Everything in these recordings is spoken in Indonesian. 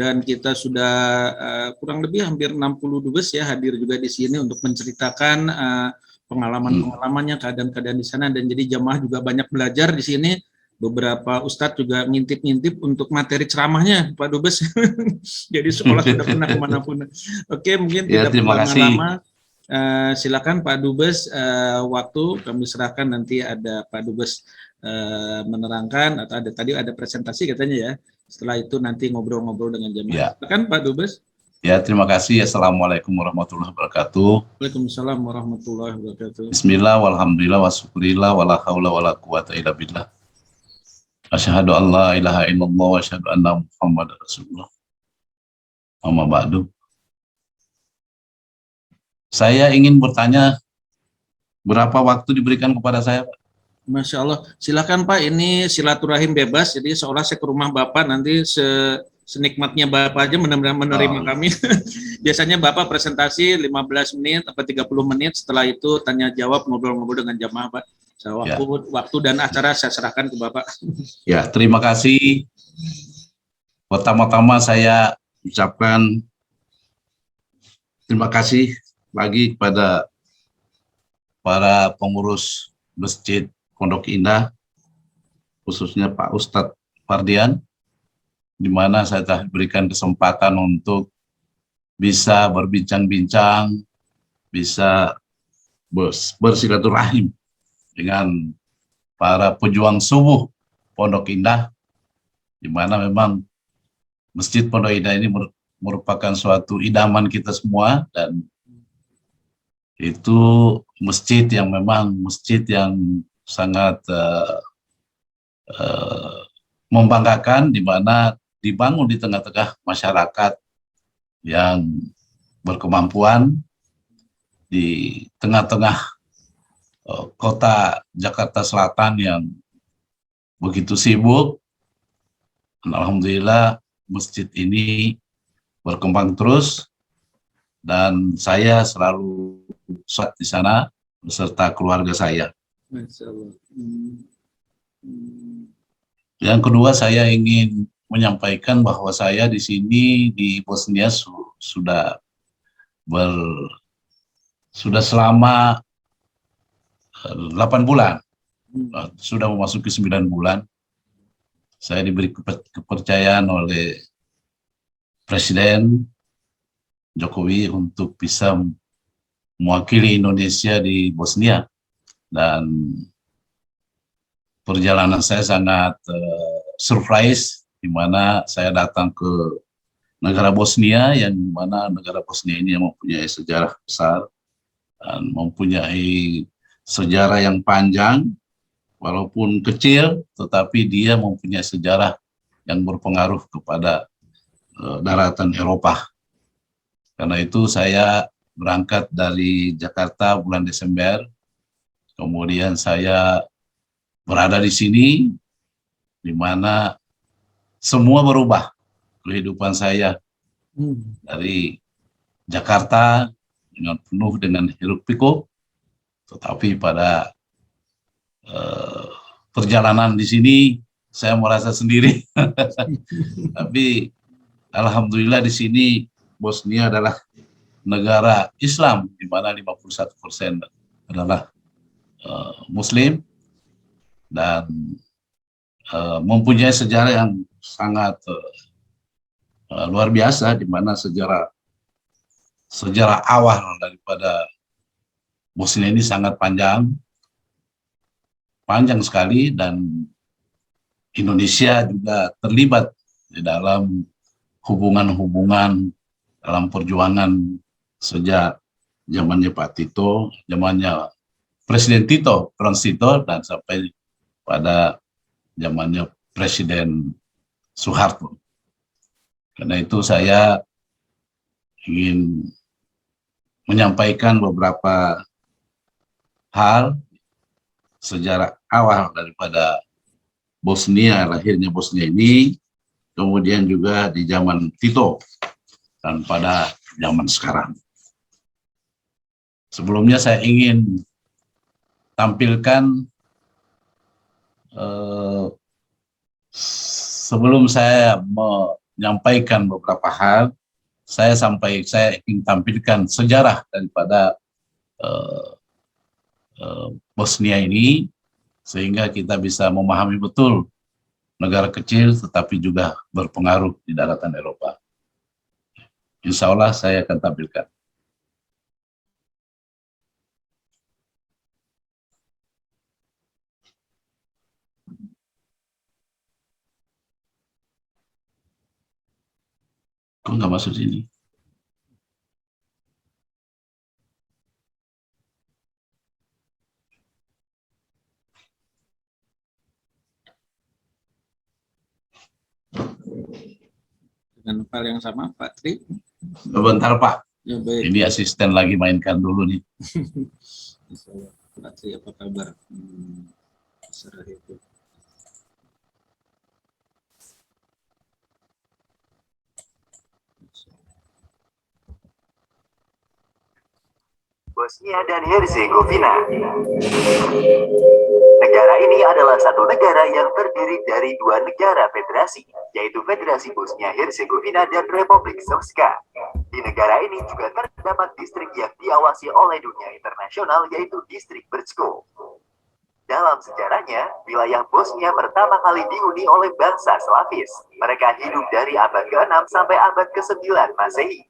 dan kita sudah kurang lebih hampir 60 dubes ya hadir juga di sini untuk menceritakan pengalaman-pengalamannya, keadaan-keadaan di sana, dan jadi jamaah juga banyak belajar di sini. Beberapa ustadz juga ngintip-ngintip untuk materi ceramahnya, Pak Dubes. Jadi sekolah sudah pernah kemana pun. Oke, mungkin Ya, tidak terima kasih. berlama-lama. Silakan Pak Dubes, waktu kami serahkan, nanti ada Pak Dubes menerangkan, atau tadi ada presentasi katanya ya. Setelah itu nanti ngobrol-ngobrol dengan jamaah. Ya. Silakan Pak Dubes. Ya, terima kasih. Assalamualaikum warahmatullahi wabarakatuh. Waalaikumsalam warahmatullahi wabarakatuh. Bismillah, walhamdulillah, wassyukurillah, wala haula wala quwata illa billah. Asyhadu an la ilaha illallah wa asyhadu anna Muhammadar Rasulullah. Amma ba'du. Saya ingin bertanya, berapa waktu diberikan kepada saya, Pak? Masya Allah. Silakan Pak, ini silaturahim bebas, jadi seolah saya ke rumah Bapak, nanti senikmatnya Bapak aja menerima kami. Biasanya Bapak presentasi 15 menit atau 30 menit, setelah itu tanya jawab, ngobrol-ngobrol dengan jamaah, Pak. Waktu dan acara saya serahkan ke Bapak. Ya, terima kasih. Pertama-tama saya ucapkan terima kasih lagi kepada para pengurus Masjid Pondok Indah, khususnya Pak Ustadz Fardian, di mana saya telah berikan kesempatan untuk bisa berbincang-bincang, bisa bersilaturahim dengan para pejuang subuh Pondok Indah, di mana memang Masjid Pondok Indah ini merupakan suatu idaman kita semua, dan itu masjid yang memang sangat membanggakan, di mana dibangun di tengah-tengah masyarakat yang berkemampuan, di tengah-tengah kota Jakarta Selatan yang begitu sibuk. Alhamdulillah masjid ini berkembang terus, dan saya selalu sholat di sana beserta keluarga saya. Yang kedua, saya ingin menyampaikan bahwa saya di sini di Bosnia sudah selama 8 bulan, sudah memasuki 9 bulan. Saya diberi kepercayaan oleh Presiden Jokowi untuk bisa mewakili Indonesia di Bosnia, dan perjalanan saya sangat surprise, di mana saya datang ke negara Bosnia, yang mana negara Bosnia ini mempunyai sejarah besar dan mempunyai sejarah yang panjang, walaupun kecil, tetapi dia mempunyai sejarah yang berpengaruh kepada daratan Eropa. Karena itu saya berangkat dari Jakarta bulan Desember, kemudian saya berada di sini, di mana semua berubah kehidupan saya dari Jakarta dengan penuh dengan hiruk pikuk, tetapi pada perjalanan di sini saya merasa sendiri. Tapi alhamdulillah di sini Bosnia adalah negara Islam, di mana 51% adalah Muslim, dan mempunyai sejarah yang sangat luar biasa, di mana sejarah awal daripada Bosnia ini sangat panjang sekali, dan Indonesia juga terlibat di dalam hubungan-hubungan dalam perjuangan sejak zamannya Pak Tito, zamannya Presiden Tito, Frans Tito, dan sampai pada zamannya Presiden Soeharto. Karena itu saya ingin menyampaikan beberapa hal sejarah awal daripada Bosnia, lahirnya Bosnia ini, kemudian juga di zaman Tito, dan pada zaman sekarang. Sebelumnya saya ingin tampilkan, sebelum saya menyampaikan beberapa hal, saya ingin tampilkan sejarah daripada Bosnia ini, sehingga kita bisa memahami betul negara kecil tetapi juga berpengaruh di daratan Eropa. Insya Allah saya akan tampilkan. Kok nggak masuk sini? Dengan file yang sama, Pak Tri. Sebentar Pak, Ya, baik. ini asisten lagi mainkan dulu nih. Pak Tri, apa kabar? Serah itu. Bosnia dan Herzegovina. Negara ini adalah satu negara yang terdiri dari dua negara federasi, yaitu Federasi Bosnia Herzegovina dan Republik Srpska. Di negara ini juga terdapat distrik yang diawasi oleh dunia internasional, yaitu distrik Brčko. Dalam sejarahnya, wilayah Bosnia pertama kali dihuni oleh bangsa Slavis. Mereka hidup dari abad ke-6 sampai abad ke-9 Masehi.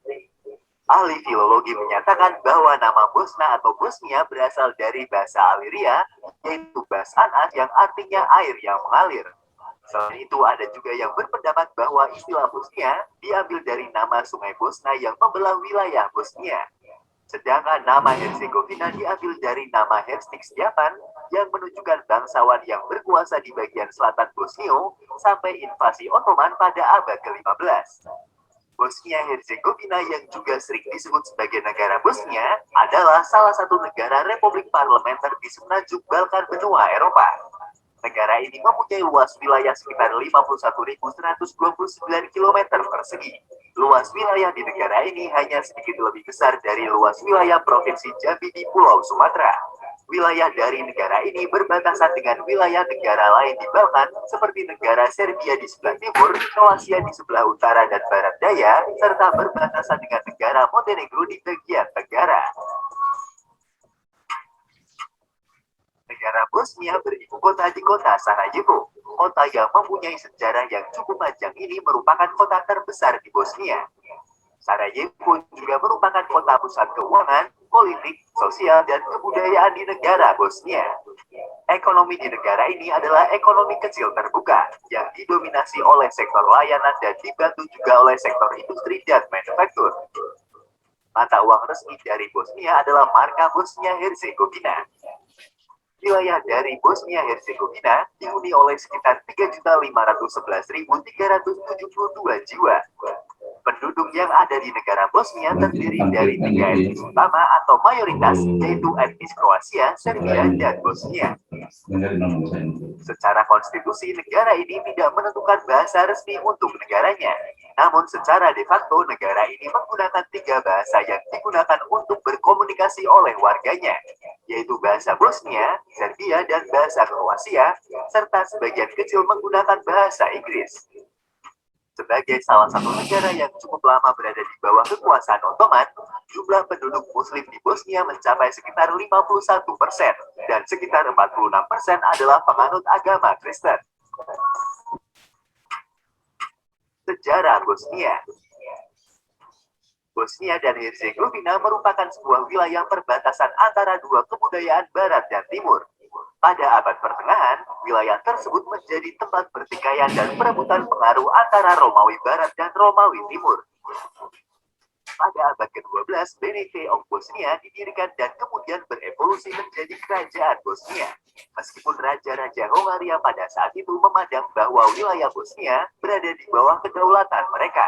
Ahli filologi menyatakan bahwa nama Bosna atau Bosnia berasal dari bahasa Aliria, yaitu bahasa Anas yang artinya air yang mengalir. Selain itu, ada juga yang berpendapat bahwa istilah Bosnia diambil dari nama sungai Bosna yang membelah wilayah Bosnia. Sedangkan nama Herzegovina diambil dari nama Herstix Javan yang menunjukkan bangsawan yang berkuasa di bagian selatan Bosnia sampai invasi Ottoman pada abad ke-15. Bosnia-Herzegovina yang juga sering disebut sebagai negara Bosnia adalah salah satu negara republik parlementer di semenanjung Balkan benua Eropa. Negara ini mempunyai luas wilayah sekitar 51.129 km persegi. Luas wilayah di negara ini hanya sedikit lebih besar dari luas wilayah Provinsi Jambi di Pulau Sumatera. Wilayah dari negara ini berbatasan dengan wilayah negara lain di Balkan, seperti negara Serbia di sebelah timur, Kroasia di sebelah utara dan barat daya, serta berbatasan dengan negara Montenegro di bagian tenggara. Negara Bosnia beribu kota di kota Sarajevo. Kota yang mempunyai sejarah yang cukup panjang ini merupakan kota terbesar di Bosnia. Sarajevo juga merupakan kota pusat keuangan, politik, sosial, dan kebudayaan di negara Bosnia. Ekonomi di negara ini adalah ekonomi kecil terbuka, yang didominasi oleh sektor layanan dan dibantu juga oleh sektor industri dan manufaktur. Mata uang resmi dari Bosnia adalah marka Bosnia-Herzegovina. Wilayah dari Bosnia-Herzegovina dihuni oleh sekitar 3.511.372 jiwa. Penduduk yang ada di negara Bosnia terdiri dari 3 etnis utama atau mayoritas, yaitu etnis Kroasia, Serbia, dan Bosnia. Secara konstitusi, negara ini tidak menentukan bahasa resmi untuk negaranya. Namun secara de facto, negara ini menggunakan 3 bahasa yang digunakan untuk berkomunikasi oleh warganya, yaitu bahasa Bosnia, Serbia, dan bahasa Kroasia, serta sebagian kecil menggunakan bahasa Inggris. Sebagai salah satu negara yang cukup lama berada di bawah kekuasaan Ottoman, jumlah penduduk Muslim di Bosnia mencapai sekitar 51%, dan sekitar 46% adalah penganut agama Kristen. Sejarah Bosnia. Bosnia dan Herzegovina merupakan sebuah wilayah perbatasan antara dua kebudayaan Barat dan Timur. Pada abad pertengahan, wilayah tersebut menjadi tempat pertikaian dan perebutan pengaruh antara Romawi Barat dan Romawi Timur. Pada abad ke-12, BNT of Bosnia didirikan dan kemudian berevolusi menjadi kerajaan Bosnia. Meskipun Raja-Raja Hongaria pada saat itu memandang bahwa wilayah Bosnia berada di bawah kedaulatan mereka.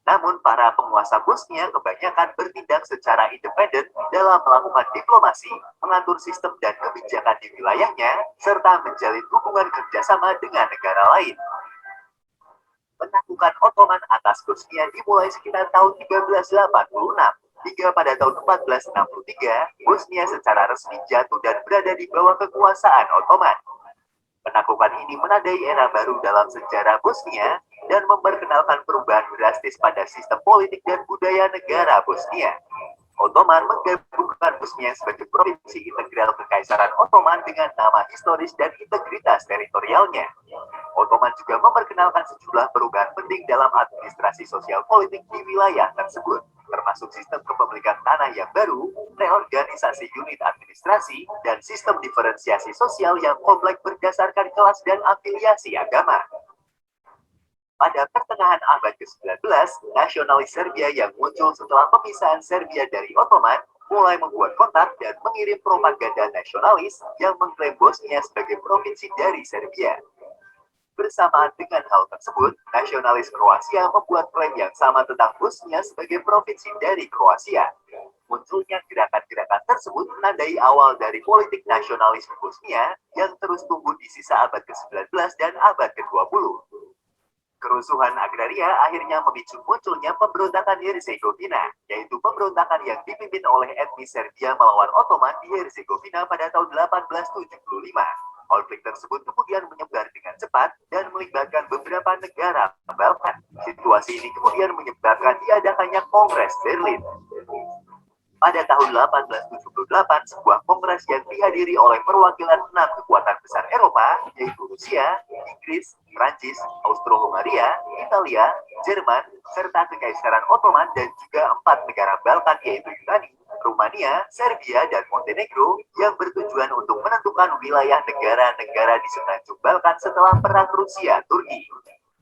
Namun para penguasa Bosnia kebanyakan bertindak secara independen dalam melakukan diplomasi, mengatur sistem dan kebijakan di wilayahnya, serta menjalin hubungan kerjasama dengan negara lain. Penaklukan Ottoman atas Bosnia dimulai sekitar tahun 1386, hingga pada tahun 1463, Bosnia secara resmi jatuh dan berada di bawah kekuasaan Ottoman. Penaklukan ini menandai era baru dalam sejarah Bosnia, dan memperkenalkan perubahan drastis pada sistem politik dan budaya negara Bosnia. Ottoman menggabungkan Bosnia sebagai provinsi integral Kekaisaran Ottoman dengan nama historis dan integritas teritorialnya. Ottoman juga memperkenalkan sejumlah perubahan penting dalam administrasi sosial politik di wilayah tersebut, termasuk sistem kepemilikan tanah yang baru, reorganisasi unit administrasi, dan sistem diferensiasi sosial yang kompleks berdasarkan kelas dan afiliasi agama. Pada pertengahan abad ke-19, nasionalis Serbia yang muncul setelah pemisahan Serbia dari Ottoman mulai membuat kontak dan mengirim propaganda nasionalis yang mengklaim Bosnia sebagai provinsi dari Serbia. Bersamaan dengan hal tersebut, nasionalis Kroasia membuat klaim yang sama tentang Bosnia sebagai provinsi dari Kroasia. Munculnya gerakan-gerakan tersebut menandai awal dari politik nasionalis Bosnia yang terus tumbuh di sisa abad ke-19 dan abad ke-20. Kerusuhan agraria akhirnya memicu munculnya pemberontakan Herzegovina, yaitu pemberontakan yang dipimpin oleh etnis Serbia melawan Ottoman di Herzegovina pada tahun 1875. Konflik tersebut kemudian menyebar dengan cepat dan melibatkan beberapa negara Balkan. Situasi ini kemudian menyebabkan diadakannya Kongres Berlin. Pada tahun 1878, sebuah kongres yang dihadiri oleh perwakilan 6 kekuatan besar Eropa, yaitu Rusia, Inggris, Prancis, Austro-Hungaria, Italia, Jerman, serta Kekaisaran Ottoman dan juga 4 negara Balkan yaitu Yunani, Rumania, Serbia, dan Montenegro yang bertujuan untuk menentukan wilayah negara-negara di semenanjung Balkan setelah Perang Rusia-Turki.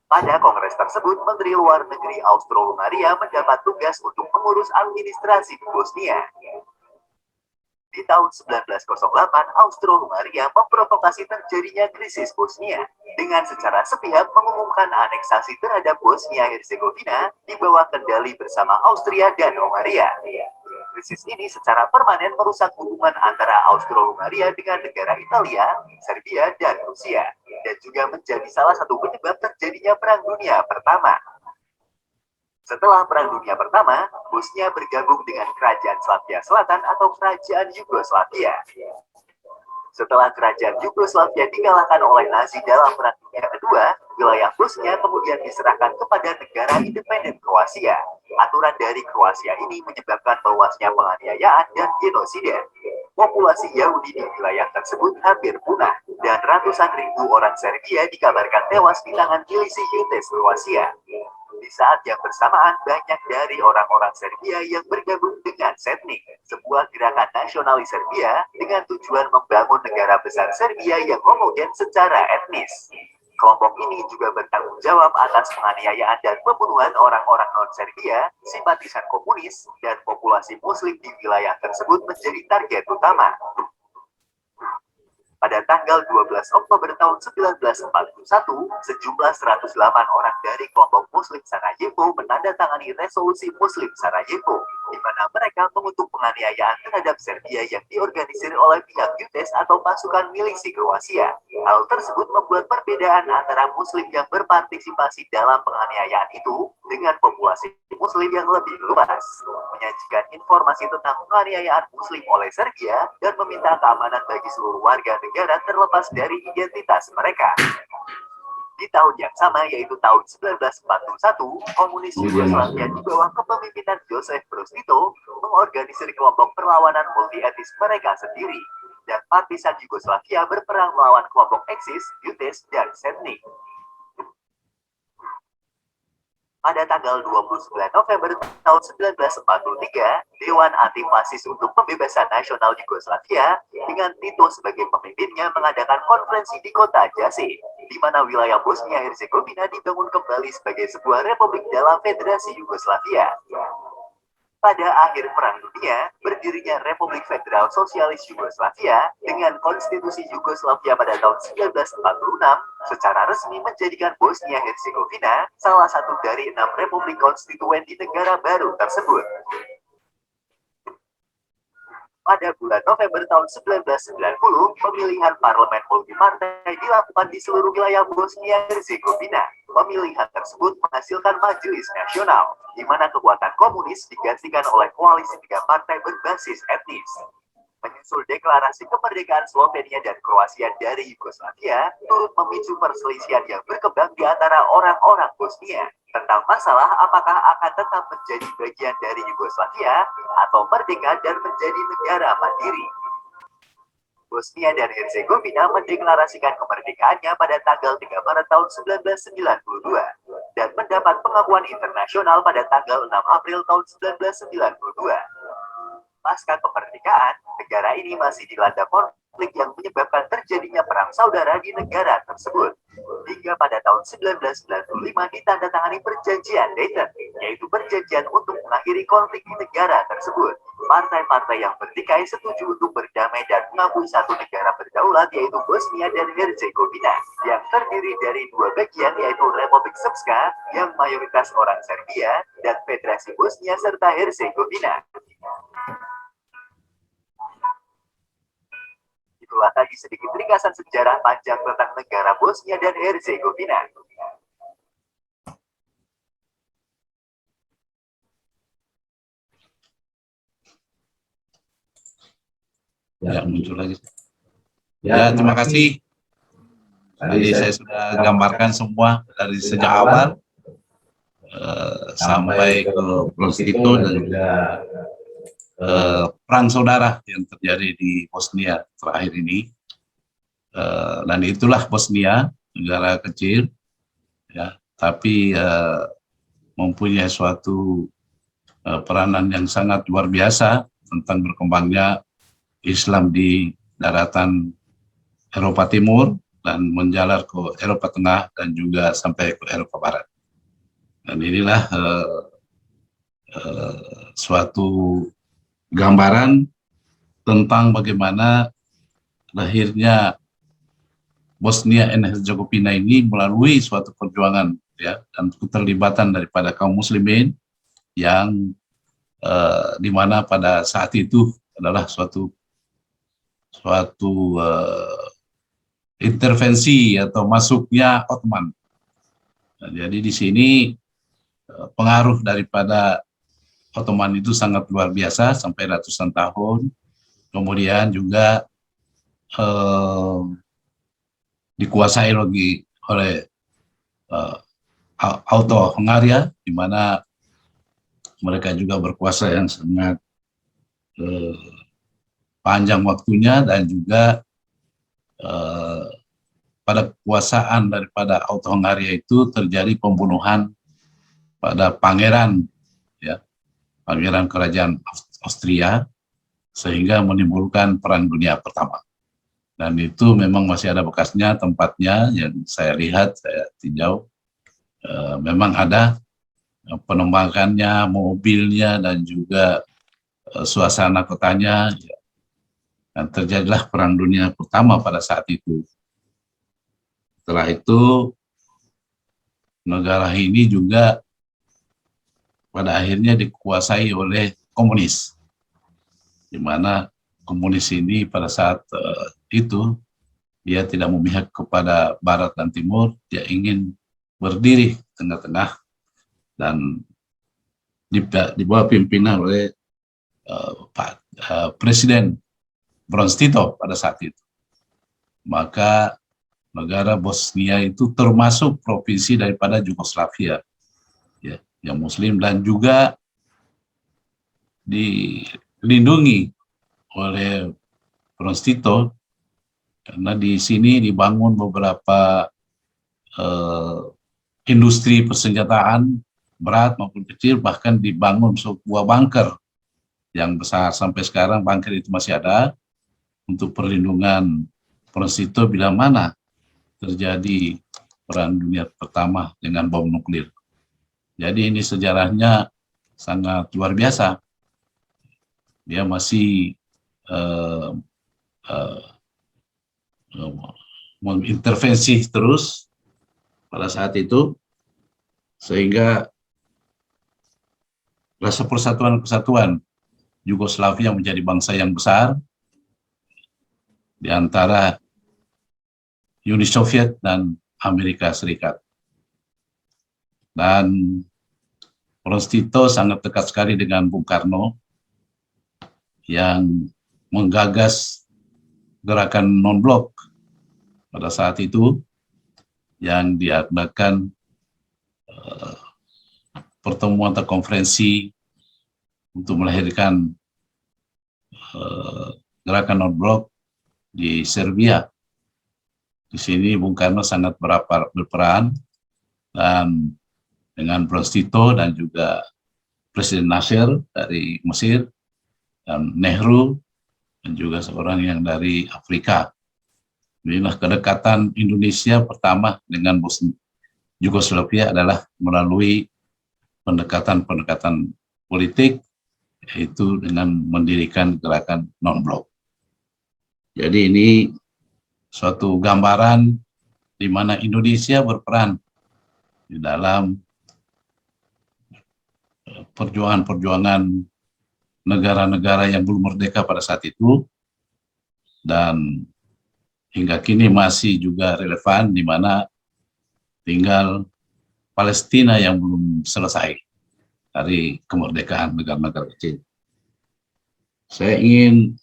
Pada kongres tersebut, Menteri Luar Negeri Austro-Hungaria mendapat tugas untuk mengurus administrasi di Bosnia. Di tahun 1908, Austro-Hungaria memprovokasi terjadinya krisis Bosnia dengan secara sepihak mengumumkan aneksasi terhadap Bosnia-Herzegovina di bawah kendali bersama Austria dan Hungaria. Krisis ini secara permanen merusak hubungan antara Austro-Hungaria dengan negara Italia, Serbia, dan Rusia, dan juga menjadi salah satu penyebab terjadinya Perang Dunia Pertama. Setelah Perang Dunia Pertama, Bosnia bergabung dengan Kerajaan Slavia Selatan atau Kerajaan Yugoslavia. Setelah Kerajaan Yugoslavia dikalahkan oleh Nazi dalam Perang Dunia Kedua, wilayah Bosnia kemudian diserahkan kepada negara independen Kroasia. Aturan dari Kroasia ini menyebabkan bawasnya penganiayaan dan genosida. Populasi Yahudi di wilayah tersebut hampir punah, dan ratusan ribu orang Serbia dikabarkan tewas di tangan milisi Jutes Kroasia. Di saat yang bersamaan, banyak dari orang-orang Serbia yang bergabung dengan Setnik, sebuah gerakan nasionalis Serbia dengan tujuan membangun negara besar Serbia yang homogen secara etnis. Kelompok ini juga bertanggung jawab atas penganiayaan dan pembunuhan orang-orang non-Serbia, simpatisan komunis, dan populasi muslim di wilayah tersebut menjadi target utama. Pada tanggal 12 Oktober tahun 1941, sejumlah 108 orang dari kelompok Muslim Sarajevo menandatangani resolusi Muslim Sarajevo, di mana mereka mengutuk penganiayaan terhadap Serbia yang diorganisir oleh pihak Judes atau pasukan milisi Kroasia. Hal tersebut membuat perbedaan antara Muslim yang berpartisipasi dalam penganiayaan itu dengan populasi Muslim yang lebih luas, menyajikan informasi tentang penganiayaan Muslim oleh Serbia dan meminta keamanan bagi seluruh warga negara terlepas dari identitas mereka. Di tahun yang sama, yaitu tahun 1941, komunis Yugoslavia di bawah kepemimpinan Joseph Broz Tito mengorganisir kelompok perlawanan multi-etnis mereka sendiri, dan partisan Yugoslavia berperang melawan kelompok Eksis, Judes, dan Setnik. Pada tanggal 29 November tahun 1943, Dewan Anti-Fasis untuk Pembebasan Nasional Yugoslavia dengan Tito sebagai pemimpinnya mengadakan konferensi di kota Jase, di mana wilayah Bosnia-Herzegovina dibangun kembali sebagai sebuah republik dalam Federasi Yugoslavia. Pada akhir Perang Dunia, berdirinya Republik Federal Sosialis Yugoslavia dengan Konstitusi Yugoslavia pada tahun 1946 secara resmi menjadikan Bosnia-Herzegovina salah satu dari 6 republik konstituen di negara baru tersebut. Pada bulan November tahun 1990, pemilihan parlemen multipartai dilakukan di seluruh wilayah Bosnia-Herzegovina. Pemilihan tersebut menghasilkan Majelis Nasional, di mana kekuatan komunis digantikan oleh koalisi 3 partai berbasis etnis. Menyusul deklarasi kemerdekaan Slovenia dan Kroasia dari Yugoslavia, turut memicu perselisihan yang berkembang di antara orang-orang Bosnia tentang masalah apakah akan tetap menjadi bagian dari Yugoslavia atau merdeka dan menjadi negara mandiri. Bosnia dan Herzegovina mendeklarasikan kemerdekaannya pada tanggal 3 Maret tahun 1992 dan mendapat pengakuan internasional pada tanggal 6 April tahun 1992. Pasca kemerdekaan, negara ini masih dilanda konflik yang menyebabkan terjadinya perang saudara di negara tersebut. Hingga pada tahun 1995 ditandatangani perjanjian Dayton, yaitu perjanjian untuk mengakhiri konflik di negara tersebut. Partai-partai yang bertikai setuju untuk berdamai dan mengakui satu negara berdaulat, yaitu Bosnia dan Herzegovina, yang terdiri dari dua bagian, yaitu Republik Srpska yang mayoritas orang Serbia dan Federasi Bosnia serta Herzegovina. Itulah tadi sedikit ringkasan sejarah panjang tentang negara Bosnia dan Herzegovina. Ya, muncul lagi. Ya, terima kasih. Tadi saya sudah gambarkan semua dari sejak awal sampai ke Prostitut dan juga perang saudara yang terjadi di Bosnia terakhir ini. Dan itulah Bosnia, negara kecil, ya, tapi mempunyai suatu peranan yang sangat luar biasa tentang berkembangnya Islam di daratan Eropa Timur dan menjalar ke Eropa Tengah dan juga sampai ke Eropa Barat. Dan inilah suatu gambaran tentang bagaimana lahirnya Bosnia dan Herzegovina ini melalui suatu perjuangan, ya, dan keterlibatan daripada kaum muslimin yang di mana pada saat itu adalah suatu intervensi atau masuknya Ottoman. Nah, jadi di sini pengaruh daripada Ottoman itu sangat luar biasa sampai ratusan tahun. Kemudian juga dikuasai lagi oleh Austro-Hungaria, di mana mereka juga berkuasa yang sangat panjang waktunya, dan juga pada kekuasaan daripada Austro-Hungaria itu terjadi pembunuhan pada pangeran, ya, pangeran kerajaan Austria, sehingga menimbulkan Perang Dunia Pertama. Dan itu memang masih ada bekasnya, tempatnya yang saya lihat, saya tinjau, memang ada penembakannya, mobilnya, dan juga suasana kotanya, ya. Dan terjadilah Perang Dunia Pertama pada saat itu. Setelah itu, negara ini juga pada akhirnya dikuasai oleh komunis, di mana komunis ini pada saat itu dia tidak memihak kepada Barat dan Timur, dia ingin berdiri tengah-tengah dan di bawah pimpinan oleh Presiden Broz Tito pada saat itu. Maka negara Bosnia itu termasuk provinsi daripada Yugoslavia, ya, yang Muslim, dan juga dilindungi oleh Broz Tito karena di sini dibangun beberapa industri persenjataan berat maupun kecil, bahkan dibangun sebuah bunker yang besar. Sampai sekarang bunker itu masih ada untuk perlindungan Broz Tito bila mana terjadi Perang Dunia Pertama dengan bom nuklir. Jadi ini sejarahnya sangat luar biasa. Dia masih mengintervensi terus pada saat itu, sehingga rasa persatuan-kesatuan Yugoslavia menjadi bangsa yang besar di antara Uni Soviet dan Amerika Serikat. Dan Broz Tito sangat dekat sekali dengan Bung Karno, yang menggagas gerakan non-blok pada saat itu yang diadakan pertemuan atau konferensi untuk melahirkan gerakan non-blok di Serbia. Di sini Bung Karno sangat berperan, dan dengan Bros Tito dan juga Presiden Nasir dari Mesir, dan Nehru, dan juga seorang yang dari Afrika. Inilah kedekatan Indonesia pertama dengan Yugoslavia adalah melalui pendekatan-pendekatan politik, yaitu dengan mendirikan gerakan non-blok. Jadi ini suatu gambaran di mana Indonesia berperan di dalam perjuangan-perjuangan negara-negara yang belum merdeka pada saat itu, dan hingga kini masih juga relevan, di mana tinggal Palestina yang belum selesai dari kemerdekaan negara-negara kecil. Saya ingin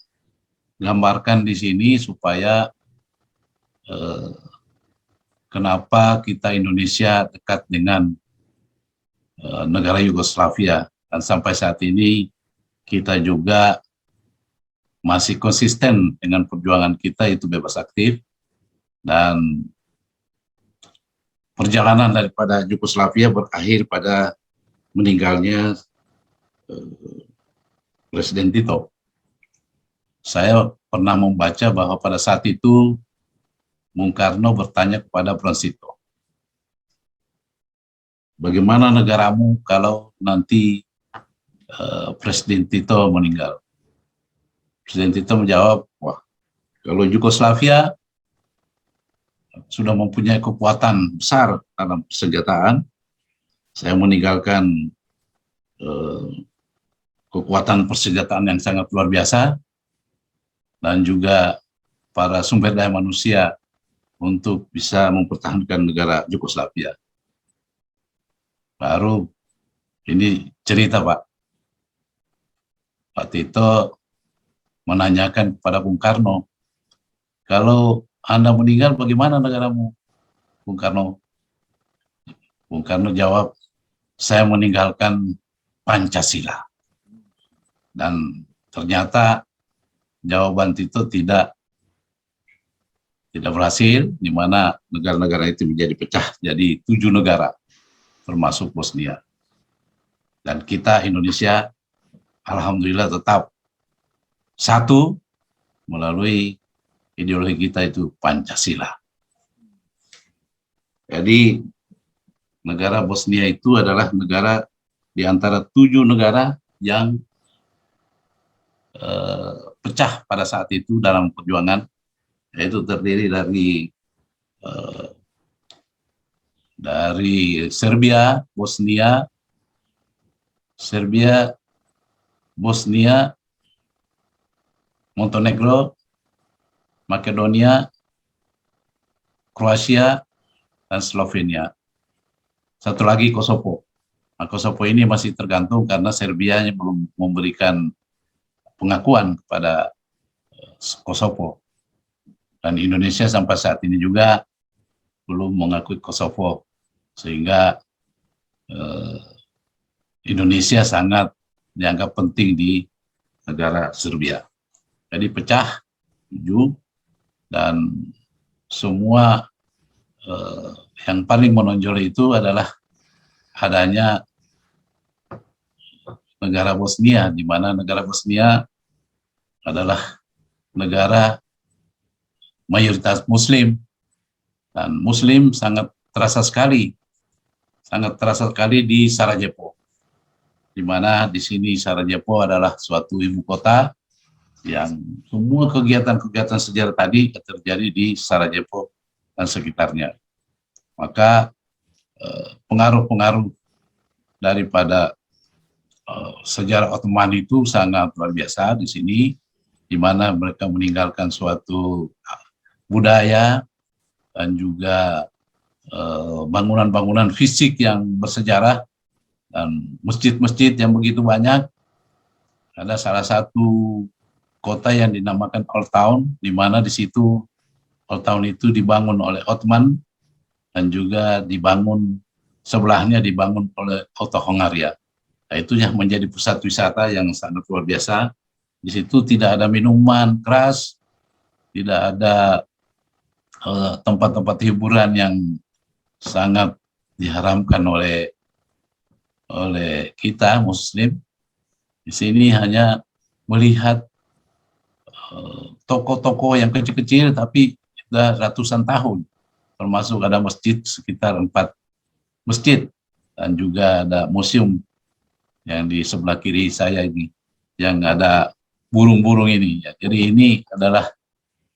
gambarkan di sini supaya kenapa kita Indonesia dekat dengan negara Yugoslavia, dan sampai saat ini kita juga masih konsisten dengan perjuangan kita itu bebas aktif, dan perjalanan daripada Yugoslavia berakhir pada meninggalnya Presiden Tito. Saya pernah membaca bahwa pada saat itu Bung Karno bertanya kepada Bros Tito, bagaimana negaramu kalau nanti Presiden Tito meninggal? Presiden Tito menjawab, wah, kalau Yugoslavia sudah mempunyai kekuatan besar dalam persenjataan, saya meninggalkan kekuatan persenjataan yang sangat luar biasa, dan juga para sumber daya manusia untuk bisa mempertahankan negara Yugoslavia. Baru ini cerita Pak Tito menanyakan kepada Bung Karno, kalau Anda meninggal bagaimana negaramu, Bung Karno? Bung Karno jawab, saya meninggalkan Pancasila. Dan ternyata jawaban Tito tidak berhasil, di mana negara-negara itu menjadi pecah jadi 7 negara, termasuk Bosnia. Dan kita Indonesia, alhamdulillah tetap satu melalui ideologi kita itu Pancasila. Jadi negara Bosnia itu adalah negara di antara 7 negara yang pecah pada saat itu dalam perjuangan, yaitu terdiri dari Serbia, Bosnia, Montenegro, Makedonia, Kroasia, dan Slovenia. Satu lagi Kosovo. Nah, Kosovo ini masih tergantung karena Serbia belum memberikan pengakuan kepada Kosovo. Dan Indonesia sampai saat ini juga belum mengakui Kosovo. Sehingga Indonesia sangat dianggap penting di negara Serbia. Jadi pecah 7, dan semua yang paling menonjol itu adalah adanya negara Bosnia, di mana negara Bosnia adalah negara mayoritas Muslim, dan Muslim sangat terasa sekali di Sarajevo, di mana di sini Sarajevo adalah suatu ibu kota yang semua kegiatan-kegiatan sejarah tadi terjadi di Sarajevo dan sekitarnya. Maka pengaruh-pengaruh daripada sejarah Ottoman itu sangat luar biasa di sini, di mana mereka meninggalkan suatu budaya dan juga bangunan-bangunan fisik yang bersejarah dan masjid-masjid yang begitu banyak. Ada salah satu kota yang dinamakan Old Town, di mana di situ Old Town itu dibangun oleh Ottoman dan juga dibangun sebelahnya dibangun oleh Austro-Hungaria. Nah, itu yang menjadi pusat wisata yang sangat luar biasa. Di situ tidak ada minuman keras, tidak ada tempat-tempat hiburan yang sangat diharamkan oleh kita Muslim. Di sini hanya melihat toko-toko yang kecil-kecil tapi sudah ratusan tahun, termasuk ada masjid sekitar 4 masjid dan juga ada museum yang di sebelah kiri saya ini yang ada burung-burung ini. Jadi ini adalah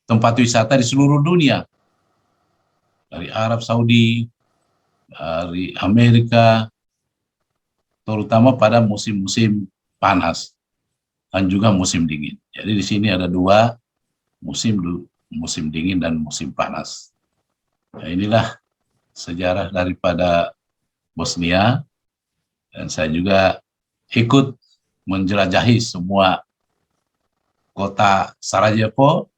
tempat wisata di seluruh dunia, dari Arab Saudi, dari Amerika, terutama pada musim-musim panas dan juga musim dingin. Jadi di sini ada 2 musim dingin dan musim panas. Nah, inilah sejarah daripada Bosnia, dan saya juga ikut menjelajahi semua kota Sarajevo.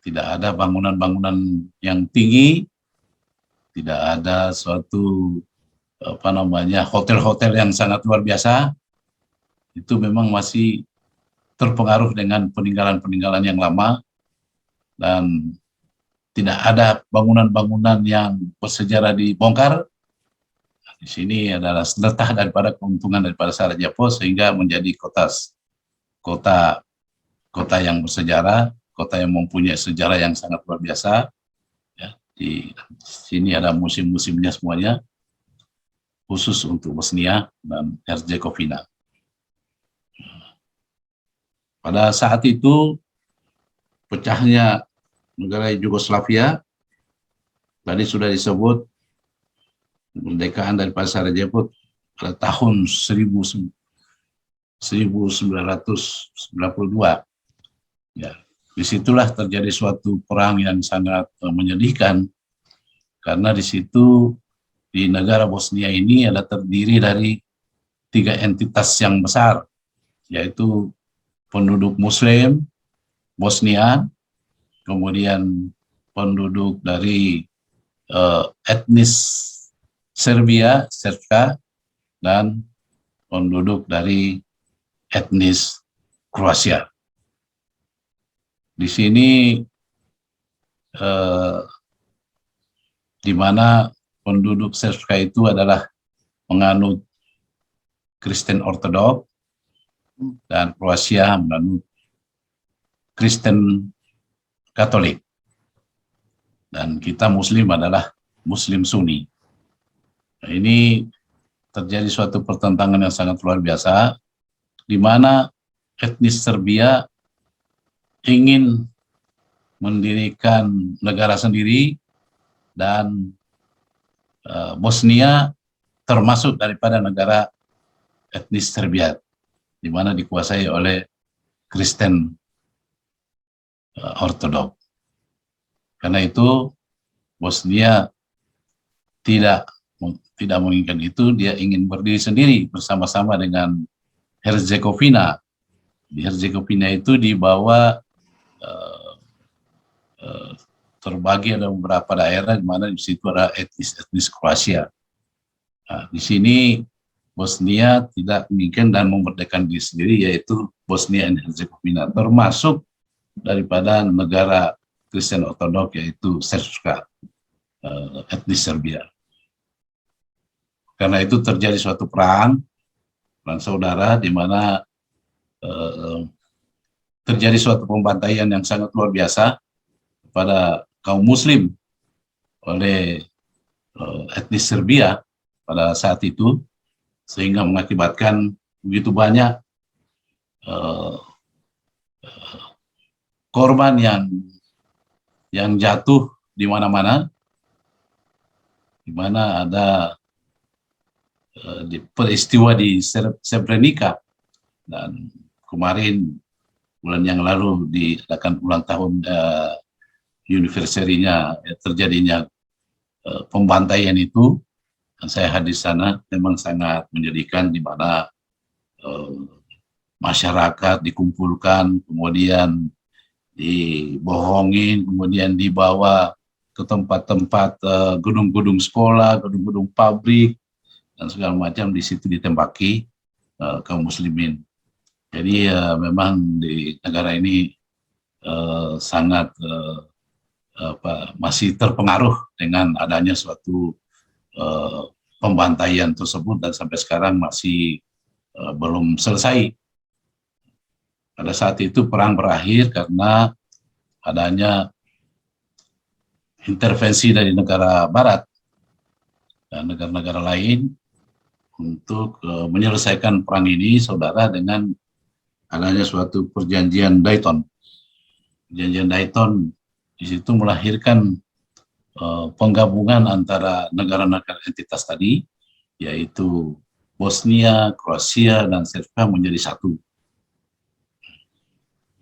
Tidak ada bangunan-bangunan yang tinggi, tidak ada suatu hotel-hotel yang sangat luar biasa. Itu memang masih terpengaruh dengan peninggalan-peninggalan yang lama, dan tidak ada bangunan-bangunan yang bersejarah dibongkar. Di sini adalah letak daripada keuntungan daripada Sarajevo, sehingga menjadi kota yang bersejarah, kota yang mempunyai sejarah yang sangat luar biasa. Ya, di sini ada musim-musimnya semuanya, khusus untuk Bosnia dan Herzegovina. Pada saat itu pecahnya negara Yugoslavia, tadi sudah disebut kemerdekaan daripada Sarajevo pada tahun 1992. Ya, disitulah terjadi suatu perang yang sangat menyedihkan, karena di situ di negara Bosnia ini ada terdiri dari 3 entitas yang besar, yaitu penduduk Muslim Bosnia, kemudian penduduk dari etnis Serska, dan penduduk dari etnis Kroasia. Di sini di mana penduduk Serska itu adalah menganut Kristen Ortodok dan Kroasia menganut Kristen Katolik. Dan kita Muslim adalah Muslim Sunni. Nah, ini terjadi suatu pertentangan yang sangat luar biasa, di mana etnis Serbia ingin mendirikan negara sendiri, dan Bosnia termasuk daripada negara etnis Serbia, di mana dikuasai oleh Kristen Ortodok. Karena itu Bosnia tidak menginginkan itu, dia ingin berdiri sendiri bersama-sama dengan Herzegovina. Di Herzegovina itu di bawah terbagi ada beberapa daerah di mana di situ ada etnis Kroasia. Nah, di sini Bosnia tidak menginginkan dan memerdekakan diri sendiri, yaitu Bosnia dan Herzegovina, termasuk daripada negara Kristen Ortodok, yaitu Serska, etnis Serbia. Karena itu terjadi suatu perang saudara, di mana terjadi suatu pembantaian yang sangat luar biasa kepada kaum Muslim oleh etnis Serbia pada saat itu, sehingga mengakibatkan begitu banyak korban yang jatuh di mana-mana, di mana ada di peristiwa di Srebrenica, dan kemarin bulan yang lalu diadakan ulang tahun anniversary-nya terjadinya pembantaian itu, dan saya hadir sana. Memang sangat menyedihkan, di mana masyarakat dikumpulkan, kemudian dibohongin, kemudian dibawa ke tempat-tempat gedung-gedung sekolah, gedung-gedung pabrik, dan segala macam, di situ ditembaki kaum muslimin. Jadi memang di negara ini sangat masih terpengaruh dengan adanya suatu pembantaian tersebut, dan sampai sekarang masih belum selesai. Pada saat itu perang berakhir karena adanya intervensi dari negara barat dan negara-negara lain untuk menyelesaikan perang ini, saudara, dengan adanya suatu perjanjian Dayton. Perjanjian Dayton di situ melahirkan penggabungan antara negara-negara entitas tadi, yaitu Bosnia, Kroasia, dan Serbia menjadi satu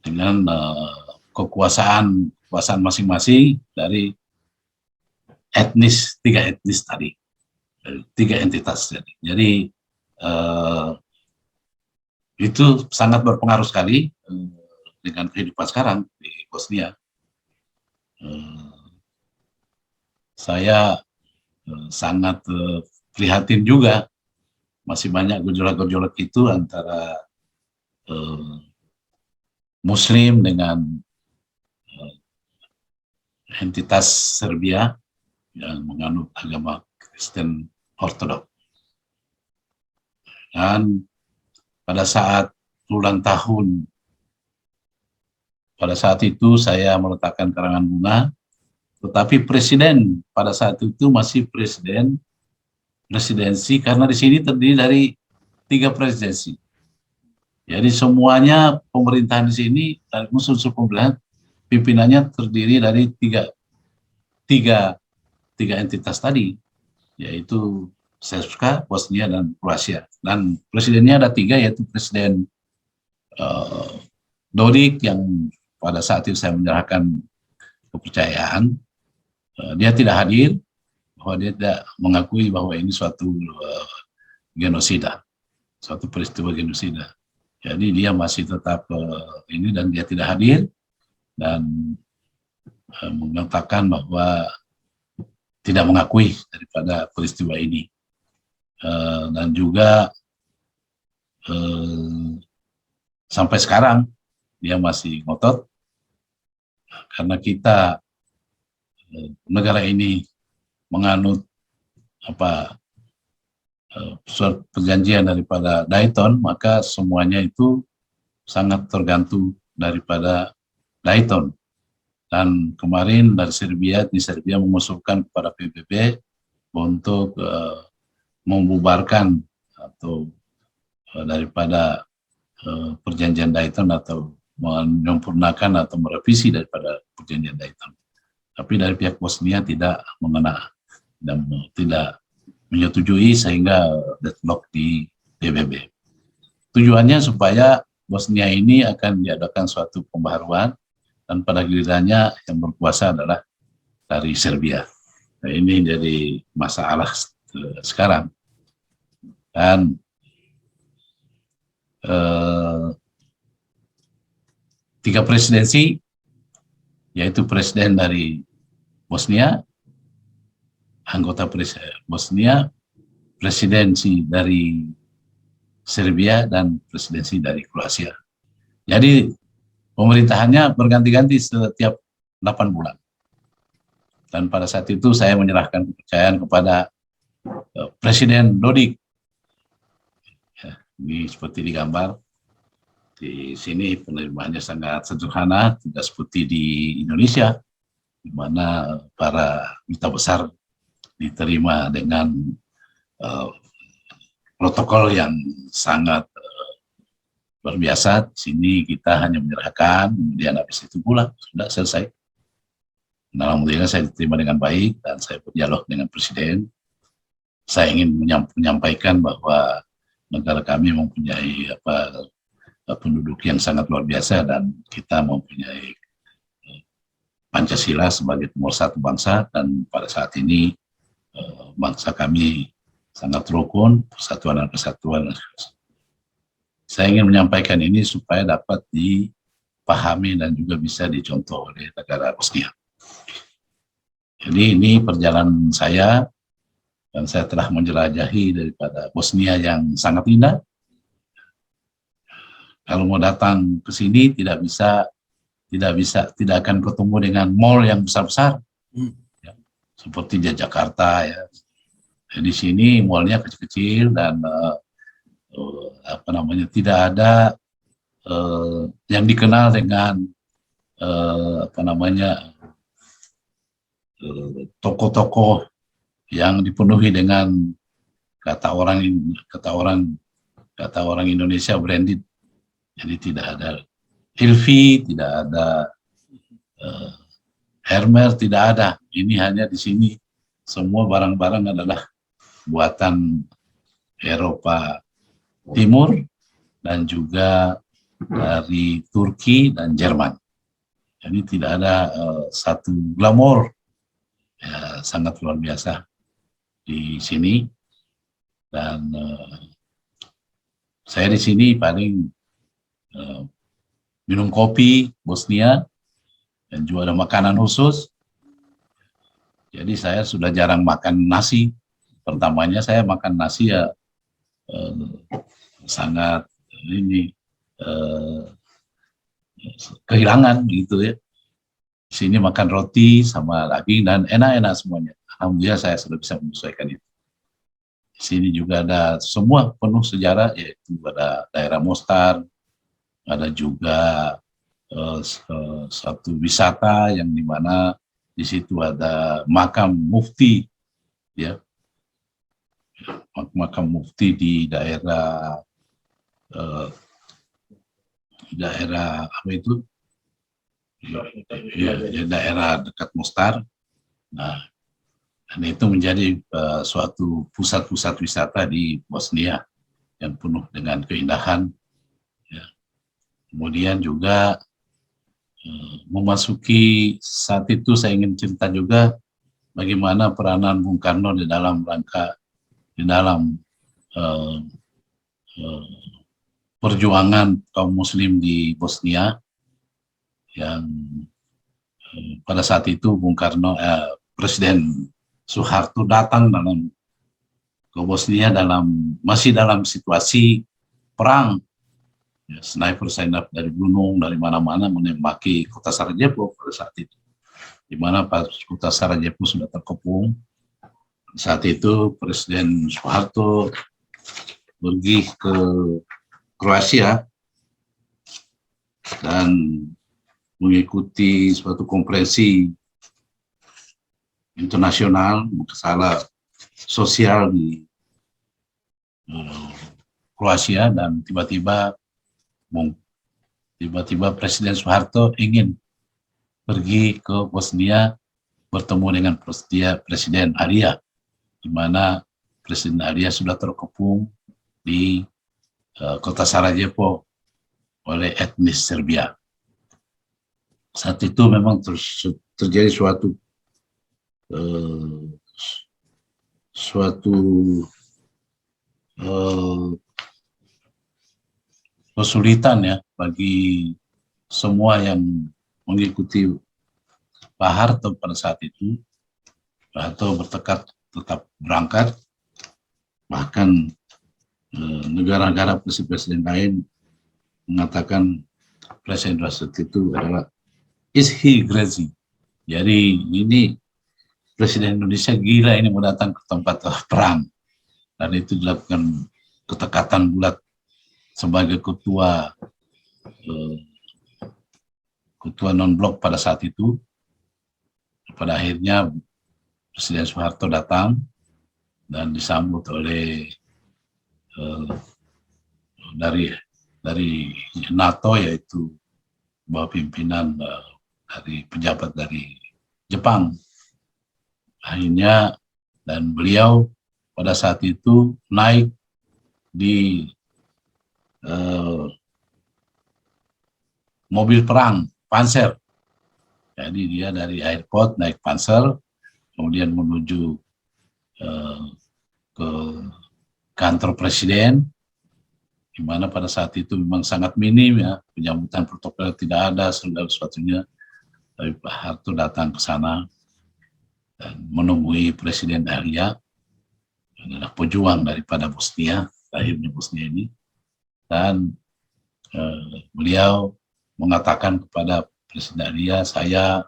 dengan kekuasaan masing-masing dari tiga etnis tadi, tiga entitas. Jadi itu sangat berpengaruh sekali dengan kehidupan sekarang di Bosnia. Saya sangat prihatin juga, masih banyak gejolak-gejolak itu antara Muslim dengan entitas Serbia yang menganut agama Kristen Ortodok. Dan pada saat ulang tahun, pada saat itu saya meletakkan karangan bunga, tetapi presiden pada saat itu masih presidensi, karena di sini terdiri dari 3 presidensi. Jadi semuanya pemerintahan di sini, dari unsur-unsur pemerintahan, pimpinannya terdiri dari tiga entitas tadi, yaitu Srpska, Bosnia, dan Kroasia. Dan presidennya ada 3, yaitu Presiden Dodik, yang pada saat itu saya menyerahkan kepercayaan. Dia tidak hadir, bahwa dia tidak mengakui bahwa ini suatu genosida, suatu peristiwa genosida. Jadi dia masih tetap ini, dan dia tidak hadir, dan mengatakan bahwa tidak mengakui daripada peristiwa ini. Dan juga sampai sekarang dia masih ngotot, karena kita negara ini menganut suatu perjanjian daripada Dayton, maka semuanya itu sangat tergantung daripada Dayton. Dan kemarin dari Serbia mengusulkan kepada PBB untuk membubarkan atau daripada perjanjian Dayton, atau menyempurnakan atau merevisi daripada perjanjian Dayton. Tapi dari pihak Bosnia tidak mengena dan tidak menyetujui, sehingga deadlock di PBB. Tujuannya supaya Bosnia ini akan diadakan suatu pembaharuan, dan pada gilirannya yang berkuasa adalah dari Serbia. Nah, ini jadi masalah sekarang. Dan tiga presidensi, yaitu presiden dari Bosnia, anggota Bosnia, presidensi dari Serbia, dan presidensi dari Kroasia. Jadi pemerintahannya berganti-ganti setiap 8 bulan. Dan pada saat itu saya menyerahkan kepercayaan kepada Presiden Dodik. Ya, ini seperti digambar. Di sini penerimaannya sangat sederhana, tidak seperti di Indonesia, di mana para duta besar diterima dengan protokol yang sangat luar biasa. Di sini kita hanya menyerahkan, kemudian habis itu pulang, sudah selesai. Nah, alhamdulillah saya diterima dengan baik, dan saya berdialog dengan Presiden. Saya ingin menyampaikan bahwa negara kami mempunyai penduduk yang sangat luar biasa, dan kita mempunyai Pancasila sebagai pemersatu bangsa, dan pada saat ini bangsa kami sangat rukun, persatuan dan kesatuan. saya ingin menyampaikan ini supaya dapat dipahami dan juga bisa dicontoh oleh negara Bosnia. Jadi ini perjalanan saya, dan saya telah menjelajahi daripada Bosnia yang sangat indah. Kalau mau datang ke sini tidak akan ketemu dengan mall yang besar-besar, ya, seperti di Jakarta ya. Di sini mallnya kecil-kecil dan tidak ada yang dikenal dengan toko-toko yang dipenuhi dengan kata orang Indonesia branded. Jadi tidak ada Hilfi, tidak ada Hermes, tidak ada. Ini hanya di sini semua barang-barang adalah buatan Eropa Timur dan juga dari Turki dan Jerman. Jadi tidak ada satu glamor, ya, sangat luar biasa di sini. Dan saya di sini paling minum kopi Bosnia dan juga ada makanan khusus. Jadi saya sudah jarang makan nasi. Pertamanya saya makan nasi ya sangat kehilangan gitu ya. Di sini makan roti sama daging dan enak-enak semuanya. Alhamdulillah saya sudah bisa menyesuaikan itu. Di sini juga ada semua penuh sejarah, yaitu ada daerah Mostar, ada juga satu wisata yang dimana di situ ada makam mufti, ya, makam mufti di daerah apa itu? Ya, daerah dekat Mostar. Nah, dan itu menjadi suatu pusat-pusat wisata di Bosnia yang penuh dengan keindahan. Ya. Kemudian juga memasuki saat itu saya ingin cerita juga bagaimana peranan Bung Karno di dalam perjuangan kaum Muslim di Bosnia, yang pada saat itu Bung Karno, Presiden Soeharto datang ke Bosnia masih dalam situasi perang. Ya, sniper dari gunung, dari mana-mana menembaki kota Sarajevo pada saat itu. Di mana pas kota Sarajevo sudah terkepung, saat itu Presiden Soeharto pergi ke Kroasia dan mengikuti suatu konferensi internasional masalah sosial di Kroasia, dan tiba-tiba Presiden Soeharto ingin pergi ke Bosnia bertemu dengan Presiden Arya, di mana Presiden Arya sudah terkepung di kota Sarajevo oleh etnis Serbia. Saat itu memang terjadi suatu kesulitan ya bagi semua yang mengikuti Pak Harto pada saat itu. Pak Harto bertekad tetap berangkat, bahkan negara-negara presiden lain mengatakan Presiden saat itu adalah is he crazy. Jadi ini Presiden Indonesia gila ini mau datang ke tempat perang, dan itu dilakukan ketekatan bulat sebagai ketua non-blok pada saat itu. Pada akhirnya Presiden Soeharto datang dan disambut oleh dari NATO, yaitu bawah pimpinan dari pejabat dari Jepang. Akhirnya, dan beliau pada saat itu naik di mobil perang Panzer. Jadi dia dari airport naik Panzer, kemudian menuju ke kantor presiden, di mana pada saat itu memang sangat minim ya, penyambutan protokol tidak ada, segala sesuatunya. Tapi Pak Harto datang ke sana dan menemui Presiden Dalia, yang adalah pejuang daripada Bosnia, lahirnya Bosnia ini, dan beliau mengatakan kepada Presiden Dalia, saya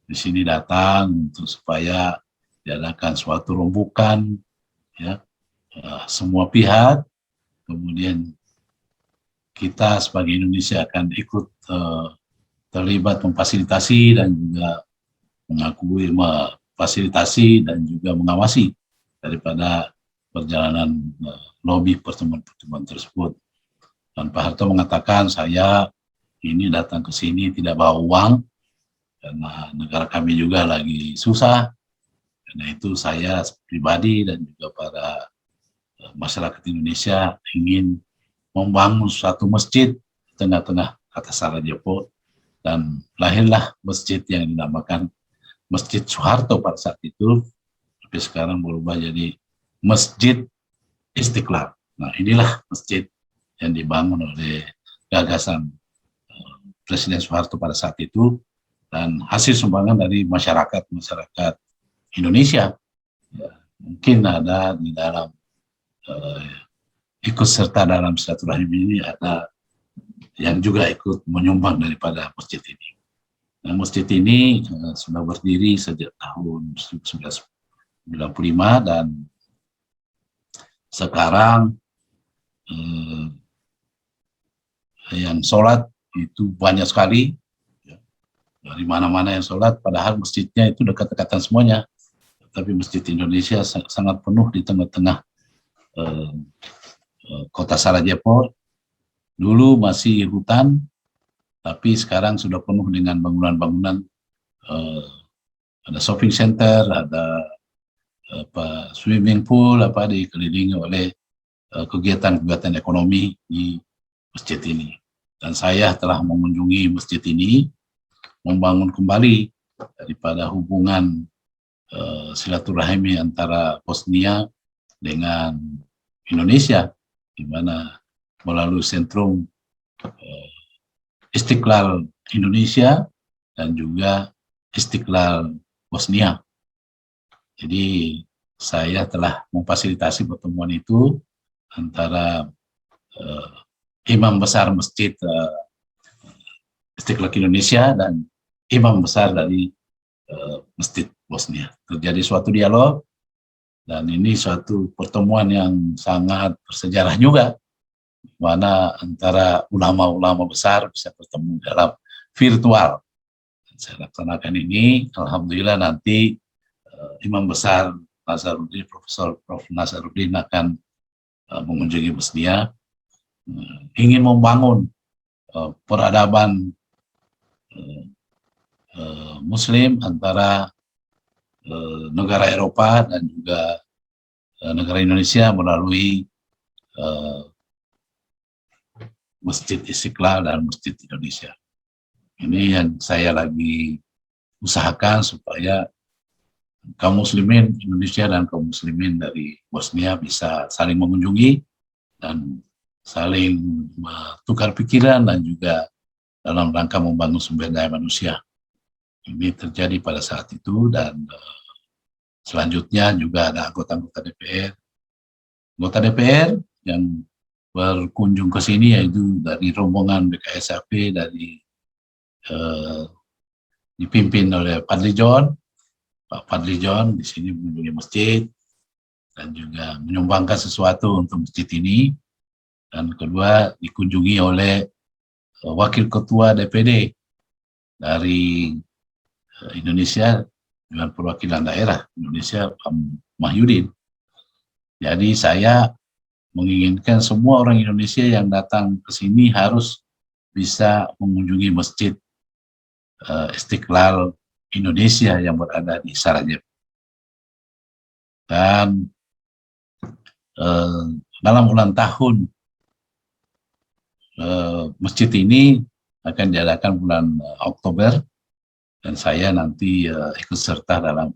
di sini datang untuk supaya diadakan suatu rembukan, ya, semua pihak, kemudian kita sebagai Indonesia akan ikut terlibat memfasilitasi dan juga mengakui, memfasilitasi dan juga mengawasi daripada perjalanan lobby pertemuan-pertemuan tersebut. Dan Pak Harto mengatakan, saya ini datang ke sini tidak bawa uang karena negara kami juga lagi susah. Karena itu saya pribadi dan juga para masyarakat Indonesia ingin membangun suatu masjid di tengah-tengah kota Sarajevo, dan lahirlah masjid yang dinamakan Masjid Soeharto pada saat itu, tapi sekarang berubah jadi Masjid Istiqlal. Nah, inilah masjid yang dibangun oleh gagasan Presiden Soeharto pada saat itu, dan hasil sumbangan dari masyarakat Indonesia. Ya, mungkin ada di dalam ikut serta dalam silaturahim ini, ada yang juga ikut menyumbang daripada masjid ini. Nah, masjid ini sudah berdiri sejak tahun 1995 dan sekarang yang sholat itu banyak sekali, ya, dari mana-mana yang sholat, padahal masjidnya itu dekat-dekatan semuanya. Tapi masjid Indonesia sangat penuh di tengah-tengah kota Sarajevo. Dulu masih hutan, tapi sekarang sudah penuh dengan bangunan-bangunan. Ada shopping center, ada swimming pool, dikelilingi oleh kegiatan-kegiatan ekonomi di masjid ini. Dan saya telah mengunjungi masjid ini, membangun kembali daripada hubungan silaturahmi antara Bosnia dengan Indonesia, di mana melalui sentrum Istiqlal Indonesia dan juga Istiqlal Bosnia. Jadi saya telah memfasilitasi pertemuan itu antara imam besar masjid Istiqlal Indonesia dan imam besar dari masjid Bosnia. Terjadi suatu dialog, dan ini suatu pertemuan yang sangat bersejarah juga, mana antara ulama-ulama besar bisa bertemu dalam virtual. Saya laksanakan ini, alhamdulillah nanti imam besar Nasaruddin, Prof. Nasaruddin akan mengunjungi Bosnia, ingin membangun peradaban Muslim antara negara Eropa dan juga negara Indonesia melalui Masjid Istiqlal dan Masjid Indonesia. Ini yang saya lagi usahakan supaya kaum muslimin Indonesia dan kaum muslimin dari Bosnia bisa saling mengunjungi dan saling tukar pikiran dan juga dalam rangka membangun sumber daya manusia. Ini terjadi pada saat itu, dan selanjutnya juga ada anggota-anggota DPR. Anggota DPR yang berkunjung ke sini yaitu dari rombongan BKSAP dipimpin oleh Fadli John. Pak Fadli John di sini mengunjungi masjid dan juga menyumbangkan sesuatu untuk masjid ini. Dan kedua dikunjungi oleh Wakil Ketua DPD dari Indonesia dengan perwakilan daerah Indonesia, Pak Mahyudin. Jadi saya menginginkan semua orang Indonesia yang datang ke sini harus bisa mengunjungi Masjid Istiqlal Indonesia yang berada di Sarajevo. Dan dalam ulang tahun masjid ini akan diadakan bulan Oktober, dan saya nanti ikut serta dalam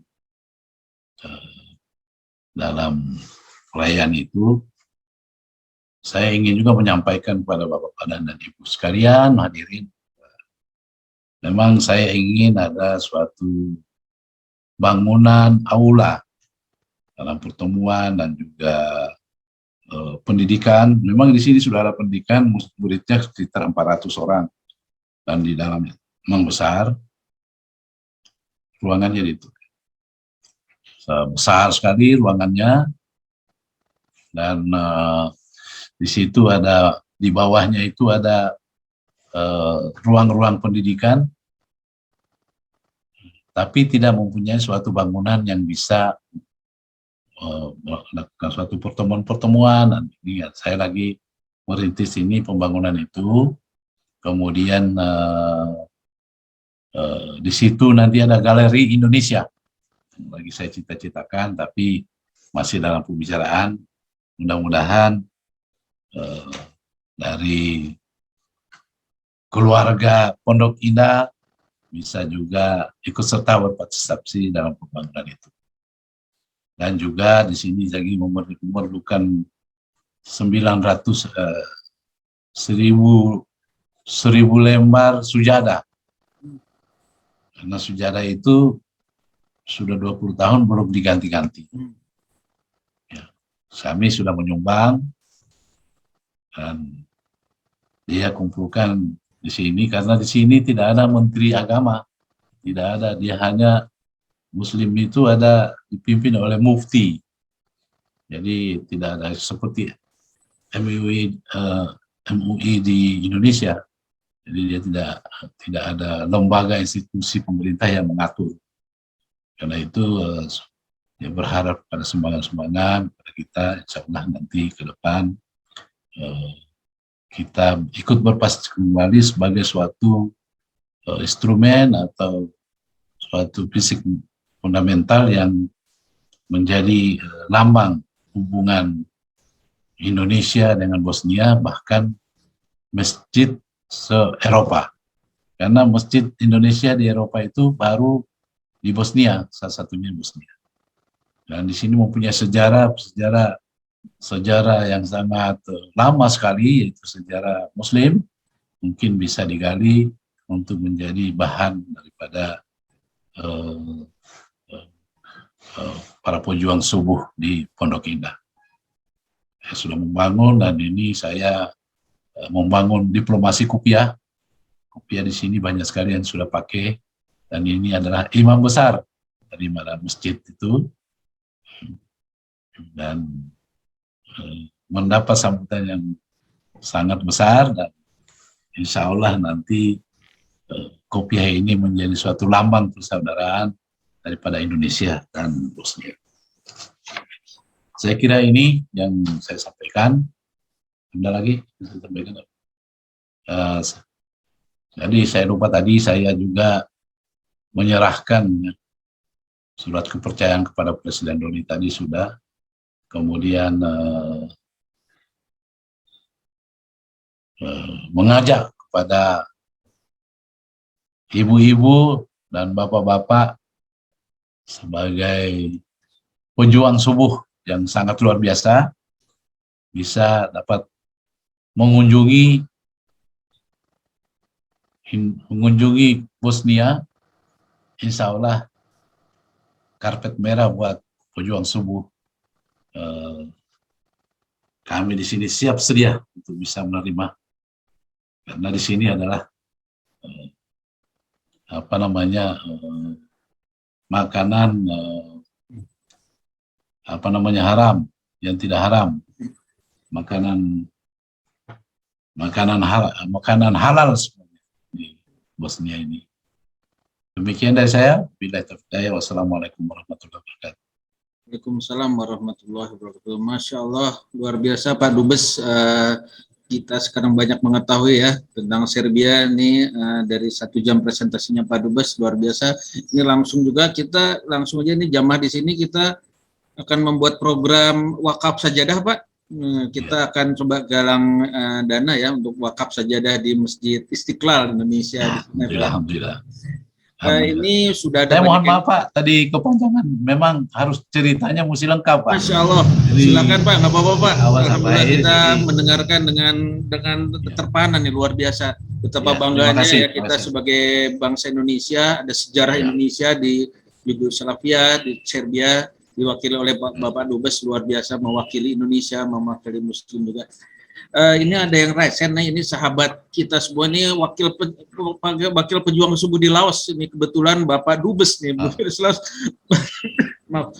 perayaan itu. saya ingin juga menyampaikan kepada Bapak dan Ibu sekalian hadirin, memang saya ingin ada suatu bangunan aula dalam pertemuan dan juga pendidikan. Memang di sini sudah ada pendidikan, muridnya sekitar 400 orang, dan di dalamnya memang besar, ruangannya itu besar sekali ruangannya, dan di situ ada, di bawahnya itu ada ruang-ruang pendidikan, tapi tidak mempunyai suatu bangunan yang bisa melakukan suatu pertemuan-pertemuan. Dan ini saya lagi merintis ini pembangunan itu. Kemudian di situ nanti ada galeri Indonesia, lagi saya cita-citakan, tapi masih dalam pembicaraan. Mudah-mudahan dari keluarga Pondok Indah bisa juga ikut serta berpartisipasi dalam pembangunan itu. Dan juga di sini lagi memerlukan 1000 lembar sujadah. Karena sujadah itu sudah 20 tahun belum diganti-ganti. Ya, kami sudah menyumbang dan dia kumpulkan di sini, karena di sini tidak ada menteri agama, tidak ada, dia hanya Muslim itu ada dipimpin oleh mufti. Jadi tidak ada seperti MUI di Indonesia. Jadi dia tidak ada lembaga institusi pemerintah yang mengatur. Karena itu ya berharap pada sumbangan-sumbangan pada kita, insya Allah nanti ke depan kita ikut berpartisipasi kembali sebagai suatu instrumen atau suatu fisik fundamental yang menjadi lambang hubungan Indonesia dengan Bosnia, bahkan masjid se-Eropa. Karena masjid Indonesia di Eropa itu baru di Bosnia, salah satunya Bosnia. Dan di sini mempunyai sejarah yang sangat lama sekali, yaitu sejarah Muslim, mungkin bisa digali untuk menjadi bahan daripada para pejuang subuh di Pondok Indah. Saya sudah membangun, dan ini saya membangun diplomasi kopiah. Kopiah di sini banyak sekali yang sudah pakai, dan ini adalah imam besar dari masjid itu, dan mendapat sambutan yang sangat besar, dan insya Allah nanti kopiah ini menjadi suatu lambang persaudaraan daripada Indonesia dan Bosnia. Saya kira ini yang saya sampaikan. Ada lagi yang saya sampaikan? Jadi saya lupa tadi, saya juga menyerahkan surat kepercayaan kepada Presiden Doni tadi sudah. Kemudian mengajak kepada ibu-ibu dan bapak-bapak sebagai pejuang subuh yang sangat luar biasa, bisa dapat mengunjungi Bosnia. Insya Allah karpet merah buat pejuang subuh. Kami di sini siap sedia untuk bisa menerima, karena di sini adalah makanan haram, yang tidak haram, makanan halal semuanya di Bosnia ini. Demikian dari saya. Billahi taufiq. Wassalamualaikum warahmatullahi wabarakatuh. Waalaikumsalam warahmatullahi wabarakatuh. Masya Allah, luar biasa Pak Dubes. Kita sekarang banyak mengetahui ya tentang Serbia ini, dari 1 jam presentasinya Pak Dubes, luar biasa. Ini langsung juga kita langsung aja ini jamaah di sini kita akan membuat program wakaf sajadah Pak. Kita akan coba galang dana ya untuk wakaf sajadah di Masjid Istiqlal Indonesia. Alhamdulillah. Ini sudah ada Saya mohon banyak maaf Pak, tadi kepanjangan. Memang harus ceritanya mesti lengkap Pak. Masya Allah, Jadi, silakan Pak, nggak apa-apa Pak. awal sampai Alhamdulillah akhir, kita jadi mendengarkan dengan ya, keterpahanan nih luar biasa. Betapa ya, terima bangganya kasih, ya terima kita kasih. sebagai bangsa Indonesia, ada sejarah Ya. Indonesia di Yugoslavia, di Serbia, diwakili oleh Bapak Dubes, luar biasa mewakili Indonesia, mewakili Muslim juga. Ini ada yang resen nih, ini sahabat kita semua nih, wakil pejuang subuh di Laos, ini kebetulan Bapak Dubes nih, Ah. Laos. Maaf,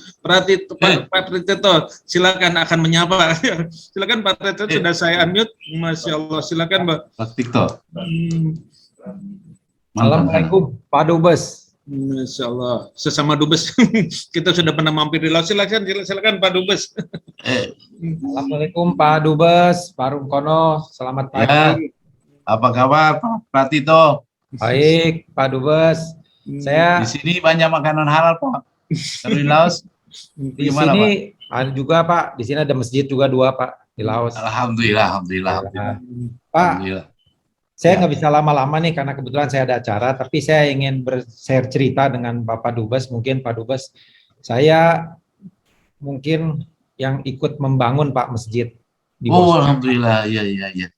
Pak Pratito, silakan akan menyapa. Silakan Pak Pratito, sudah saya unmute. Masya Allah, silakan Mbak. Pak Tikto. Assalamualaikum Pak Dubes. Masya Allah, sesama Dubes. Kita sudah pernah mampir di Laos. Silakan Pak Dubes. Assalamualaikum Pak Dubes, Pak Rumkono, selamat pagi. Ya, apa kabar Pak Tito? Baik Pak Dubes, saya Di sini banyak makanan halal Pak. Kalau di Laos, di gimana, sini ada juga Pak, di sini ada masjid juga 2 Pak di Laos. Alhamdulillah. Pak, Alhamdulillah. saya Ya. nggak bisa lama-lama nih karena kebetulan saya ada acara, tapi saya ingin share cerita dengan Bapak Dubes. Mungkin Pak Dubes, saya mungkin yang ikut membangun Pak masjid di Oh, Bosnia. alhamdulillah. Iya.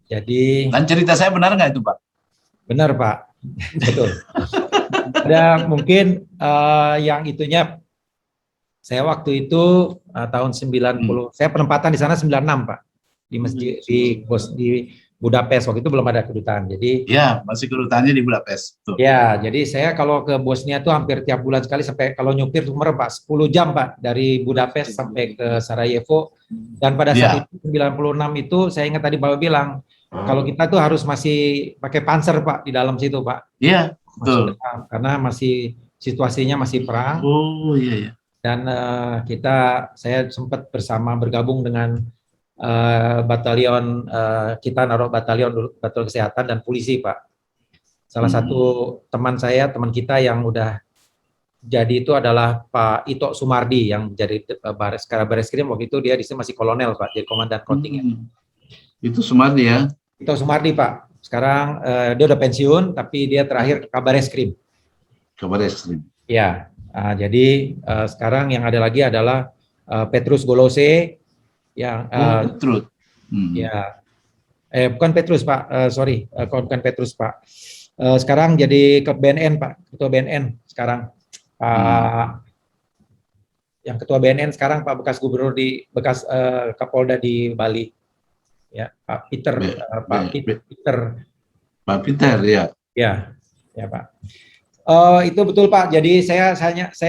Jadi Dan cerita saya benar nggak itu Pak? benar Pak, betul. Ada mungkin yang itunya, saya waktu itu tahun 90, saya penempatan di sana 96 Pak, di masjid di Budapest, waktu itu belum ada kedutaan. Jadi Ya, masih kedutaannya di Budapest. Tuh. ya, jadi saya kalau ke Bosnia tuh hampir tiap bulan sekali, sampai kalau nyupir tuh Pak 10 jam Pak dari Budapest sampai ke Sarajevo. Dan pada saat itu 96 itu saya ingat tadi Bapak bilang kalau kita tuh harus masih pakai panser Pak di dalam situ Pak. Iya, betul. Karena masih situasinya masih perang. Oh, iya. Dan saya sempat bergabung dengan batalion, kita naruh batalion kesehatan dan polisi Pak. Salah satu teman kita yang udah jadi itu adalah Pak Ito Sumardi yang jadi Bareskrim waktu itu, dia di sini masih kolonel Pak, jadi komandan kontingen. Itu Sumardi ya? Ito Sumardi Pak. Sekarang dia udah pensiun, tapi dia terakhir ke Kabareskrim. Kabareskrim. Ya, jadi sekarang yang ada lagi adalah Petrus Golose yang Petrus. ya, bukan Petrus Pak, sorry, bukan Petrus Pak. Sekarang jadi ke BNN Pak, ketua BNN sekarang. Pak yang ketua BNN sekarang Pak bekas gubernur bekas Kapolda di Bali. Ya, Pak Peter, Pak Peter ya. Ya Pak. Itu betul Pak. Jadi saya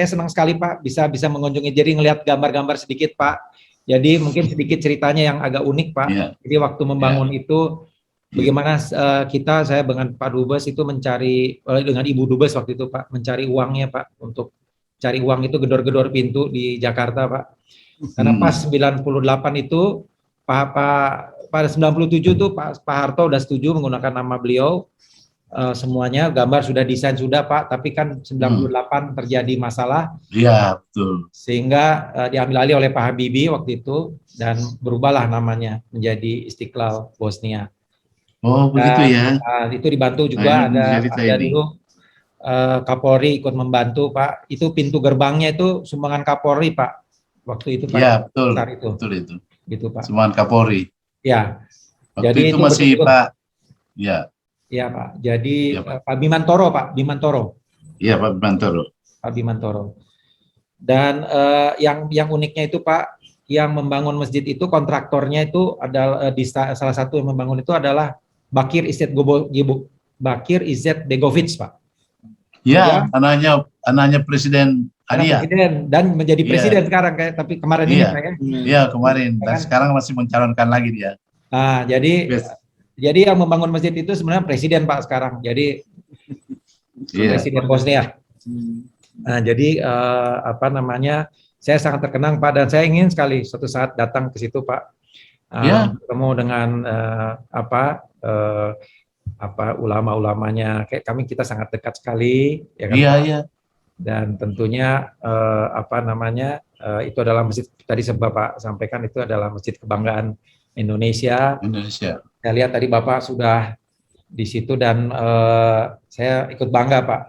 senang sekali Pak bisa mengunjungi, jadi ngelihat gambar-gambar sedikit Pak. Jadi mungkin sedikit ceritanya yang agak unik Pak. Jadi waktu membangun itu bagaimana saya dengan Pak Dubes itu mencari, dengan Ibu Dubes waktu itu Pak, mencari uangnya Pak, untuk cari uang itu gedor-gedor pintu di Jakarta Pak. Karena pas 98 itu pada 97 tuh Pak Harto udah setuju menggunakan nama beliau. Semuanya gambar sudah desain sudah Pak, tapi kan 98 terjadi masalah. Iya, betul. Sehingga diambil alih oleh Pak Habibie waktu itu dan berubahlah namanya menjadi Istiqlal Bosnia. Oh, begitu ya. Itu dibantu juga ada dulu Kapolri ikut membantu Pak. Itu pintu gerbangnya itu sumbangan Kapolri Pak. Waktu itu Pak. Iya, betul. Betul itu. Gitu Pak. Sumbangan Kapolri. Ya. Waktu jadi itu masih betul, Pak. Ya. Iya Pak. Jadi Pak Bimantoro Pak. Iya Pak Bimantoro. Pak Bimantoro. Dan yang uniknya itu Pak, yang membangun masjid itu kontraktornya itu adalah salah satu yang membangun itu adalah Bakir Izzet Begovic Pak. Ya, anaknya Presiden Adia. Presiden dan menjadi presiden sekarang tapi kemarin ini kayak. Iya, kemarin dan sekarang masih mencalonkan lagi dia. Nah, jadi yang membangun masjid itu sebenarnya presiden Pak sekarang. Jadi presiden Bosnia. Nah, jadi saya sangat terkenang Pak, dan saya ingin sekali suatu saat datang ke situ Pak. Bertemu dengan ulama-ulamanya, kayak kita sangat dekat sekali ya kan. Iya. Dan tentunya itu adalah masjid tadi Bapak sampaikan, itu adalah masjid kebanggaan Indonesia. Saya lihat tadi Bapak sudah di situ dan saya ikut bangga Pak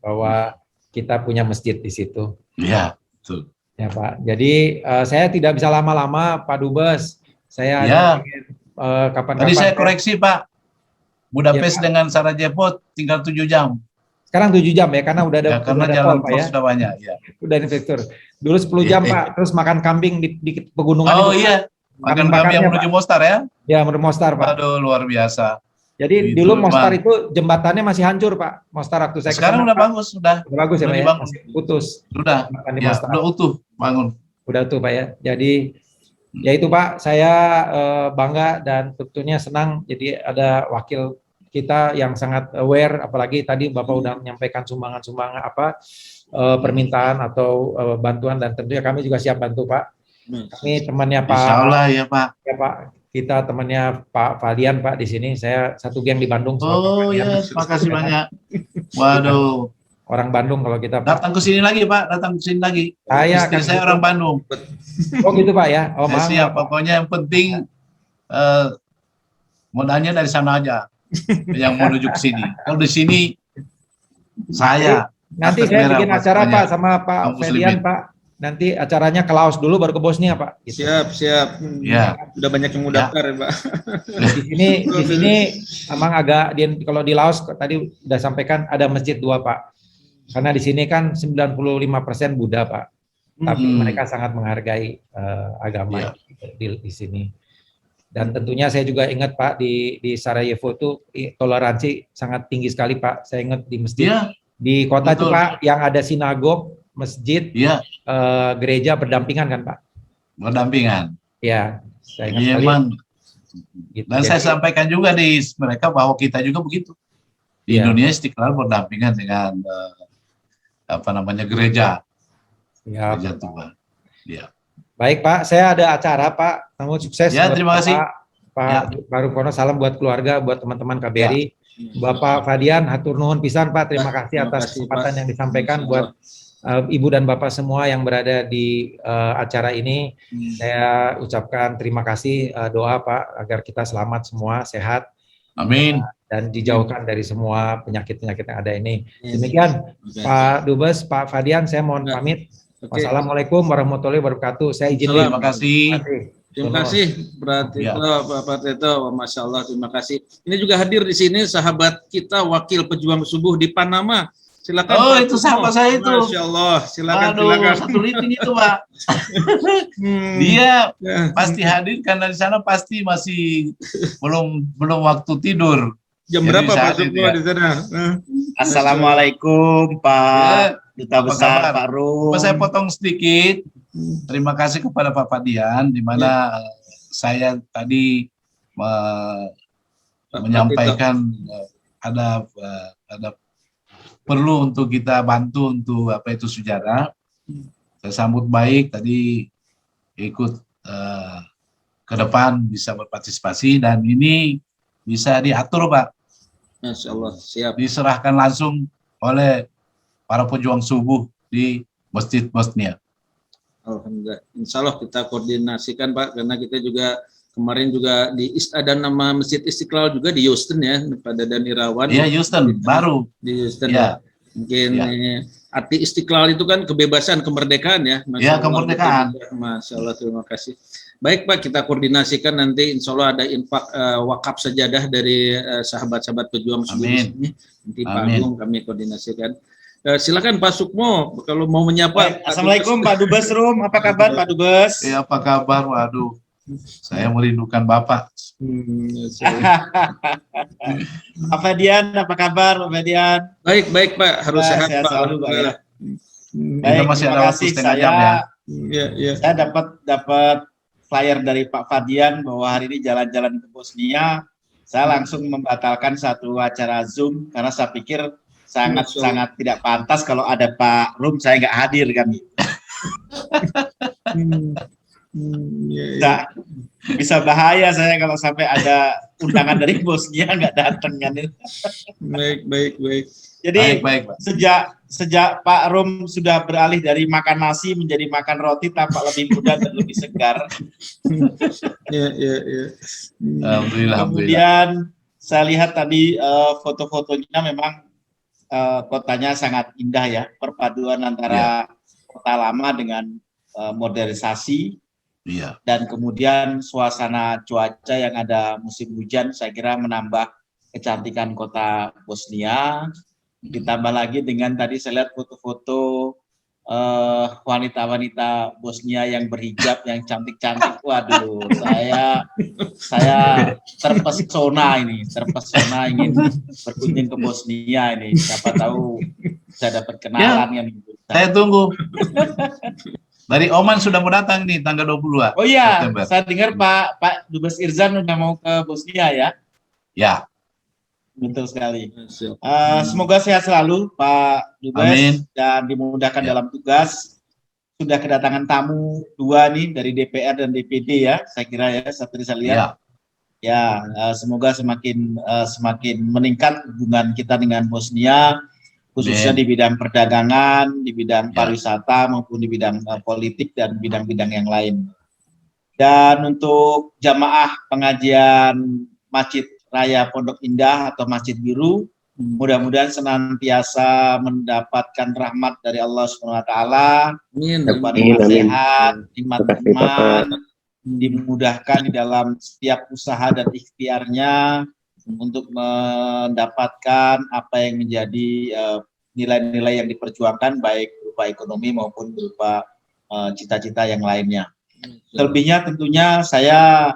bahwa kita punya masjid di situ. Iya, betul. Ya Pak. Jadi saya tidak bisa lama-lama Pak Dubes. Saya ingin kapan-kapan. Tadi saya koreksi Pak. Budapest ya, Pak. dengan Sarajevo tinggal 7 jam. Sekarang 7 jam ya, karena udah ada, ya, karena udah ada jalan tol Pak ya. Sudah banyak. Ya. Udah infrastruktur. Dulu 10 jam Pak, terus makan kambing di pegunungan. Oh iya, makan kambing yang menuju Mostar ya? Ya, menuju Mostar Pak. Aduh, luar biasa. Jadi itu, dulu Mostar itu jembatannya masih hancur Pak. Mostar waktu saya sekarang udah bagus, udah bagus ya Pak ya? Masih putus. Sudah, ya, udah utuh bangun. Udah utuh Pak ya. Jadi ya itu Pak, saya bangga dan tentunya senang jadi ada wakil kita yang sangat aware, apalagi tadi Bapak udah menyampaikan sumbangan-sumbangan permintaan atau bantuan, dan tentunya kami juga siap bantu Pak. Kami temannya Pak. Insya Allah ya Pak. Ya Pak, kita temannya Pak Fadian Pak di sini. Saya satu geng di Bandung. Oh ya, makasih banyak. Waduh. Orang Bandung kalau kita Pak. Datang ke sini lagi Pak, datang ke sini lagi. Istri saya orang Bandung. Oh gitu Pak ya. Oh maaf. Siap, pokoknya yang penting modalnya dari sana aja. Yang mau menuju ke sini. Kalau di sini saya. Nanti saya bikin acara Pak sama Pak Fadian Pak. Nanti acaranya ke Laos dulu baru ke Bosnia Pak. Gitu. Siap. Ya. Udah banyak yang mau daftar ya Pak. Di sini emang agak kalau di Laos tadi udah sampaikan ada masjid 2 Pak. Karena di sini kan 95% Buddha Pak. Tapi mereka sangat menghargai agama di sini. Dan tentunya saya juga ingat Pak di Sarajevo itu toleransi sangat tinggi sekali Pak. Saya ingat di masjid di kota itu Pak yang ada sinagog, masjid, gereja berdampingan kan Pak? Berdampingan. Ya, saya ingat sekali. Emang, gitu. Dan saya sampaikan juga di mereka bahwa kita juga begitu. Di Indonesia Istiqlal berdampingan dengan gereja. Gereja Tuhan. Ya. Baik Pak, saya ada acara Pak. Namun sukses. Ya, terima kasih. Pak Barukono, salam buat keluarga, buat teman-teman KBRI. Bapak Fadian, hatur nuhun pisan Pak. Terima kasih atas kesempatan yang disampaikan buat Ibu dan Bapak semua yang berada di acara ini. Saya ucapkan terima kasih, doa Pak agar kita selamat semua, sehat. Amin. Dan dijauhkan dari semua penyakit-penyakit yang ada ini. Demikian Pak Dubes, Pak Fadian, saya mohon pamit. Wassalamualaikum warahmatullahi wabarakatuh. Saya izin. Terima kasih. Terima kasih berarti Bapak Teto, Masya Allah, terima kasih. Ini juga hadir di sini sahabat kita, wakil pejuang subuh di Panama. Silakan. Oh Pak, itu sahabat saya itu. Masya Allah, silakan. Silakan. Satu rating itu Pak. Dia pasti hadir karena di sana pasti masih belum waktu tidur. Jam berapa Pak semua di sana? Assalamualaikum Pak Duta Besar Pak Rum. Saya potong sedikit. Terima kasih kepada Pak Fadian, di mana saya tadi menyampaikan ada perlu untuk kita bantu untuk sejarah. Saya sambut baik tadi ikut ke depan bisa berpartisipasi dan ini bisa diatur Pak. Masya Allah, siap. Diserahkan langsung oleh para pejuang subuh di Masjid Bosnia. Alhamdulillah. Insya Allah kita koordinasikan Pak, karena kita juga kemarin juga ada nama Masjid Istiqlal juga di Houston ya, pada Dan Irawan. Iya, Houston, baru. Di Houston ya. Mungkin arti Istiqlal itu kan kebebasan, kemerdekaan ya. Iya, kemerdekaan. Masya Allah, terima kasih. Baik Pak, kita koordinasikan nanti insya Allah ada infak wakaf sajadah dari sahabat-sahabat pejuang subuh ini. Nanti Pak Agung kami koordinasikan. Silakan Pak Sukmo kalau mau menyapa. Assalamualaikum Pak Dubes Rum, apa kabar Pak Dubes? Ya, apa kabar? Waduh, saya merindukan Bapak. Pak Fadian, apa kabar Pak Fadian? Baik Pak, harus sehat Pak. Alhamdulillah. Baik, masih ada waktu setengah jam ya. Saya dapat flyer dari Pak Fadian bahwa hari ini jalan-jalan ke Bosnia. Saya langsung membatalkan satu acara Zoom karena saya pikir sangat tidak pantas kalau ada Pak Rum saya nggak hadir kan. Nah, bisa bahaya saya kalau sampai ada undangan dari Bosnia nggak datang kan. Baik. Jadi baik. Sejak Pak Rum sudah beralih dari makan nasi menjadi makan roti, tampak lebih muda dan lebih segar. Ya. Kemudian saya lihat tadi foto-fotonya memang kotanya sangat indah ya, perpaduan antara kota lama dengan modernisasi. Iya. Dan kemudian suasana cuaca yang ada musim hujan saya kira menambah kecantikan kota Bosnia. Ditambah lagi dengan tadi saya lihat foto-foto wanita-wanita Bosnia yang berhijab yang cantik-cantik. Waduh, saya terpesona ingin berkunjung ke Bosnia ini. Siapa tahu saya dapat kenalan yang saya tunggu. Dari Oman sudah mau datang nih tanggal 20. Oh iya, September. saya dengar Pak Dubes Irzan udah mau ke Bosnia ya. Ya. Betul sekali. Semoga sehat selalu Pak Dubes. Amin. Dan dimudahkan dalam tugas. Sudah kedatangan tamu 2 nih dari DPR dan DPD ya, saya kira ya, seperti saya lihat. Ya, semoga semakin meningkat hubungan kita dengan Bosnia, khususnya di bidang perdagangan, di bidang pariwisata maupun di bidang politik dan bidang-bidang yang lain. Dan untuk jamaah pengajian Masjid Raya Pondok Indah atau Masjid Biru, mudah-mudahan senantiasa mendapatkan rahmat dari Allah SWT, dapat sehat, nikmat iman, dimudahkan di dalam setiap usaha dan ikhtiarnya untuk mendapatkan apa yang menjadi nilai-nilai yang diperjuangkan baik berupa ekonomi maupun berupa cita-cita yang lainnya. Selebihnya tentunya saya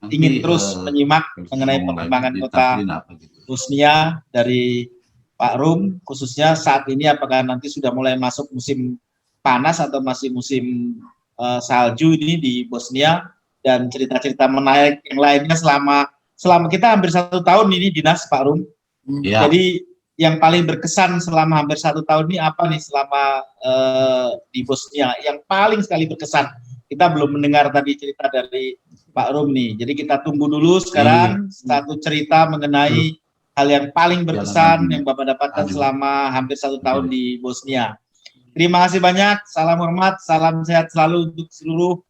ingin terus menyimak mengenai perkembangan kota Bosnia dari Pak Rum, khususnya saat ini apakah nanti sudah mulai masuk musim panas atau masih musim salju ini di Bosnia, dan cerita-cerita menarik yang lainnya selama kita hampir 1 tahun ini dinas Pak Rum. Jadi yang paling berkesan selama hampir 1 tahun ini apa nih selama di Bosnia yang paling sekali berkesan? Kita belum mendengar tadi cerita dari Pak Rum nih. Jadi kita tunggu dulu sekarang satu cerita mengenai hal yang paling berkesan yang Bapak dapatkan selama hampir 1 tahun di Bosnia. Terima kasih banyak. Salam hormat, salam sehat selalu untuk seluruh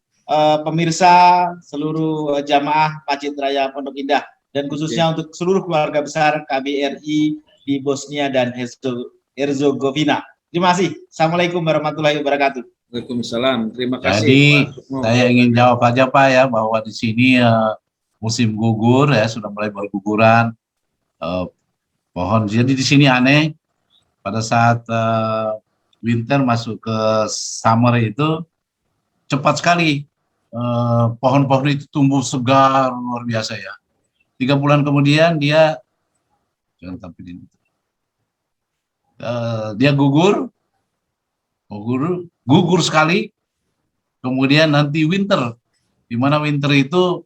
pemirsa, seluruh jamaah Masjid Raya Pondok Indah, dan khususnya untuk seluruh keluarga besar KBRI di Bosnia dan Herzegovina. Terima kasih. Assalamualaikum warahmatullahi wabarakatuh. Waalaikumsalam. Terima kasih. Jadi saya ingin jawab aja Pak ya, bahwa di sini musim gugur ya, sudah mulai berguguran pohon. Jadi di sini aneh, pada saat winter masuk ke summer itu cepat sekali pohon-pohon itu tumbuh segar luar biasa ya. 3 bulan kemudian dia dia gugur sekali. Kemudian nanti winter, di mana winter itu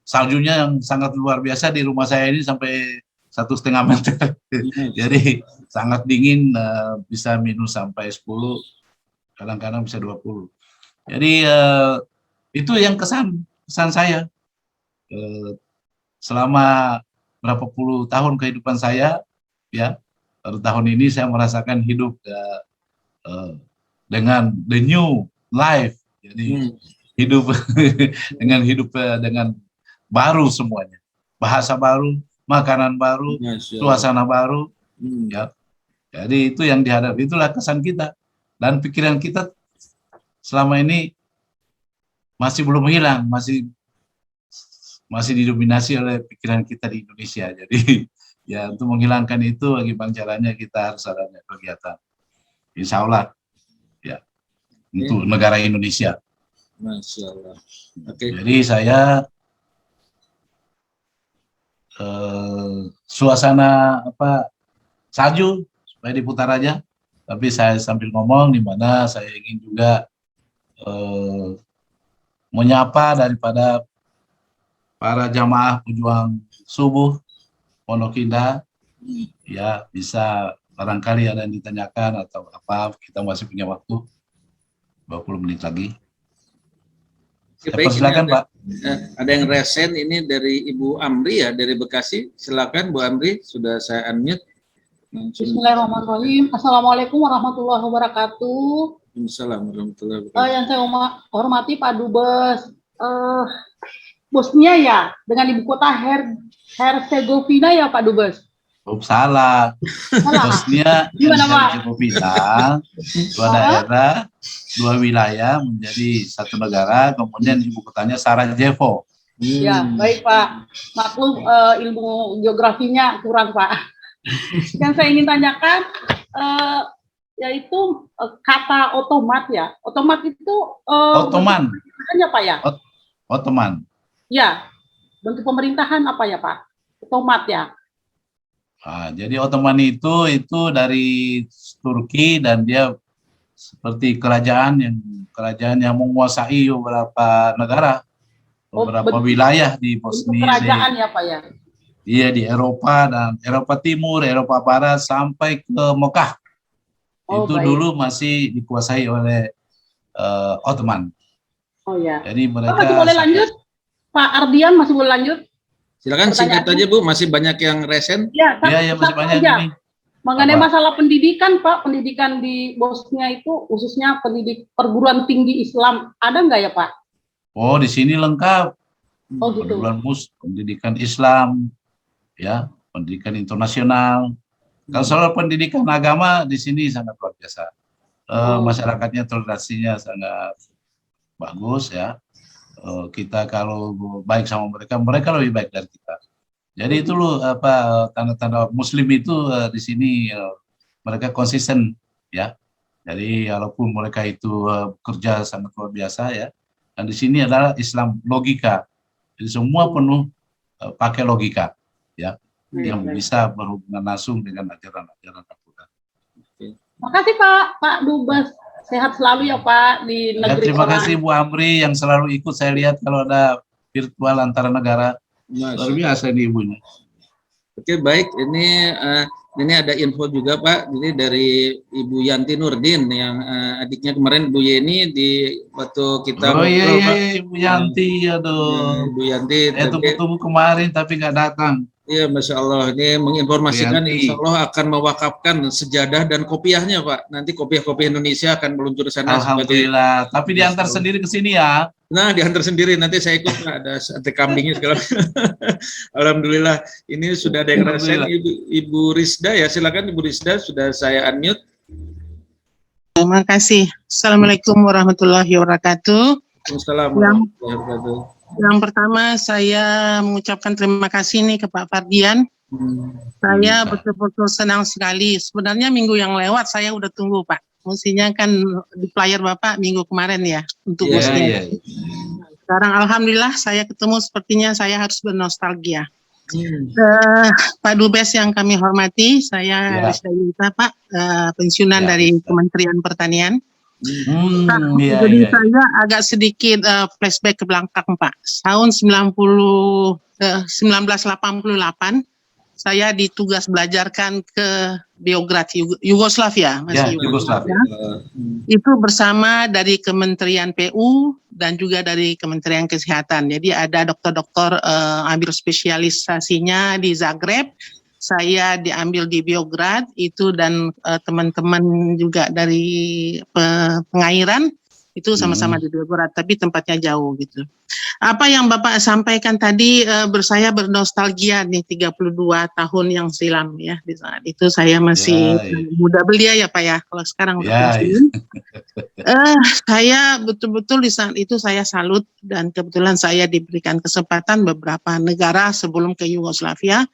saljunya yang sangat luar biasa. Di rumah saya ini sampai 1,5 meter. Jadi sangat dingin, bisa minus sampai 10, kadang-kadang bisa 20. Jadi itu yang kesan saya selama berapa puluh tahun kehidupan saya ya. Baru tahun ini saya merasakan hidup dengan the new life. Jadi hidup dengan baru semuanya, bahasa baru, makanan baru, suasana baru, ya. Jadi itu yang dihadapi, itulah kesan kita dan pikiran kita selama ini masih belum hilang, masih didominasi oleh pikiran kita di Indonesia. Jadi ya untuk menghilangkan itu bagaimana caranya kita harus ada kegiatan. Insya Allah ya untuk negara Indonesia. Masya Allah. Jadi saya suasana salju supaya diputar aja, tapi saya sambil ngomong di mana saya ingin juga menyapa daripada para jamaah pejuang subuh Pondok Indah, ya bisa barangkali ada yang ditanyakan atau apa, kita masih punya waktu 20 menit lagi. Silakan Pak. Ada yang resen ini dari Ibu Amri ya, dari Bekasi. Silakan Bu Amri, sudah saya unmute. Bismillahirrahmanirrahim. Assalamualaikum warahmatullahi wabarakatuh. Waalaikumsalam warahmatullahi wabarakatuh. Yang saya hormati Pak Dubes Bosnia ya, dengan ibu kota Herzegovina ya Pak Dubes. Oh, salah. Salah. Bosnia Gimana, Pak? Herzegovina, dua daerah, dua wilayah menjadi satu negara, kemudian ibu kotanya Sarajevo. Ya, baik Pak. Maklum ilmu geografinya kurang Pak. Yang saya ingin tanyakan yaitu kata otomat ya. Otomat itu Ottoman. pemerintahannya Pak ya? Ottoman. Ya, bentuk pemerintahan apa ya Pak? Otomat ya. Nah, jadi Ottoman itu dari Turki dan dia seperti kerajaan yang menguasai beberapa negara, beberapa wilayah di Bosnia. Kerajaan ya Pak ya? Iya, di Eropa dan Eropa Timur, Eropa Barat sampai ke Mekah. Itu baik. dulu masih dikuasai oleh Ottoman. Oh ya. Jadi mereka masih boleh lanjut? Pak Ardian masih boleh lanjut? Silakan singkat aja Bu, masih banyak yang resen. Ya, ya masih banyak aja. ini. Mengenai Apa? masalah pendidikan Pak, pendidikan di Bosnia itu khususnya perguruan tinggi Islam, ada nggak ya Pak? Oh, di sini lengkap. Oh gitu. Pendidikan Islam, ya, pendidikan internasional. Kalau soal pendidikan agama di sini sangat luar biasa. Masyarakatnya toleransinya sangat bagus ya. Kita kalau baik sama mereka, mereka lebih baik dari kita. Jadi itu loh tanda-tanda Muslim itu di sini mereka konsisten ya. Jadi walaupun mereka itu bekerja sangat luar biasa ya. Dan di sini adalah Islam logika. Jadi semua penuh pakai logika ya, yang bisa berhubungan langsung dengan ajaran-ajaran Al-Quran. Makasih Pak Dubes. Sehat selalu ya Pak di negeri. Terima kasih Bu Amri yang selalu ikut. Saya lihat kalau ada virtual antara negara. Luar biasa ini ibunya. Oke, baik. Ini ada info juga Pak. Jadi dari Ibu Yanti Nurdin yang adiknya kemarin Bu Yeni di waktu kita ngobrol, Pak. Ibu Yanti, aduh. Ibu Yanti. Tunggu kemarin tapi nggak datang. Iya, Masya Allah. Ini menginformasikan Insya Allah akan mewakafkan sejadah dan kopiahnya Pak. Nanti kopiah-kopiah Indonesia akan meluncur ke sana. Alhamdulillah. Tapi diantar sendiri ke sini ya. Nah, diantar sendiri. Nanti saya ikut Pak. Ada sate kambingnya segala. Alhamdulillah. Ini sudah ada yang rasain Ibu Rizda ya. Silakan Ibu Rizda. Sudah saya unmute. Terima kasih. Assalamualaikum warahmatullahi wabarakatuh. Assalamualaikum warahmatullahi wabarakatuh. Yang pertama saya mengucapkan terima kasih nih ke Pak Fardian. Saya betul-betul senang sekali. Sebenarnya minggu yang lewat saya udah tunggu Pak. Mestinya kan di flyer Bapak minggu kemarin ya untuk Bosnia. Sekarang alhamdulillah saya ketemu, sepertinya saya harus bernostalgia. Pak Dubes yang kami hormati, saya Rizda Yunita Pak, pensiunan dari Kementerian Pertanian. Jadi saya agak sedikit flashback ke belakang Pak. Tahun 1988 saya ditugas belajarkan ke Beograd, Yugoslavia, Yugoslavia. Itu bersama dari Kementerian PU dan juga dari Kementerian Kesehatan. Jadi ada dokter-dokter ambil spesialisasinya di Zagreb. Saya diambil di Beograd itu dan teman-teman juga dari pengairan itu sama-sama di Beograd, tapi tempatnya jauh gitu. Apa yang Bapak sampaikan tadi saya bernostalgia nih 32 tahun yang silam ya. Di saat itu saya masih muda belia ya Pak ya. Kalau sekarang udah saya betul-betul di saat itu saya salut, dan kebetulan saya diberikan kesempatan beberapa negara sebelum ke Yugoslavia.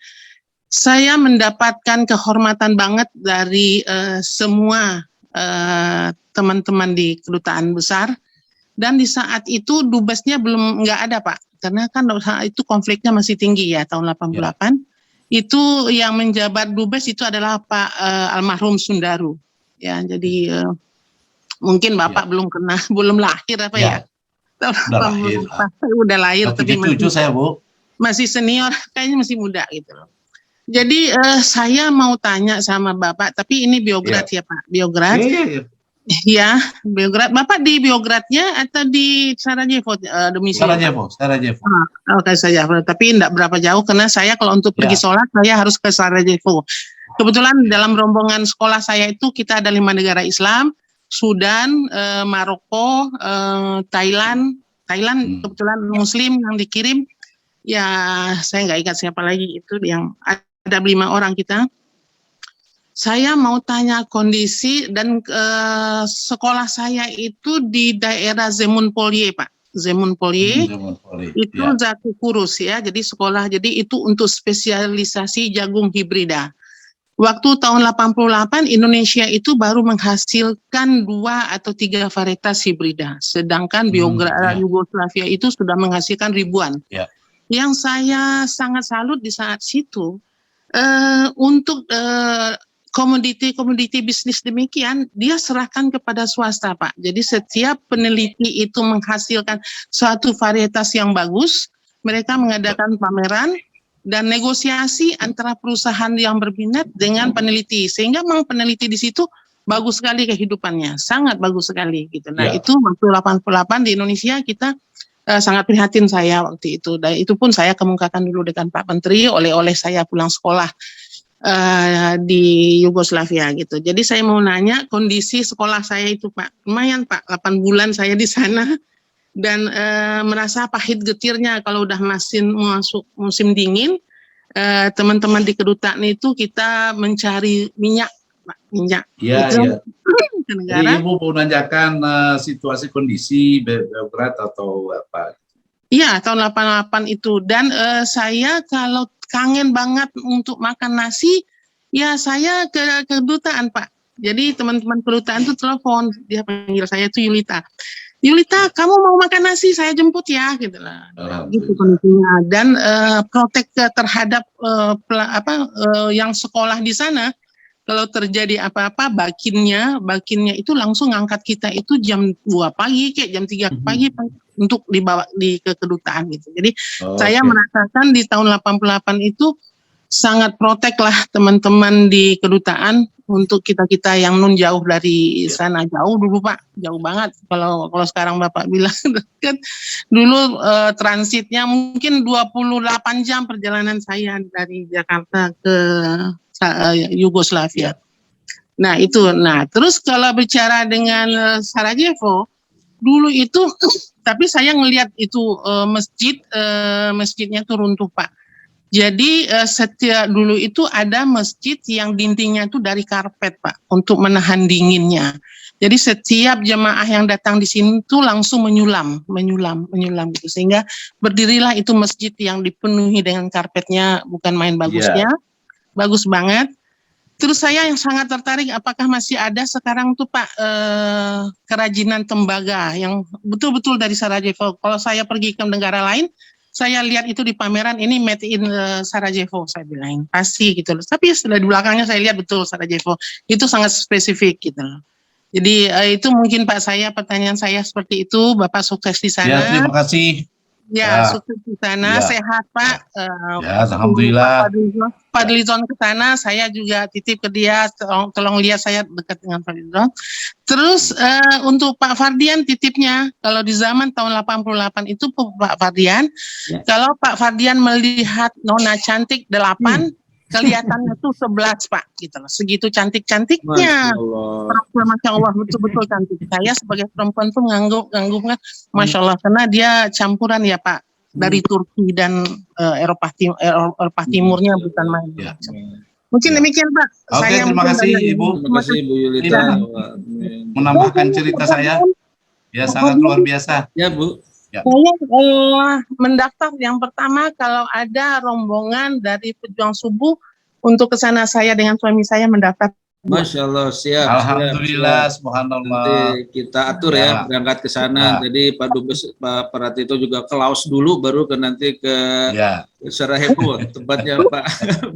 Saya mendapatkan kehormatan banget dari semua teman-teman di kedutaan besar, dan di saat itu dubesnya belum nggak ada Pak, karena kan saat itu konfliknya masih tinggi ya tahun 88. Itu yang menjabat dubes itu adalah Pak almarhum Sundaru ya. Jadi mungkin Bapak belum lahir apa ya? Udah lahir tapi masih senior, kayaknya masih muda gitu loh. Jadi saya mau tanya sama Bapak, tapi ini Beograd ya Pak, Beograd. Ya, Beograd. Bapak di Beogradnya atau di Sarajevo domisili? Sarajevo. Oke, Sarajevo. Tapi tidak berapa jauh, karena saya kalau untuk pergi sholat saya harus ke Sarajevo. Kebetulan dalam rombongan sekolah saya itu kita ada 5 negara Islam, Sudan, Maroko, Thailand kebetulan Muslim yang dikirim. Ya, saya nggak ingat siapa lagi itu yang ada 5 orang kita. Saya mau tanya kondisi dan sekolah saya itu di daerah Zemun-Polye, Pak. Zemun-Polye itu Zatu Kurus ya, jadi sekolah, jadi itu untuk spesialisasi jagung hibrida. Waktu tahun 88 Indonesia itu baru menghasilkan 2 atau 3 varietas hibrida, sedangkan Yugoslavia itu sudah menghasilkan ribuan. Yang saya sangat salut di saat situ, untuk komoditi bisnis demikian, dia serahkan kepada swasta, Pak. Jadi setiap peneliti itu menghasilkan suatu varietas yang bagus, mereka mengadakan pameran dan negosiasi antara perusahaan yang berminat dengan peneliti, sehingga memang peneliti di situ bagus sekali kehidupannya, sangat bagus sekali gitu. Nah itu waktu 88 di Indonesia kita sangat prihatin saya waktu itu, dan itu pun saya kemukakan dulu dengan Pak Menteri, oleh-oleh saya pulang sekolah di Yugoslavia gitu. Jadi saya mau nanya kondisi sekolah saya itu, Pak. Lumayan, Pak, 8 bulan saya di sana dan merasa pahit getirnya kalau udah masuk musim dingin. Teman-teman di kedutaan itu kita mencari minyak, Pak, minyak. Iya. Jadi Ibu mau nanyakan situasi kondisi Beograd atau apa? Iya, tahun 88 itu. Dan saya kalau kangen banget untuk makan nasi, ya saya ke kedutaan, Pak. Jadi teman-teman kedutaan itu telepon, dia panggil saya itu Yulita. Yulita, kamu mau makan nasi, saya jemput ya, gitu lah. Gitu kondisinya. Dan protek terhadap yang sekolah di sana, kalau terjadi apa-apa, bakinnya itu langsung ngangkat kita itu jam 2 pagi, kayak jam 3 pagi, untuk dibawa ke kedutaan gitu. Jadi saya merasakan di tahun 88 itu sangat protek lah teman-teman di kedutaan untuk kita yang jauh dari sana, jauh dulu, Pak, jauh banget. Kalau sekarang Bapak bilang kan dulu transitnya mungkin 28 jam perjalanan saya dari Jakarta ke Yugoslavia. Nah itu, terus kalau bicara dengan Sarajevo dulu itu, tapi saya ngelihat itu masjidnya tuh runtuh, Pak. Jadi setiap dulu itu ada masjid yang dindingnya itu dari karpet, Pak, untuk menahan dinginnya. Jadi setiap jemaah yang datang di sini tuh langsung menyulam gitu, sehingga berdirilah itu masjid yang dipenuhi dengan karpetnya, bukan main bagusnya. Bagus banget. Terus saya yang sangat tertarik, apakah masih ada sekarang tuh, Pak, kerajinan tembaga yang betul-betul dari Sarajevo. Kalau saya pergi ke negara lain, saya lihat itu di pameran, ini made in Sarajevo, saya bilang pasti gitu loh. Tapi setelah di belakangnya saya lihat betul Sarajevo, itu sangat spesifik gitu loh. Jadi itu mungkin Pak, pertanyaan saya seperti itu. Bapak sukses di sana. Ya, terima kasih. Ya, sukses di sana, sehat, Pak. Alhamdulillah. Pak Dlizon ke sana, saya juga titip ke dia, tolong lihat saya dekat dengan Pak Dlizon. Terus untuk Pak Fardian titipnya, kalau di zaman tahun 88 itu Pak Fardian, kalau Pak Fardian melihat Nona cantik 8, kelihatannya tuh 11, Pak, gitu loh. Segitu cantik-cantiknya. Masya Allah, betul-betul cantik. Saya sebagai perempuan tuh nganggupnya, Masya Allah, karena dia campuran ya, Pak, dari Turki dan Eropa Timurnya, bukan main. Mungkin demikian, Pak. Oke, terima kasih Ibu. Terima kasih Ibu Yulita. Menambahkan cerita saya, ya sangat luar biasa. Ya, Bu. Saya mendaftar yang pertama kalau ada rombongan dari Pejuang Subuh untuk ke sana, saya dengan suami saya mendaftar. Masya Allah, siap. Alhamdulillah, subhanallah. Nanti kita atur ya berangkat ke sana. Jadi Pak Dubes, Pak Pratito juga ke Laos dulu, baru nanti ke Sarajevo, tempatnya Pak.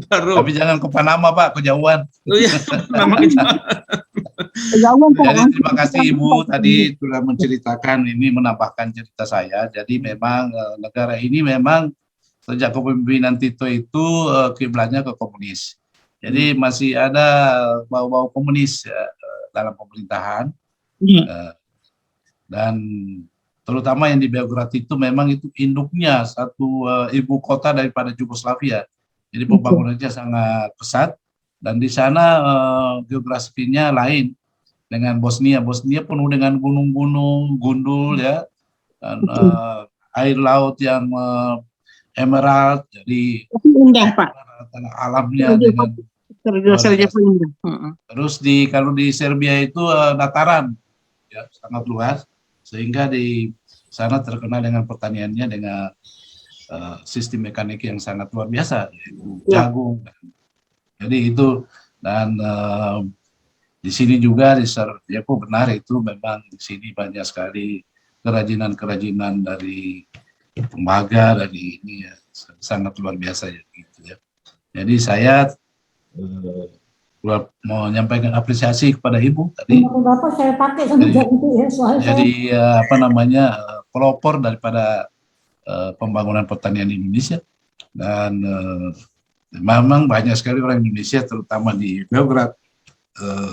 Baru. Tapi jangan ke Panama, Pak, kejauhan. Oh iya, Panama kejauhan. Jadi terima kasih Ibu tadi sudah menceritakan ini, menambahkan cerita saya. Jadi memang negara ini memang sejak kepemimpinan Tito itu kiblatnya ke komunis. Jadi masih ada bau-bau komunis dalam pemerintahan. Dan terutama yang di Beograd itu memang itu induknya satu ibu kota daripada Yugoslavia. Jadi pembangunannya sangat pesat. Dan di sana geografinya lain dengan Bosnia. Bosnia penuh dengan gunung-gunung, gundul ya, dan air laut yang emerald. Jadi indah, Pak. tanah alamnya dengan terus kalau di Serbia itu dataran ya sangat luas sehingga di sana terkenal dengan pertaniannya dengan sistem mekanik yang sangat luar biasa yaitu jagung. Jadi itu dan di sini juga di Sarajevo benar itu memang di sini banyak sekali kerajinan-kerajinan dari tembaga dari ini ya sangat luar biasa ya gitu ya. Jadi saya mau menyampaikan apresiasi kepada Ibu tadi. Bapak saya pakai sama janji ya soalnya. Jadi apa namanya pelopor daripada pembangunan pertanian Indonesia dan memang banyak sekali orang Indonesia terutama di Belgrade,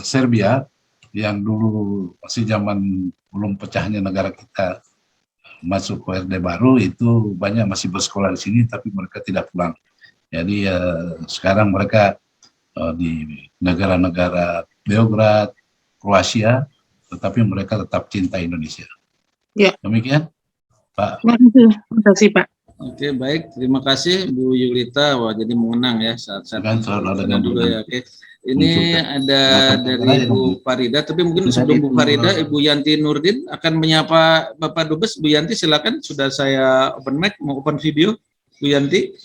Serbia yang dulu masih zaman belum pecahnya negara kita masuk ke Orde Baru itu banyak masih bersekolah di sini tapi mereka tidak pulang. Jadi sekarang mereka di negara-negara Belgrade, Kroasia, tetapi mereka tetap cinta Indonesia. Ya. Demikian, Pak. Terima kasih, Pak. Oke, baik. Terima kasih Bu Yulita. Wah, jadi mengenang ya saat-saat juga ya. Oke. Ini ada dari Ibu Farida, tapi mungkin sebelum Bu Farida, Ibu Yanti Nurdin akan menyapa Bapak Dubes. Bu Yanti silakan, sudah saya open mic, mau open video. Bu Yanti.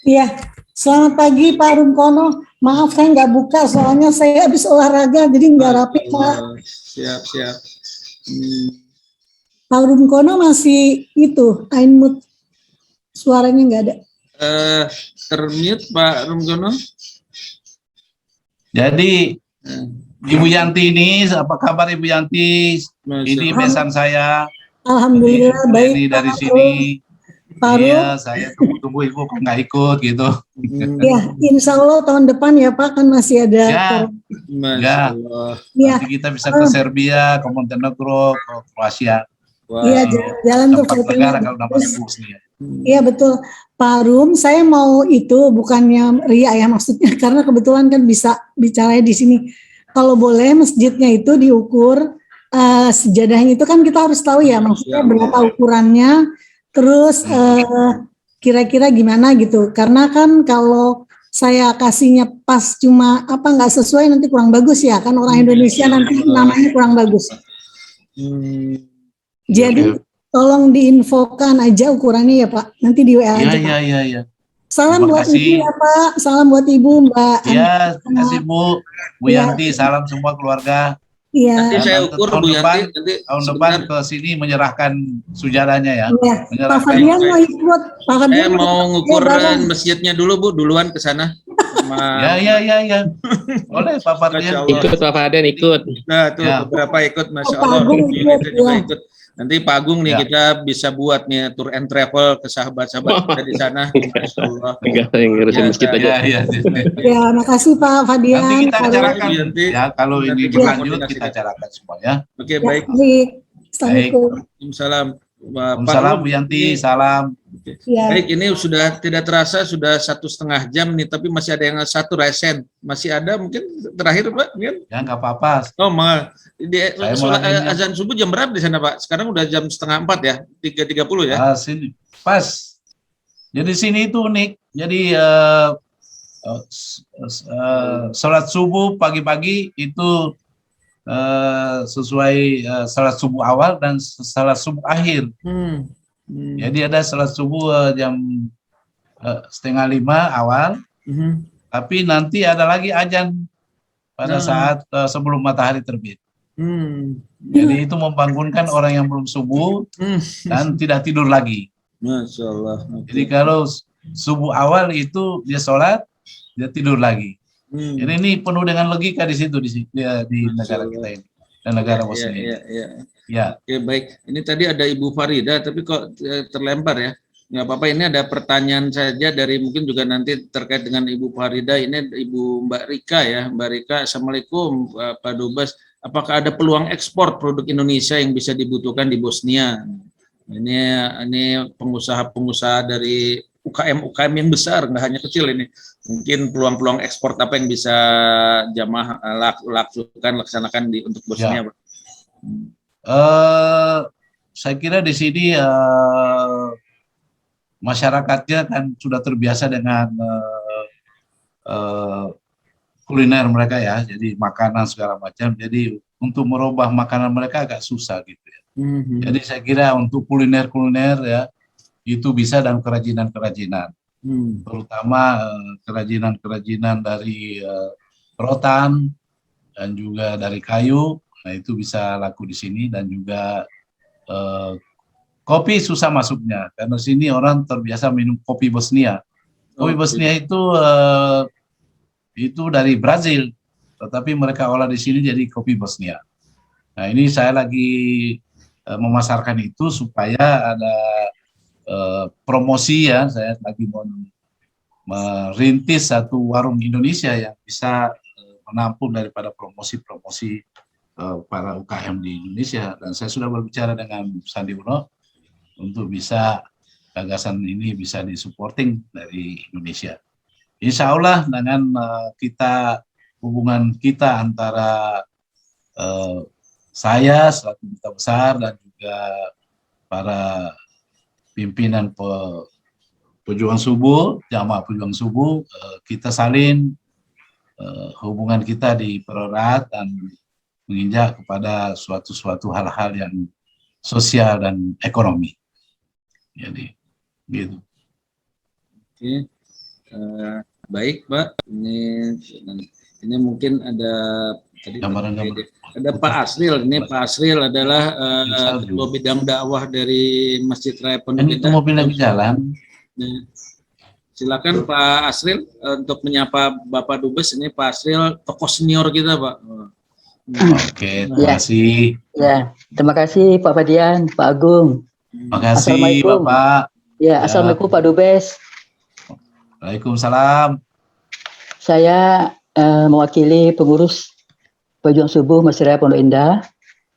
Iya, selamat pagi Pak Rumkono. Maaf saya nggak buka, soalnya saya habis olahraga, jadi nggak rapi Pak. Siap. Pak Rumkono masih itu, unmute. Suaranya nggak ada. Termute Pak Rumkono. Jadi Ibu Yanti ini, apa kabar Ibu Yanti? Ini pesan saya. Alhamdulillah baik. Ini dari sini. Pak Rum. Iya, saya tunggu Ibu kok nggak ikut gitu. Ya, insya Allah tahun depan ya Pak, kan masih ada. Ya. Nanti kita bisa ke Serbia, ke Montenegro, ke Kroasia. Iya, jalan tuh negara kalau nama Bosnia. Iya betul, Pak Rum. Saya mau itu bukannya ria ya maksudnya, karena kebetulan kan bisa bicaranya di sini. Kalau boleh masjidnya itu diukur, sejadahnya itu kan kita harus tahu ya, maksudnya berapa ukurannya, terus kira-kira gimana gitu. Karena kan kalau saya kasihnya pas cuma nggak sesuai nanti kurang bagus ya, kan orang Indonesia nanti namanya kurang bagus. Jadi tolong diinfokan aja ukurannya ya Pak. Nanti di WA aja. Iya. Salam buat Ibu ya Pak. Salam buat Ibu Mbak. Iya, terima kasih Bu. Bu Yanti, salam semua keluarga. Iya. Nanti saya ukur Bu Yanti. Tahun depan ke sini menyerahkan sujadanya ya. Iya. Pak Fadian mau ikut. Pak Fadian saya mau ngukurin masjidnya dulu Bu, duluan ke sana. Ya. Boleh Pak Fadian. Ikut Pak Fadian ikut. Nah, tuh beberapa ikut, Masya Allah. Juga ikut. Nanti Pak Agung nih kita bisa buat nih tour and travel ke sahabat-sahabat kita di sana. Masya Allah. Yang ngurusin masjid aja. Ya, makasih Pak Fadian. Nanti kita bicarakan ya, kalau ini berlanjut kita bicarakan semuanya. Oke, baik. Assalamualaikum. Salam Bu Yanti, salam. Ya. Baik, ini sudah tidak terasa sudah 1,5 jam nih, tapi masih ada yang satu resen. Masih ada mungkin terakhir Pak? Ya nggak apa-apa. Oh, azan subuh jam berapa di sana Pak? Sekarang udah jam 3:30 ya, 3:30 ya? Sini pas. Jadi sini itu unik. Jadi sholat subuh pagi-pagi itu sesuai salat subuh awal dan salat subuh akhir. Jadi ada salat subuh jam 4:30 awal, tapi nanti ada lagi azan pada saat sebelum matahari terbit. Jadi itu membangunkan orang yang belum subuh dan tidak tidur lagi. Masya Allah. Jadi kalau subuh awal itu dia sholat, dia tidur lagi. Jadi ini penuh dengan logika di situ di negara kita ini dan negara Bosnia. Ya. Oke, baik. Ini tadi ada Ibu Farida, tapi kok terlempar ya? Nggak apa-apa. Ini ada pertanyaan saja dari mungkin juga nanti terkait dengan Ibu Farida. Ini Ibu Mbak Rika ya, Mbak Rika. Assalamualaikum Pak Dubes. Apakah ada peluang ekspor produk Indonesia yang bisa dibutuhkan di Bosnia? Ini pengusaha-pengusaha dari UKM yang besar, nggak hanya kecil ini. Mungkin peluang-peluang ekspor apa yang bisa jamaah laksanakan untuk Bosnia, Pak? Saya kira di sini masyarakatnya kan sudah terbiasa dengan kuliner mereka ya, jadi makanan segala macam. Jadi untuk merubah makanan mereka agak susah gitu ya. Jadi saya kira untuk kuliner-kuliner ya itu bisa, dan kerajinan-kerajinan, terutama kerajinan-kerajinan dari rotan dan juga dari kayu. Nah itu bisa laku di sini, dan juga kopi susah masuknya karena sini orang terbiasa minum kopi Bosnia. Kopi Bosnia itu dari Brazil, tetapi mereka olah di sini jadi kopi Bosnia. Nah ini saya lagi memasarkan itu supaya ada promosi ya. Saya lagi mau merintis satu warung Indonesia yang bisa menampung daripada promosi-promosi para UKM di Indonesia. Dan saya sudah berbicara dengan Sandi Uno untuk bisa gagasan ini bisa disupporting dari Indonesia. Insya Allah dengan hubungan kita antara saya selaku duta besar dan juga para pimpinan pejuang subuh, jamaah pejuang subuh, kita salin hubungan kita dipererat dan menginjak kepada suatu hal-hal yang sosial dan ekonomi. Jadi gitu. Oke. Baik, Pak. Ini mungkin ada tadi ada Pak Asril. Ini Pak Asril adalah ketua bidang dakwah dari Masjid Raya Pondok Indah. Itu mobil lagi jalan. Silakan Pak Asril untuk menyapa Bapak Dubes. Ini Pak Asril tokoh senior kita, Pak. Oke, terima kasih. Ya, terima kasih Pak Fadian, Pak Agung. Terima kasih Bapak. Ya, Assalamualaikum Pak Dubes. Waalaikumsalam. Saya mewakili pengurus Pejuang Subuh Masjid Raya Pondok Indah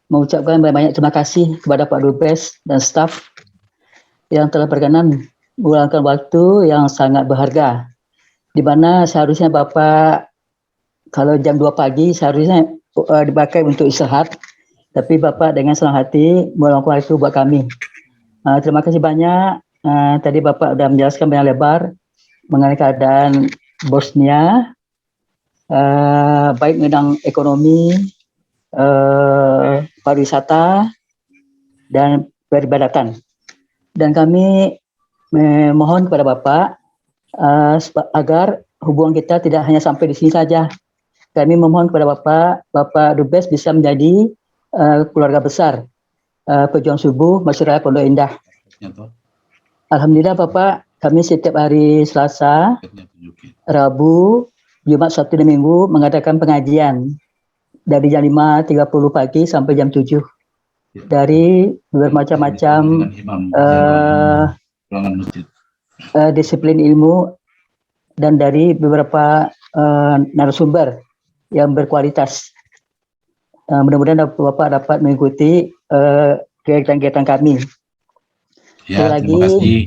mengucapkan banyak terima kasih kepada Pak Dubes dan staf yang telah berkenan meluangkan waktu yang sangat berharga, di mana seharusnya Bapak kalau jam 2 pagi seharusnya dipakai untuk istirahat, tapi Bapak dengan senang hati meluangkan waktu buat kami. Terima kasih banyak. Tadi Bapak sudah menjelaskan banyak lebar mengenai keadaan Bosnia, baik bidang ekonomi, pariwisata, dan peribadatan. Dan kami mohon kepada Bapak agar hubungan kita tidak hanya sampai di sini saja. Kami memohon kepada Bapak Dubes bisa menjadi keluarga besar Pejuang Subuh Masjid Raya Pondok Indah. Alhamdulillah Bapak, kami setiap hari Selasa, Rabu, Jumat, Sabtu dan Minggu mengadakan pengajian dari jam 5.30 pagi sampai jam 7 dari bermacam-macam disiplin ilmu dan dari beberapa narasumber yang berkualitas. Mudah-mudahan Bapak dapat mengikuti kegiatan-kegiatan kami. Ya, terima kasih.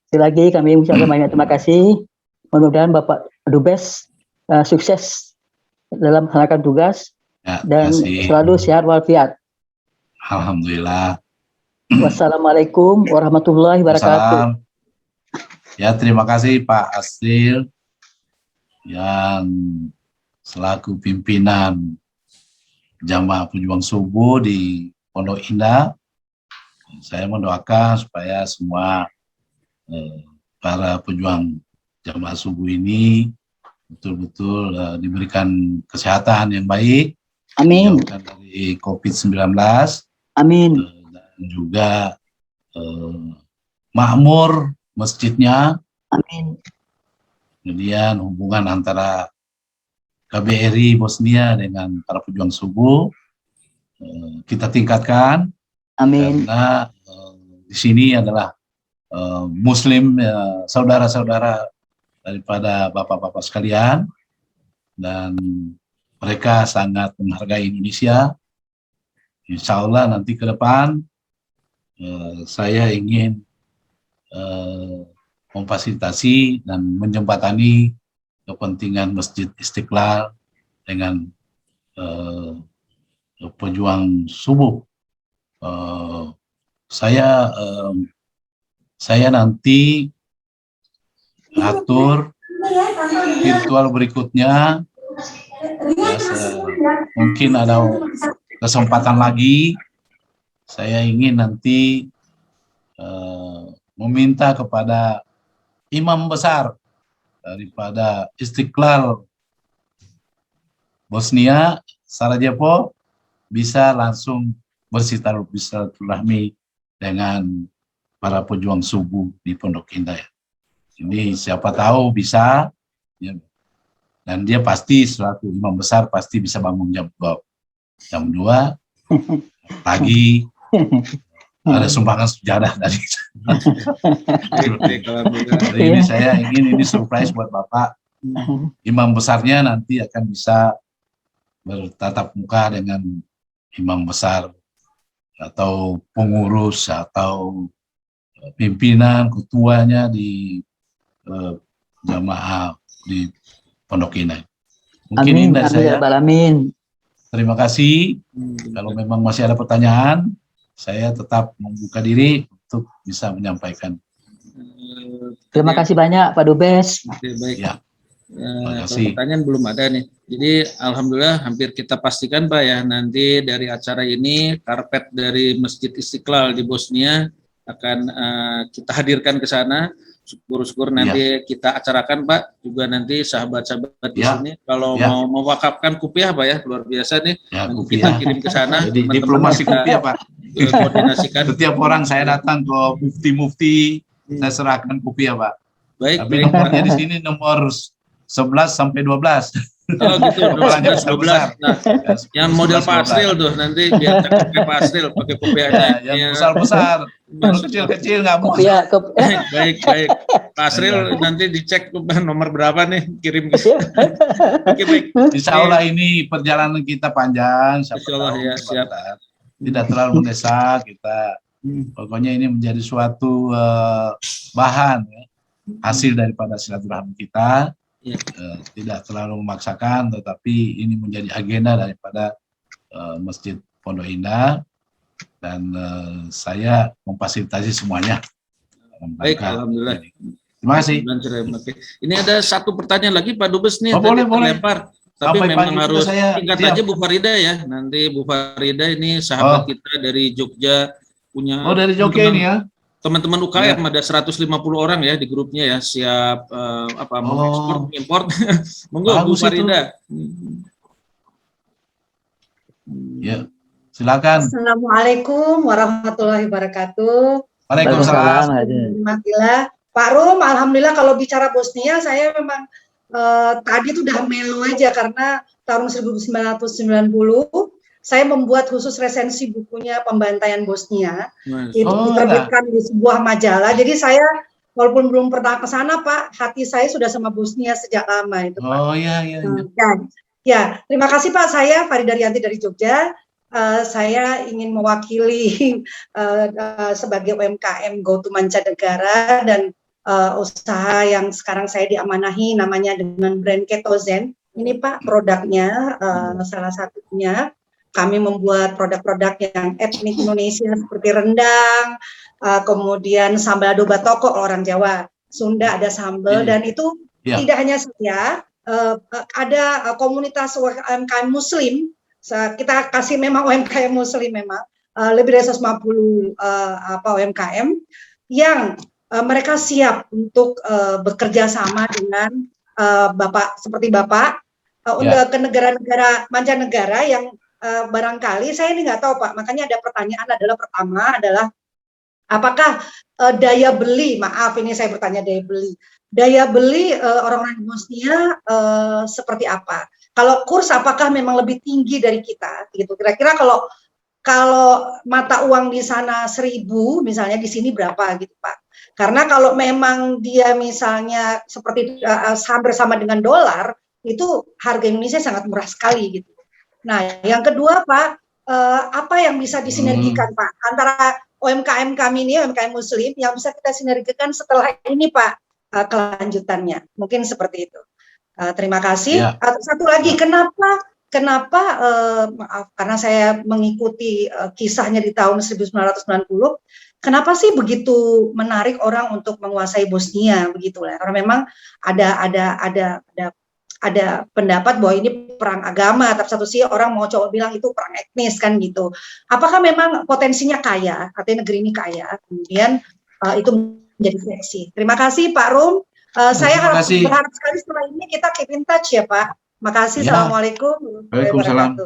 Sekali lagi kami mengucapkan banyak terima kasih. Mudah-mudahan Bapak Dubes sukses dalam melaksanakan tugas dan selalu sehat walafiat. Alhamdulillah. Wassalamualaikum warahmatullahi wabarakatuh. Ya, terima kasih Pak Asril yang selaku pimpinan Jamaah Pejuang Subuh di Pondok Indah. Saya mendoakan supaya semua para pejuang Jamaah Subuh ini betul-betul diberikan kesehatan yang baik. Amin. Dari COVID-19. Amin. Dan juga makmur masjidnya. Amin. Kemudian hubungan antara KBRI Bosnia dengan para pejuang subuh kita tingkatkan. Amin. Karena di sini adalah Muslim saudara-saudara daripada bapak-bapak sekalian, dan mereka sangat menghargai Indonesia. Insya Allah nanti ke depan saya ingin memfasilitasi dan menjembatani kepentingan Masjid Istiqlal dengan pejuang subuh. Saya nanti atur virtual berikutnya. Mungkin ada kesempatan lagi. Saya ingin nanti meminta kepada imam besar daripada Istiqlal Bosnia, Sarajevo, bisa langsung bersilaturahmi dengan para pejuang subuh di Pondok Indah. Ini siapa tahu bisa, ya. Dan dia pasti selaku imam besar pasti bisa bangun jam 2 pagi. Ada sumbangan sejarah dari hari ini. Saya ingin ini surprise buat Bapak. Imam besarnya nanti akan bisa bertatap muka dengan imam besar atau pengurus atau pimpinan ketuanya di jamaah di Pondok Indah. Mungkin amin, dari saya. Amin. Terima kasih. Kalau memang masih ada pertanyaan, saya tetap membuka diri untuk bisa menyampaikan. Terima kasih banyak Pak Dubes. Baik. Ya. Pertanyaan belum ada nih. Jadi alhamdulillah hampir kita pastikan Pak ya, nanti dari acara ini karpet dari Masjid Istiqlal di Bosnia akan kita hadirkan ke sana. Syukur-syukur nanti kita acarakan Pak, juga nanti sahabat-sahabat di sini kalau mau mewakafkan kupiah Pak ya, luar biasa nih. Nanti kita kirim ke sana. Jadi diplomasi kupiah Pak. Koordinasikan. Setiap orang saya datang ke mufti-mufti, saya serahkan kupiah Pak. Baik. Tapi nomornya di sini nomor 11 sampai 12. Oh gitu, 12. Nah, yang model pasril tuh nanti biar pakai pasril, pakai kopiahnya. Yang besar-besar, kecil-kecil nggak mau. Baik. Pasril nanti dicek nomor berapa nih, kirim ke. Oke, baik. Insya Allah ini perjalanan kita panjang. Insya Allah ya, siap. Tidak terlalu mendesak kita. Pokoknya ini menjadi suatu bahan ya, hasil daripada silaturahmi kita. Tidak terlalu memaksakan, tetapi ini menjadi agenda daripada Masjid Pondok Indah, dan saya memfasilitasi semuanya. Baik, alhamdulillah. Terima kasih. Ini ada satu pertanyaan lagi Pak Dubes nih, boleh. Lempar. Tapi memang harus singkat aja Bu Farida ya. Nanti Bu Farida ini sahabat kita dari Jogja, punya. Oh, dari Jogja ini ya. Teman-teman UKM ada 150 orang ya di grupnya ya, siap mengekspor, import. Monggo Bu Farida. Ya, silakan. Assalamualaikum warahmatullahi wabarakatuh. Waalaikumsalam. Pak Rum, alhamdulillah kalau bicara Bosnia saya memang tadi itu udah melo aja karena tahun 1990 saya membuat khusus resensi bukunya Pembantaian Bosnia. Itu diterbitkan di sebuah majalah. Jadi saya walaupun belum pernah ke sana Pak, hati saya sudah sama Bosnia sejak lama itu Pak. Ya, terima kasih Pak. Saya Farida Rianti dari Jogja. Saya ingin mewakili sebagai UMKM GoTo Mancanegara dan usaha yang sekarang saya diamanahi namanya dengan brand Ketozen. Ini Pak produknya salah satunya. Kami membuat produk-produk yang etnik Indonesia seperti rendang, kemudian sambal adobo batoko orang Jawa, Sunda ada sambal, dan itu tidak hanya saya, ada komunitas UMKM Muslim, kita kasih memang UMKM Muslim memang, lebih dari 150 UMKM yang mereka siap untuk bekerja sama dengan Bapak seperti Bapak untuk ke negara-negara mancanegara yang barangkali saya ini nggak tahu Pak, makanya ada pertanyaan pertama adalah apakah daya beli, maaf ini saya bertanya daya beli orang-orang di Bosnia seperti apa? Kalau kurs apakah memang lebih tinggi dari kita? Gitu. Kira-kira kalau mata uang di sana 1.000 misalnya di sini berapa gitu Pak? Karena kalau memang dia misalnya seperti hampir sama dengan dolar, itu harga Indonesia sangat murah sekali gitu. Nah, yang kedua Pak, apa yang bisa disinergikan Pak antara UMKM kami ini, UMKM Muslim yang bisa kita sinergikan setelah ini Pak kelanjutannya, mungkin seperti itu. Terima kasih. Satu lagi, kenapa kenapa maaf karena saya mengikuti kisahnya di tahun 1990, kenapa sih begitu menarik orang untuk menguasai Bosnia begitu lah? Karena memang ada pendapat bahwa ini perang agama, tapi satu sisi orang mau coba bilang itu perang etnis kan gitu. Apakah memang potensinya kaya, artinya negeri ini kaya, kemudian itu menjadi seksi. Terima kasih Pak Rum. Saya berharap sekali setelah ini kita keep in touch ya Pak. Makasih. Ya. Assalamualaikum. Waalaikumsalam.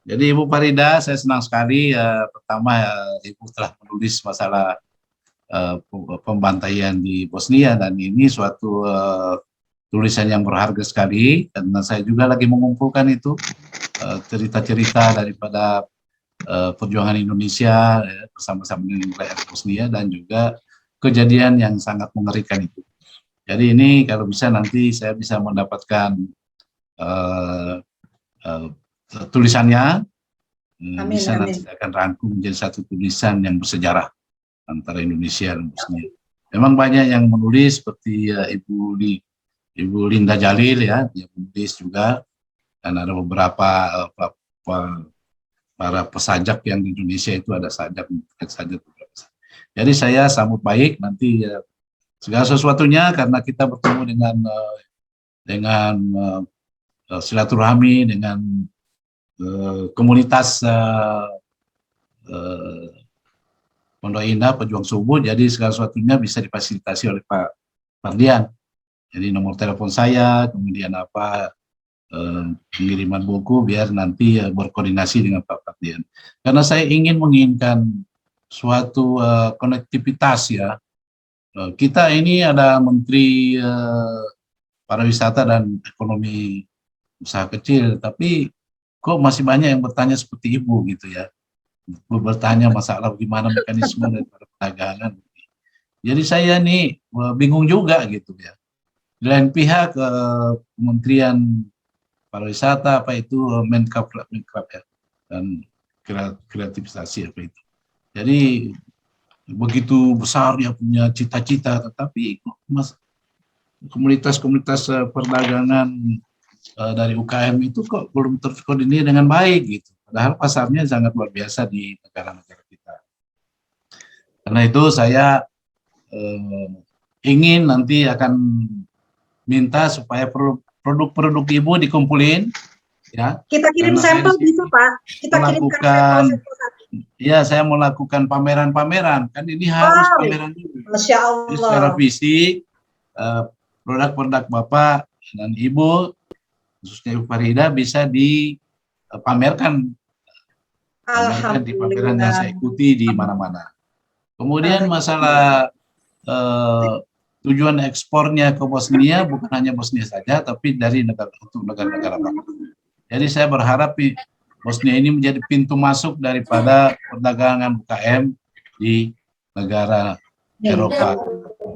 Jadi Ibu Farida, saya senang sekali. Pertama, Ibu telah menulis masalah pembantaian di Bosnia, dan ini suatu tulisan yang berharga sekali, karena saya juga lagi mengumpulkan itu cerita-cerita daripada perjuangan Indonesia bersama-sama dengan rakyat Bosnia, dan juga kejadian yang sangat mengerikan itu. Jadi ini kalau bisa nanti saya bisa mendapatkan tulisannya, bisa nanti saya akan rangkum menjadi satu tulisan yang bersejarah antara Indonesia dan Bosnia. Memang banyak yang menulis seperti Ibu Linda Jalil ya, yang menulis juga, dan ada beberapa para pesajak yang di Indonesia itu ada sajak. Jadi saya sambut baik nanti segala sesuatunya, karena kita bertemu dengan silaturahmi dengan komunitas Pondok Indah Pejuang Subuh, jadi segala sesuatunya bisa difasilitasi oleh Pak Fardian. Jadi nomor telepon saya, kemudian pengiriman buku, biar nanti berkoordinasi dengan Pak Fardian. Karena saya menginginkan suatu konektivitas ya. Kita ini ada Menteri Pariwisata dan Ekonomi Usaha Kecil, tapi kok masih banyak yang bertanya seperti Ibu gitu ya. Bertanya masalah gimana mekanisme daripada perdagangan. Jadi saya nih bingung juga gitu ya. Di lain pihak Kementerian Pariwisata Menkap ya, dan kreativisasi itu. Jadi begitu besar dia punya cita-cita, tetapi komunitas-komunitas perdagangan dari UKM itu kok belum terkoordinir dengan baik gitu. Padahal pasarnya sangat luar biasa di negara-negara kita. Karena itu saya ingin nanti akan minta supaya produk-produk Ibu dikumpulin ya. Kita kirim sampel bisa Pak. Kita kirimkan ya, saya mau lakukan pameran-pameran, kan ini harus pameran dulu. Masya Allah. Jadi secara fisik, produk-produk Bapak dan Ibu, khususnya Ibu Farida, bisa dipamerkan di pameran yang saya ikuti di mana-mana. Kemudian masalah tujuan ekspornya ke Bosnia, bukan hanya Bosnia saja, tapi dari negara-negara lain. Jadi saya berharap Bosnia ini menjadi pintu masuk daripada perdagangan UKM di negara Eropa.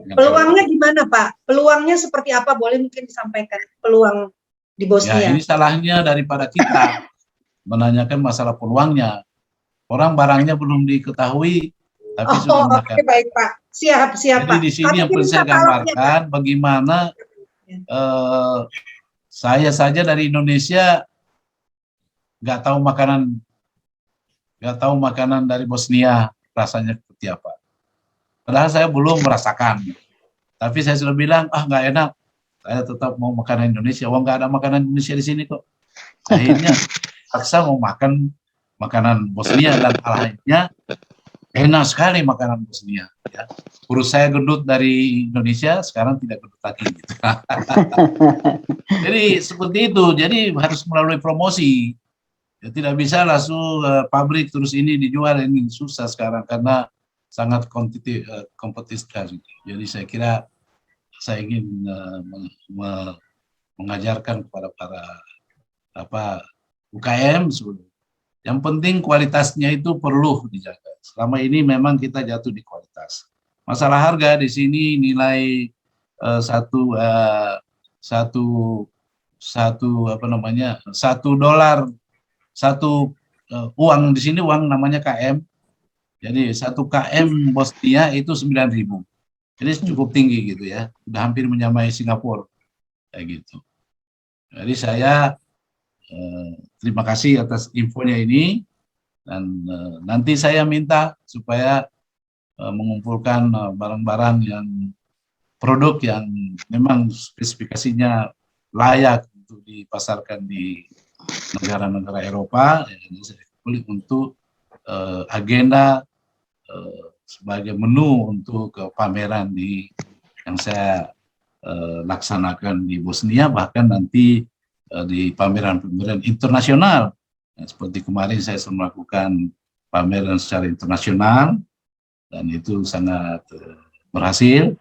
Peluangnya gimana Pak? Peluangnya seperti apa? Boleh mungkin disampaikan peluang di Bosnia? Ya, ini salahnya daripada kita menanyakan masalah peluangnya. Orang barangnya belum diketahui, tapi sudah makan. Oke, baik Pak. Siap Pak. Jadi di sini yang perlu saya gambarkan bagaimana saya saja dari Indonesia nggak tahu makanan dari Bosnia rasanya seperti apa. Padahal saya belum merasakan. Tapi saya sudah bilang, nggak enak. Saya tetap mau makanan Indonesia. Nggak ada makanan Indonesia di sini kok. Akhirnya paksa mau makan makanan Bosnia, dan akhirnya enak sekali makanan Bosnia. Ya. Perut saya gendut dari Indonesia, sekarang tidak gendut lagi. Gitu. Jadi seperti itu. Jadi harus melalui promosi. Ya, tidak bisa langsung pabrik terus ini dijual, ini susah sekarang karena sangat kompetitif. Jadi saya kira saya ingin mengajarkan kepada para UKM sebelum. Yang penting kualitasnya itu perlu dijaga. Selama ini memang kita jatuh di kualitas. Masalah harga di sini nilai $1 uang di sini, uang namanya KM. Jadi 1 KM Bosnia itu 9.000. Jadi cukup tinggi gitu ya. Sudah hampir menyamai Singapura kayak gitu. Jadi saya terima kasih atas infonya ini, dan nanti saya minta supaya mengumpulkan barang-barang yang produk yang memang spesifikasinya layak untuk dipasarkan di negara-negara Eropa, untuk agenda sebagai menu untuk pameran yang saya laksanakan di Bosnia, bahkan nanti di pameran-pameran internasional. Seperti kemarin saya melakukan pameran secara internasional dan itu sangat berhasil.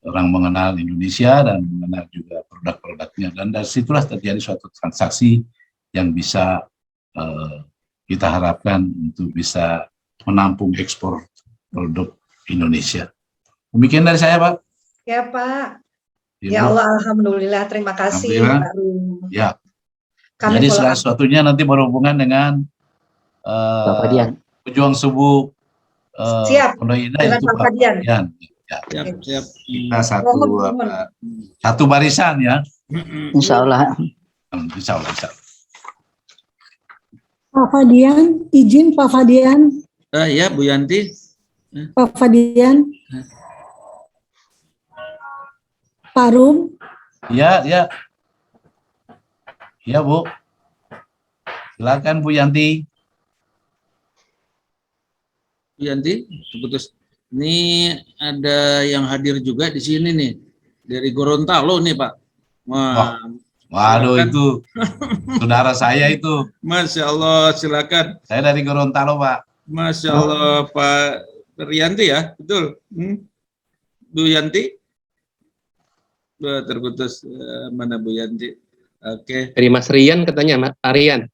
Orang mengenal Indonesia dan mengenal juga produk-produknya, dan dari situlah terjadi suatu transaksi yang bisa kita harapkan untuk bisa menampung ekspor produk Indonesia. Demikian dari saya, Pak. Ya, Pak. Ibu. Ya Allah, alhamdulillah, terima kasih. Ya. Jadi segala sesuatunya nanti berhubungan dengan pejuang subuh siap. Pondok Indah itu Pak Fadian. Ya. Siap. Kita satu barisan ya. Insya Allah. Insya Allah. Pak Fadian, izin Pak Fadian. Ya, Bu Yanti. Pak Fadian. Pak Rum. Ya. Ya, Bu. Silakan Bu Yanti. Bu Yanti, putus. Ini ada yang hadir juga di sini nih, dari Gorontalo nih, Pak. Wah, waduh, silakan. Itu saudara saya itu. Masya Allah, silakan. Saya dari Gorontalo, Pak. Masya Allah, Pak Rianti ya, betul. Bu Yanti? Terputus, mana Bu Yanti? Oke. Dari Mas Rian katanya, Pak Rian.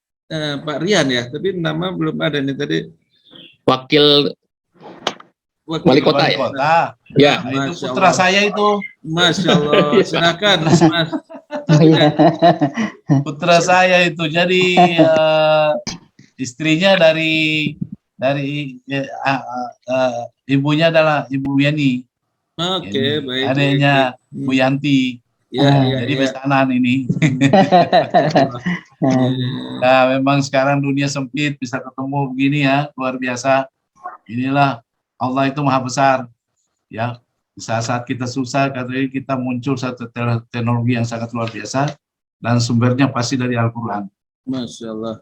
Pak Rian ya, tapi nama belum ada nih tadi. Wakil Wali Kota ya? Ya. Nah, itu putra saya itu. Masya Allah, silakan Mas. Putra saya itu, jadi istrinya dari ibunya adalah Ibu Yani. Oke, baik. Adanya Bu Yanti. Ya, jadi besanan ini. Nah, memang sekarang dunia sempit, bisa ketemu begini ya, luar biasa. Inilah Allah itu maha besar, ya. Di saat kita susah, katanya kita muncul satu teknologi yang sangat luar biasa, dan sumbernya pasti dari Al-Quran. Masya Allah.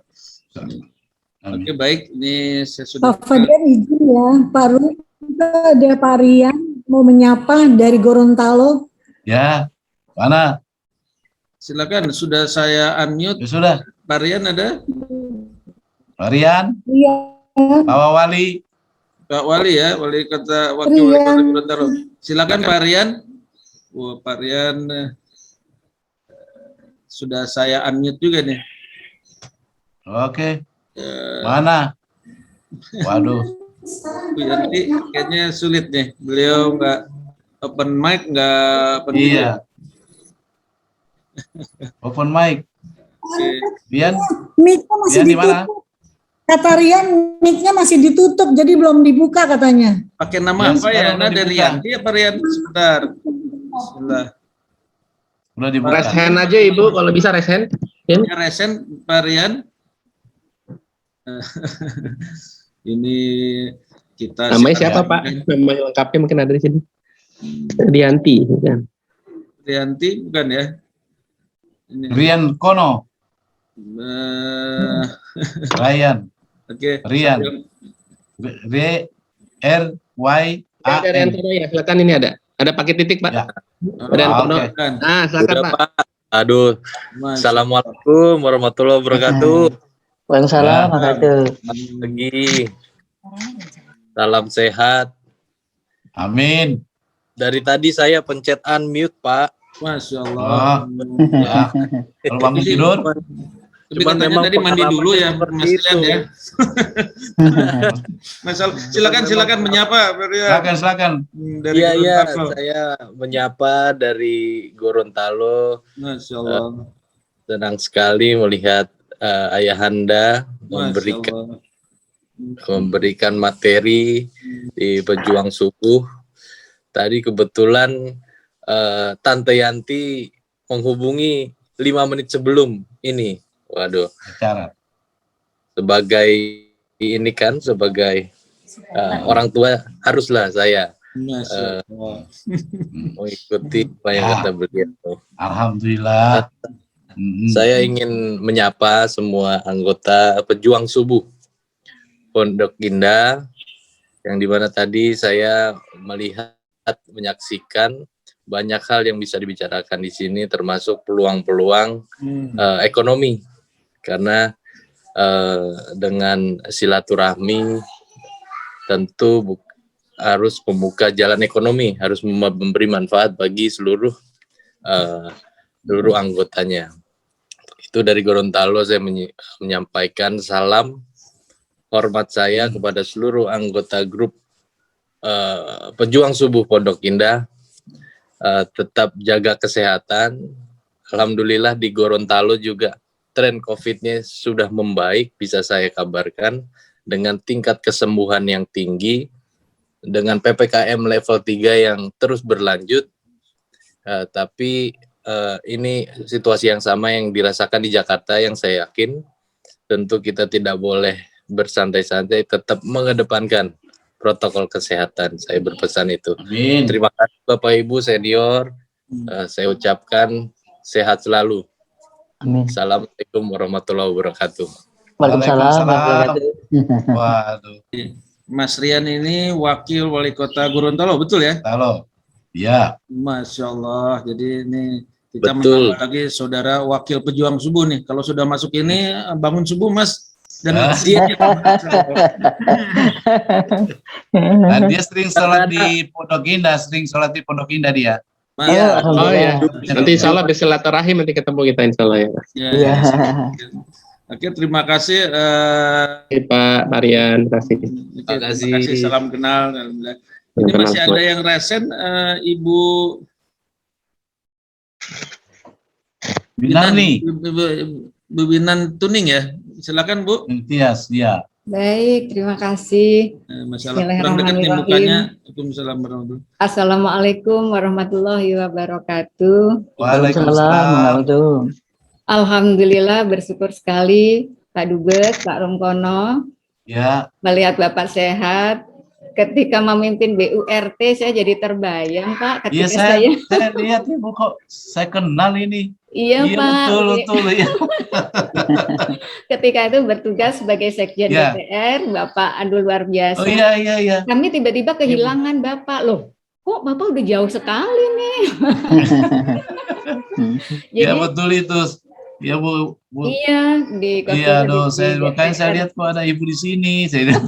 Oke, baik. Ini saya sudah. Pak Fadian izin ya, Pak Rum, ada Pak Rian mau menyapa dari Gorontalo. Ya, mana? Silakan, sudah saya unmute. Ya, sudah. Pak Rian ada? Pak Rian? Iya. Pak Wali? Pak Wali ya, Wali Kota, Wakil Wali Kota Gorontalo. Silakan Pak Rian. Wah, Pak Rian sudah saya unmute juga nih. Oke. Mana? Waduh. Bu Yanti kayaknya sulit nih. Beliau nggak open mic, nggak open video. Iya. Open mic. Rian? Mic-nya masih ditutup. Kata Rian, mic-nya masih ditutup, jadi belum dibuka katanya. Pakai nama apa ya? Nah, dari Yanti apa Rian? Sebentar. Udah dibuka. Raise hand aja Ibu, kalau bisa raise hand. Raise hand, Pak Rian. Ini kita. Namanya siapa Pak? Nama lengkapnya mungkin ada di sini. Rianti. Bukan. Rianti bukan ya? Ini. Rian Kono. Ryan. Oke. Rian. R Y A N. Ya, silakan ini ada. Ada pakai titik Pak. Ya. Rian Kono. Nah, silakan Pak. Aduh. Assalamualaikum warahmatullahi wabarakatuh. Waalaikumsalam warahmatullahi wabarakatuh. Salam sehat. Amin. Dari tadi saya pencet unmute, Pak. Masya Allah. Ya. Kalau bangun tidur. Tapi katanya tadi mandi dulu ya, Mas Rian ya. Silakan menyapa. Silakan. Iya, saya menyapa dari Gorontalo. Masya Allah. Senang sekali melihat ayahanda memberikan materi di pejuang subuh. Tadi kebetulan Tante Yanti menghubungi 5 menit sebelum ini Waduh. Cara. Sebagai ini kan, sebagai orang tua haruslah saya mengikuti apa yang kata beliau. Alhamdulillah. Saya ingin menyapa semua anggota pejuang subuh Pondok Indah, yang dimana tadi saya melihat, menyaksikan banyak hal yang bisa dibicarakan di sini, termasuk peluang-peluang ekonomi, karena dengan silaturahmi tentu harus membuka jalan ekonomi, harus memberi manfaat bagi seluruh anggotanya. Itu dari Gorontalo saya menyampaikan salam hormat saya kepada seluruh anggota grup pejuang subuh Pondok Indah. Tetap jaga kesehatan. Alhamdulillah di Gorontalo juga tren COVID-nya sudah membaik, bisa saya kabarkan, dengan tingkat kesembuhan yang tinggi, dengan PPKM level 3 yang terus berlanjut. Tapi ini situasi yang sama yang dirasakan di Jakarta, yang saya yakin tentu kita tidak boleh bersantai-santai, tetap mengedepankan protokol kesehatan. Saya berpesan itu. Amin. Terima kasih Bapak Ibu senior. Saya ucapkan sehat selalu. Amin. Assalamualaikum warahmatullahi wabarakatuh. Waalaikumsalam warahmatullahi wabarakatuh. Waduh. Mas Rian ini wakil wali kota Gorontalo, betul ya? Halo. Iya. Masya Allah. Jadi ini kita Betul. menambah lagi saudara wakil pejuang subuh nih. Kalau sudah masuk ini bangun subuh Mas. Dan Dan dia sering sholat di Pondok Indah, dia. Iya. Oh ya. Nanti insya Allah di silaturahim nanti ketemu kita insya Allah ya. Ya. Oke, terima kasih Pak Marian, terima kasih. Salam kenal. Ini masih ada yang resen, Ibu Binani. Bu Binan Tuning ya. Silakan Bu. Tias, ya. Baik, terima kasih. Masalah kurang dekat nih mukanya. Assalamualaikum warahmatullahi wabarakatuh. Waalaikumsalam. Alhamdulillah, bersyukur sekali Pak Dubes, Pak Romkono. Ya. Melihat Bapak sehat. Ketika memimpin BURT saya jadi terbayang Pak. Iya, saya lihat Ibu kok saya kenal ini. Iya Pak. Betul ya. Ketika itu bertugas sebagai Sekjen DPR, Bapak aduh luar biasa. Oh iya. Kami tiba-tiba kehilangan Bapak loh. Kok Bapak udah jauh sekali nih. Jadi, ya betul itu. Ya Bu. Iya di. Iya makanya saya lihat kok ada Ibu di sini. Saya lihat.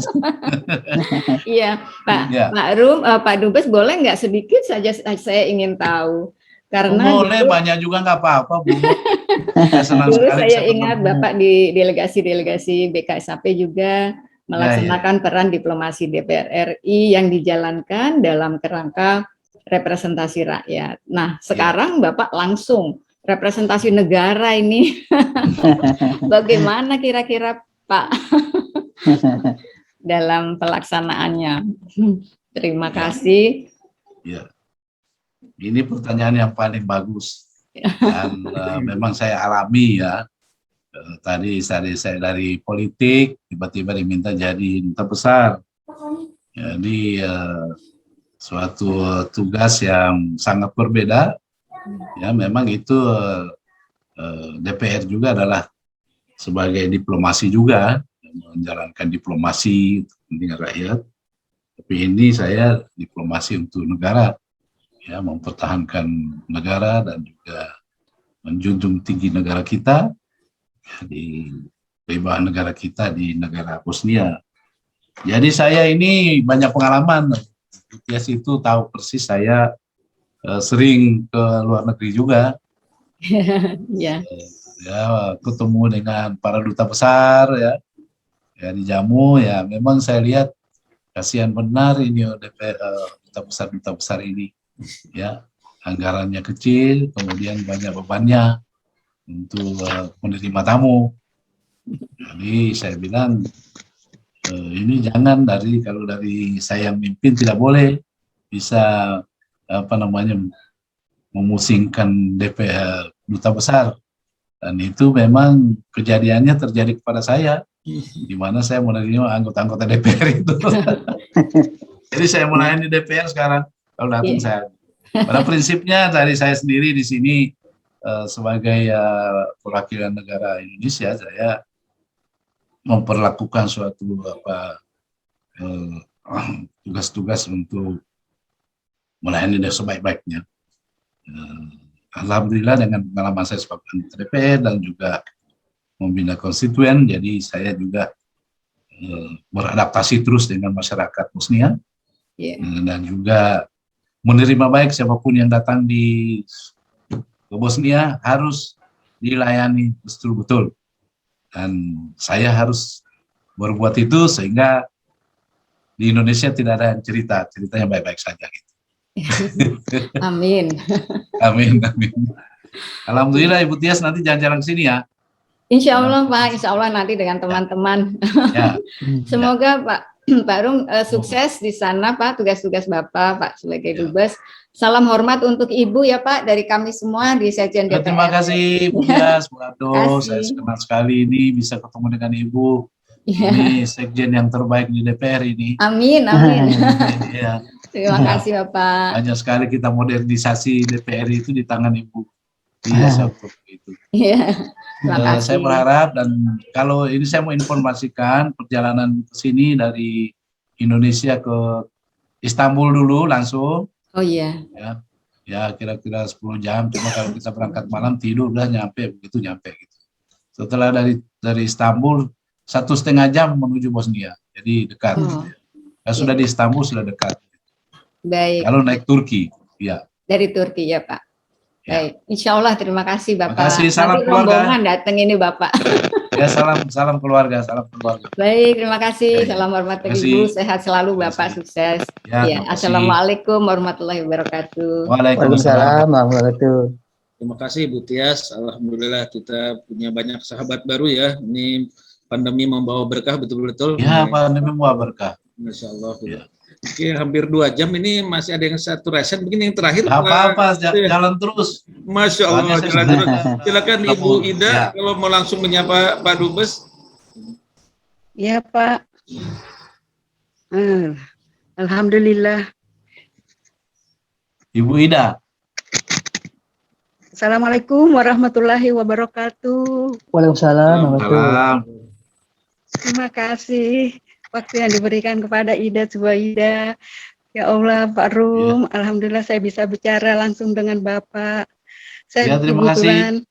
Iya Pak. Pak Rum, Pak Dubes boleh nggak sedikit saja saya ingin tahu. Karena boleh dulu, banyak juga nggak apa-apa Bu. Dulu saya ingat Bapak di delegasi BKSAP juga melaksanakan peran diplomasi DPR RI yang dijalankan dalam kerangka representasi rakyat. Nah sekarang Bapak langsung representasi negara ini. Bagaimana kira-kira Pak dalam pelaksanaannya? Terima kasih. Ya. Ini pertanyaan yang paling bagus dan memang saya alami ya. Tadi saya dari politik tiba-tiba diminta jadi duta besar. Jadi suatu tugas yang sangat berbeda. Ya memang itu DPR juga adalah sebagai diplomasi juga, menjalankan diplomasi untuk kepentingan rakyat. Tapi ini saya diplomasi untuk negara, ya mempertahankan negara dan juga menjunjung tinggi negara kita, ya, di keibahan negara kita di negara Bosnia. Jadi saya ini banyak pengalaman. Tias itu tahu persis saya sering ke luar negeri juga. Ya, ketemu dengan para duta besar ya di Jamu ya. Memang saya lihat kasihan benar ini duta besar ini ya, anggarannya kecil, kemudian banyak bebannya untuk menerima tamu. Jadi saya bilang ini jangan kalau dari saya yang mimpin tidak boleh bisa memusingkan DPR duta besar, Dan itu memang kejadiannya terjadi kepada saya, di mana saya menerima anggota-anggota DPR itu. Jadi saya melayani DPR sekarang, kalau datang saya. Pada prinsipnya dari saya sendiri di sini sebagai perwakilan negara Indonesia, saya memperlakukan suatu tugas-tugas untuk melayani sebaik-baiknya. Alhamdulillah dengan pengalaman saya sebagai anggota DPR dan juga membina konstituen, jadi saya juga beradaptasi terus dengan masyarakat Bosnia dan juga menerima baik siapapun yang datang ke Bosnia harus dilayani betul-betul, dan saya harus berbuat itu sehingga di Indonesia tidak ada yang ceritanya baik-baik saja gitu. Amin. Amin, amin. Alhamdulillah Ibu Tias nanti jalan-jalan ke sini ya. Insya Allah Pak, Insya Allah nanti dengan teman-teman. Ya. Semoga Pak Rum sukses di sana Pak, tugas-tugas Bapak Pak sebagai Dubes. Salam hormat untuk Ibu ya Pak dari kami semua di Sekjen DPR. Terima kasih Bu Tias, Bu Ado, saya senang sekali ini bisa ketemu dengan Ibu. Ini Sekjen yang terbaik di DPR ini. Amin, amin. Ya. Terima kasih Bapak. Banyak sekali kita modernisasi DPR itu di tangan Ibu. Iya, seperti itu. Iya. Terima kasih. Saya berharap, dan kalau ini saya mau informasikan perjalanan ke sini dari Indonesia ke Istanbul dulu langsung. Oh iya. Ya kira-kira 10 jam. Cuma kalau kita berangkat malam tidur udah nyampe gitu. Setelah dari Istanbul 1,5 jam menuju Bosnia, jadi dekat. Sudah di Istanbul sudah dekat. Baik. Kalau naik Turki, ya. Dari Turki ya Pak. Baik, Insya Allah terima kasih Bapak. Terima kasih, salam nanti keluarga. rombongan datang ini Bapak. Ya salam keluarga, Baik, terima kasih. Baik. Salam hormat bagi Kasih. Ibu, sehat selalu Bapak, sukses. Ya, Assalamualaikum warahmatullahi wabarakatuh. Waalaikumsalam warahmatullahi wabarakatuh. Terima kasih Bu Tias. Alhamdulillah kita punya banyak sahabat baru ya. Ini pandemi membawa berkah betul-betul. Ya, pandemi membawa berkah. Masya Allah. Ya. Oke, hampir 2 jam ini masih ada yang satu resen. Begini yang terakhir. Apa-apa, jalan terus. Masya Allah. Silakan Ibu Ida kalau mau langsung menyapa Pak Dubes. Ya Pak. Alhamdulillah. Ibu Ida. Assalamualaikum warahmatullahi wabarakatuh. Waalaikumsalam. Terima kasih waktu yang diberikan kepada Ida Zubaida. Ya Allah, Pak Rum, alhamdulillah saya bisa bicara langsung dengan Bapak. Saya terima kasih.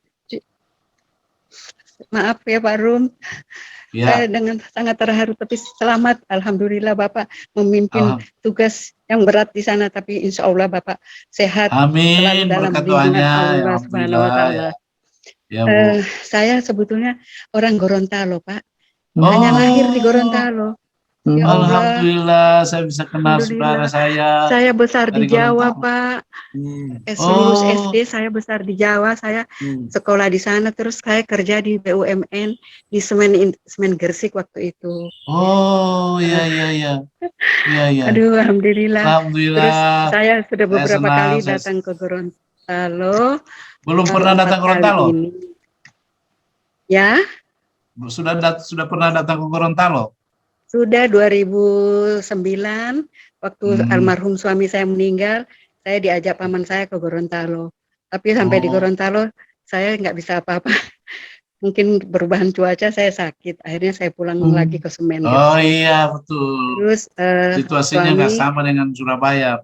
Maaf ya Pak Rum. Ya. Saya dengan sangat terharu, tapi selamat, alhamdulillah Bapak memimpin tugas yang berat di sana, tapi insya Allah Bapak sehat. Amin. Dalam Berkat doanya. Allah Subhanahu wa Ta'ala. Ya, Bu. Saya sebetulnya orang Gorontalo Pak. Hanya lahir di Gorontalo. Ya Allah. Alhamdulillah saya bisa kenal saudara saya. Saya besar di Jawa Pak. Lulus SD saya besar di Jawa. Saya sekolah di sana, terus saya kerja di BUMN di Semen Gersik waktu itu. Oh iya. Aduh, alhamdulillah. Alhamdulillah. Terus saya sudah beberapa kali senang, datang ke Gorontalo. Belum pernah datang ke Gorontalo? Ya. Sudah pernah datang ke Gorontalo? Sudah 2009 waktu almarhum suami saya meninggal, saya diajak paman saya ke Gorontalo. Tapi sampai di Gorontalo saya nggak bisa apa-apa. Mungkin perubahan cuaca saya sakit. Akhirnya saya pulang lagi ke Semen. Oh iya betul. Terus situasinya nggak sama dengan Surabaya.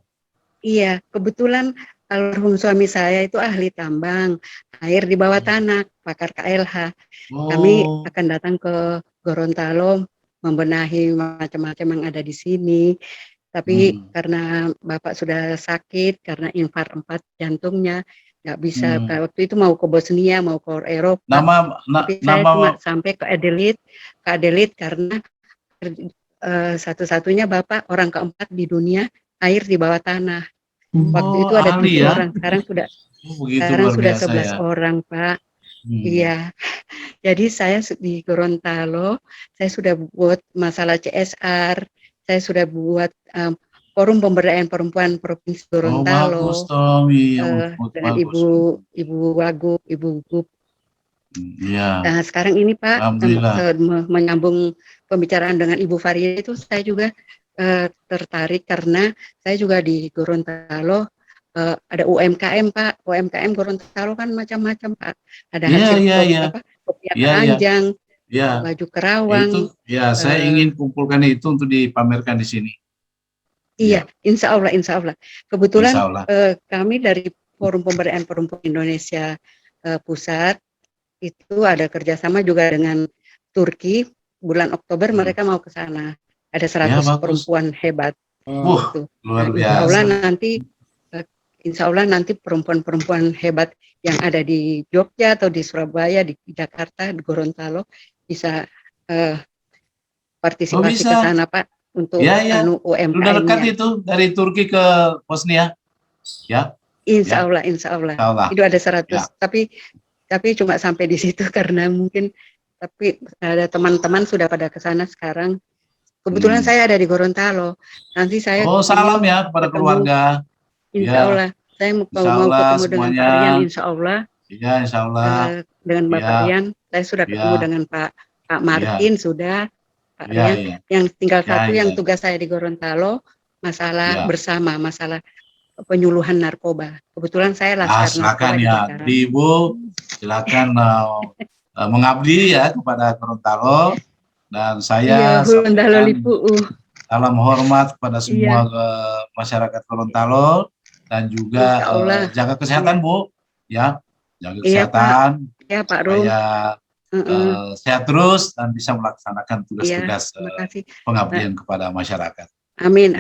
Iya, kebetulan almarhum suami saya itu ahli tambang, air di bawah tanah, pakar KLH. Kami akan datang ke Gorontalo membenahi macam-macam yang ada di sini, tapi karena Bapak sudah sakit karena infark 4 jantungnya, nggak bisa. Waktu itu mau ke Bosnia, mau ke Eropa, tapi saya cuma sampai ke Adelaide karena satu-satunya Bapak orang keempat di dunia air di bawah tanah. Waktu itu ada 7 orang, sekarang sudah 11 orang Pak. Iya, jadi saya di Gorontalo, saya sudah buat masalah CSR, saya sudah buat forum pemberdayaan perempuan Provinsi Gorontalo, Bagus, Tom. Iya, dengan bagus. Ibu Wagub, Ibu Gup, Iya. Nah, sekarang ini Pak, Alhamdulillah. menyambung pembicaraan dengan Ibu Faria itu saya juga tertarik karena saya juga di Gorontalo ada UMKM Pak. UMKM Gorontalo kan macam-macam Pak. Ada hasil kopiah keranjang, baju kerawang. Itu ya saya ingin kumpulkan itu untuk dipamerkan di sini. Iya, insya Allah. Kebetulan Insya Allah. Kami dari Forum Pemberdayaan Perempuan Indonesia Pusat itu ada kerjasama juga dengan Turki. Bulan Oktober mereka mau ke sana. Ada 100 perempuan hebat. Luar biasa. Insya Allah nanti perempuan-perempuan hebat yang ada di Jogja atau di Surabaya, di Jakarta, di Gorontalo bisa partisipasi ke sana Pak untuk UMKM-nya. Sudah dekat itu dari Turki ke Bosnia. Ya. Insya Allah. Itu ada 100. Tapi cuma sampai di situ karena mungkin tapi ada teman-teman sudah pada ke sana sekarang. Kebetulan saya ada di Gorontalo. Nanti saya salam ya kepada keluarga. Insya Allah. Saya mau ketemu dengan Pak Rian, insya Allah. Iya, insya Allah. Dengan Bapak Rian, saya sudah ketemu dengan Pak Martin sudah. Pak Rian. Yang tinggal satu yang tugas saya di Gorontalo masalah bersama, masalah penyuluhan narkoba. Kebetulan saya laskar silakan ya, Ibu, silakan mengabdi ya kepada Gorontalo dan saya salam hormat kepada semua masyarakat Gorontalo dan juga jaga kesehatan Bu, ya, jaga kesehatan, Pak Rum. Sehat terus dan bisa melaksanakan tugas-tugas pengabdian kepada masyarakat. Amin.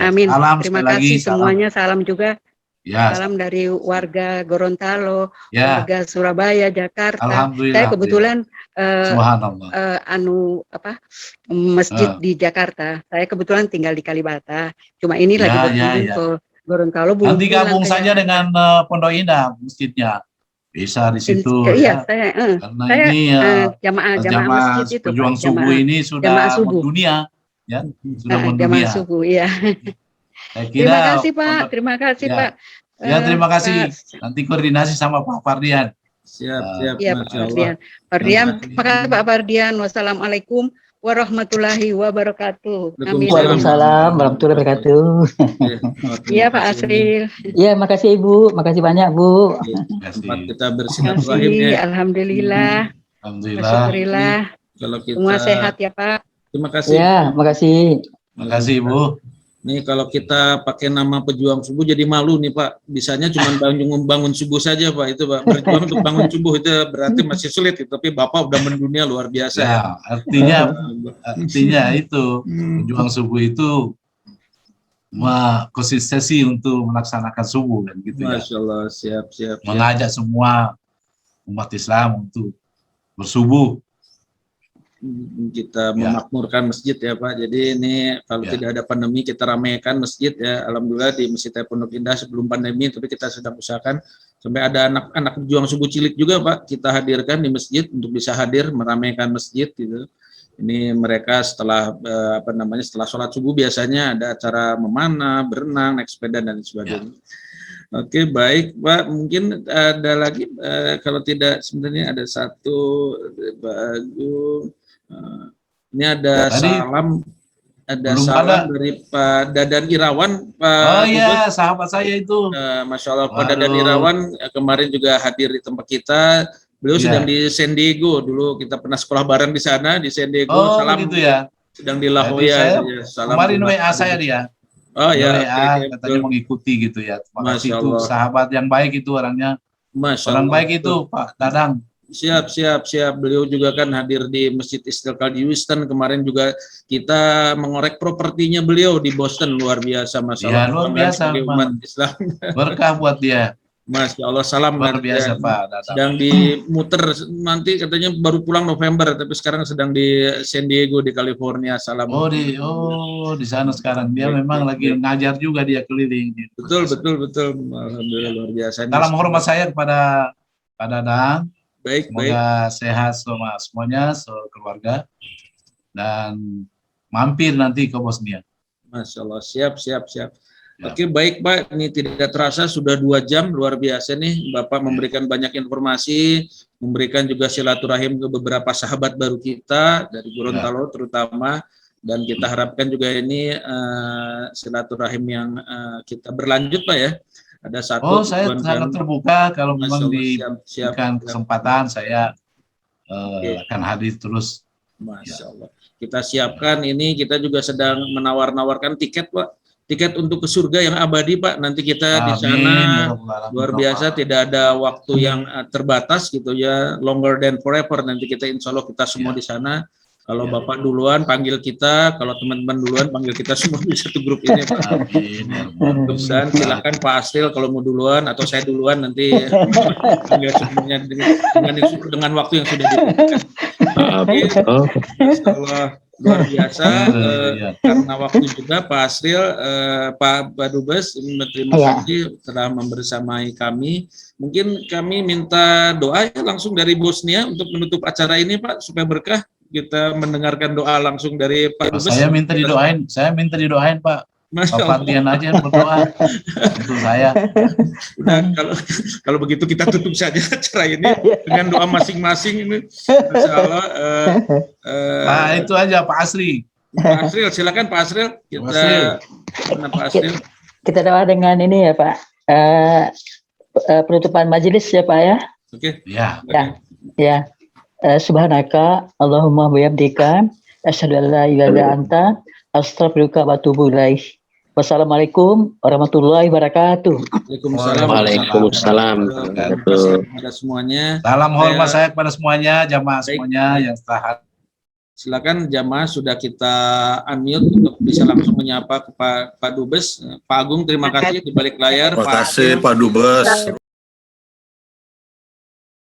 Terima kasih semuanya. Salam juga. Salam dari warga Gorontalo, warga Surabaya, Jakarta. Saya kebetulan masjid di Jakarta. Saya kebetulan tinggal di Kalibata. Cuma ini lagi berkunjung ke Gorontalo. Nanti gabung saja dengan Pondok Indah masjidnya. Bisa di situ. Karena ini jamaah masjid itu. Pejuang subuh ini sudah mendunia. Ya, sudah mendunia. Subuh, ya. Terima kasih Pak. Ya, terima kasih. Nanti koordinasi sama Pak Fardian. Siap. Pak Fardian, makasih Pak Fardian. Wassalamualaikum warahmatullahi wabarakatuh. Amin. Waalaikumsalam warahmatullahi wabarakatuh. Iya Pak Asril. Iya, makasih Ibu. Makasih banyak Bu. Tempat kita bersilaturahim ya. Alhamdulillah. Alhamdulillah. Kalau kita semua sehat ya Pak. Terima kasih. Ya, makasih. Makasih Ibu. Nih kalau kita pakai nama pejuang subuh jadi malu nih Pak. Bisanya cuma bangun subuh saja Pak, itu Pak. Berjuang untuk bangun subuh itu berarti masih sulit, tapi Bapak udah mendunia luar biasa. Ya, artinya itu pejuang subuh itu konsistensi untuk melaksanakan subuh kan gitu ya. Masya Allah, siap. Mengajak semua umat Islam untuk bersubuh. Kita memakmurkan masjid ya Pak. Jadi ini kalau tidak ada pandemi kita ramaikan masjid ya. Alhamdulillah di Masjid Pondok Indah sebelum pandemi, tapi kita sedang usahakan sampai ada anak-anak pejuang subuh cilik juga Pak. Kita hadirkan di masjid untuk bisa hadir meramaikan masjid gitu. Ini mereka setelah setelah sholat subuh biasanya ada acara memanah, berenang, naik sepeda dan sebagainya. Oke, baik Pak. Mungkin ada lagi kalau tidak sebenarnya ada satu bagus. Ini ada salam dari Pak Dadan Irawan. Oh iya, sahabat saya itu. Masya Allah, Pak Dadan Irawan kemarin juga hadir di tempat kita. Beliau sedang di San Diego dulu, kita pernah sekolah bareng di sana di San Diego. Salam gitu ya. Sedang di La Jolla. Kemarin WA saya dia. Oh ya, katanya mengikuti gitu ya. Terima kasih itu sahabat yang baik itu orangnya. Orang baik itu Pak Dadang. Siap. Beliau juga kan hadir di Masjid Istiqlal di Houston. Kemarin juga kita mengorek propertinya beliau di Boston, luar biasa masalah. Ya, luar biasa umat Islam. Berkah buat dia. Masya Allah, salam luar biasa Pak. Sedang dimuter nanti katanya baru pulang November, tapi sekarang sedang di San Diego di California. Salam. Di sana sekarang dia memang lagi ngajar juga dia keliling. Betul. Alhamdulillah luar biasa. Salam hormat saya kepada Pak Dadang. Semoga sehat semuanya, keluarga, dan mampir nanti ke Bosnia. Masya Allah, siap. Oke, baik Pak, ini tidak terasa sudah 2 jam, luar biasa nih Bapak memberikan banyak informasi, memberikan juga silaturahim ke beberapa sahabat baru kita dari Gorontalo terutama, dan kita harapkan juga ini silaturahim yang kita berlanjut Pak ya. Ada satu. Saya sangat terbuka kalau memang diberikan kesempatan saya akan hadir terus. Masya Allah. Kita siapkan ini, kita juga sedang menawar-nawarkan tiket Pak. Tiket untuk ke surga yang abadi Pak, nanti kita di sana luar biasa, tidak ada waktu yang terbatas gitu ya, longer than forever, nanti kita insya Allah kita semua di sana. Kalau Bapak duluan panggil kita, kalau teman-teman duluan panggil kita semua di satu grup ini Pak. Dan silakan Pak Asril kalau mau duluan atau saya duluan nanti panggil semuanya dengan waktu yang sudah ditentukan. Insya Allah luar biasa, karena waktu juga Pak Asril, Pak Dubes, terima kasih telah membersamai kami. Mungkin kami minta doa ya langsung dari Bosnia untuk menutup acara ini Pak, supaya berkah. Kita mendengarkan doa langsung dari Pak Dubes. Saya minta didoain Pak. Pak Fadlian aja yang berdoa untuk saya. Nah, kalau begitu kita tutup saja acara ini dengan doa masing-masing ini. Insya Allah. Nah, itu aja Pak Asri. Pak Asril, silakan Pak Asril. Pak Asril. Kita doa dengan ini ya Pak. Penutupan majelis ya Pak ya. Oke. Ya. Subhanaka Allahumma bihamdika asyhadu an la ilaha illa anta astaghfiruka wa atubu ilaik. Wassalamualaikum warahmatullahi wabarakatuh. Waalaikumsalam. Kepada semuanya. Salam hormat saya kepada semuanya, jamaah semuanya yang telah. Silakan jamaah sudah kita unmute untuk bisa langsung menyapa ke Pak Dubes. Pak Agung terima kasih di balik layar. Terima kasih Pak Dubes.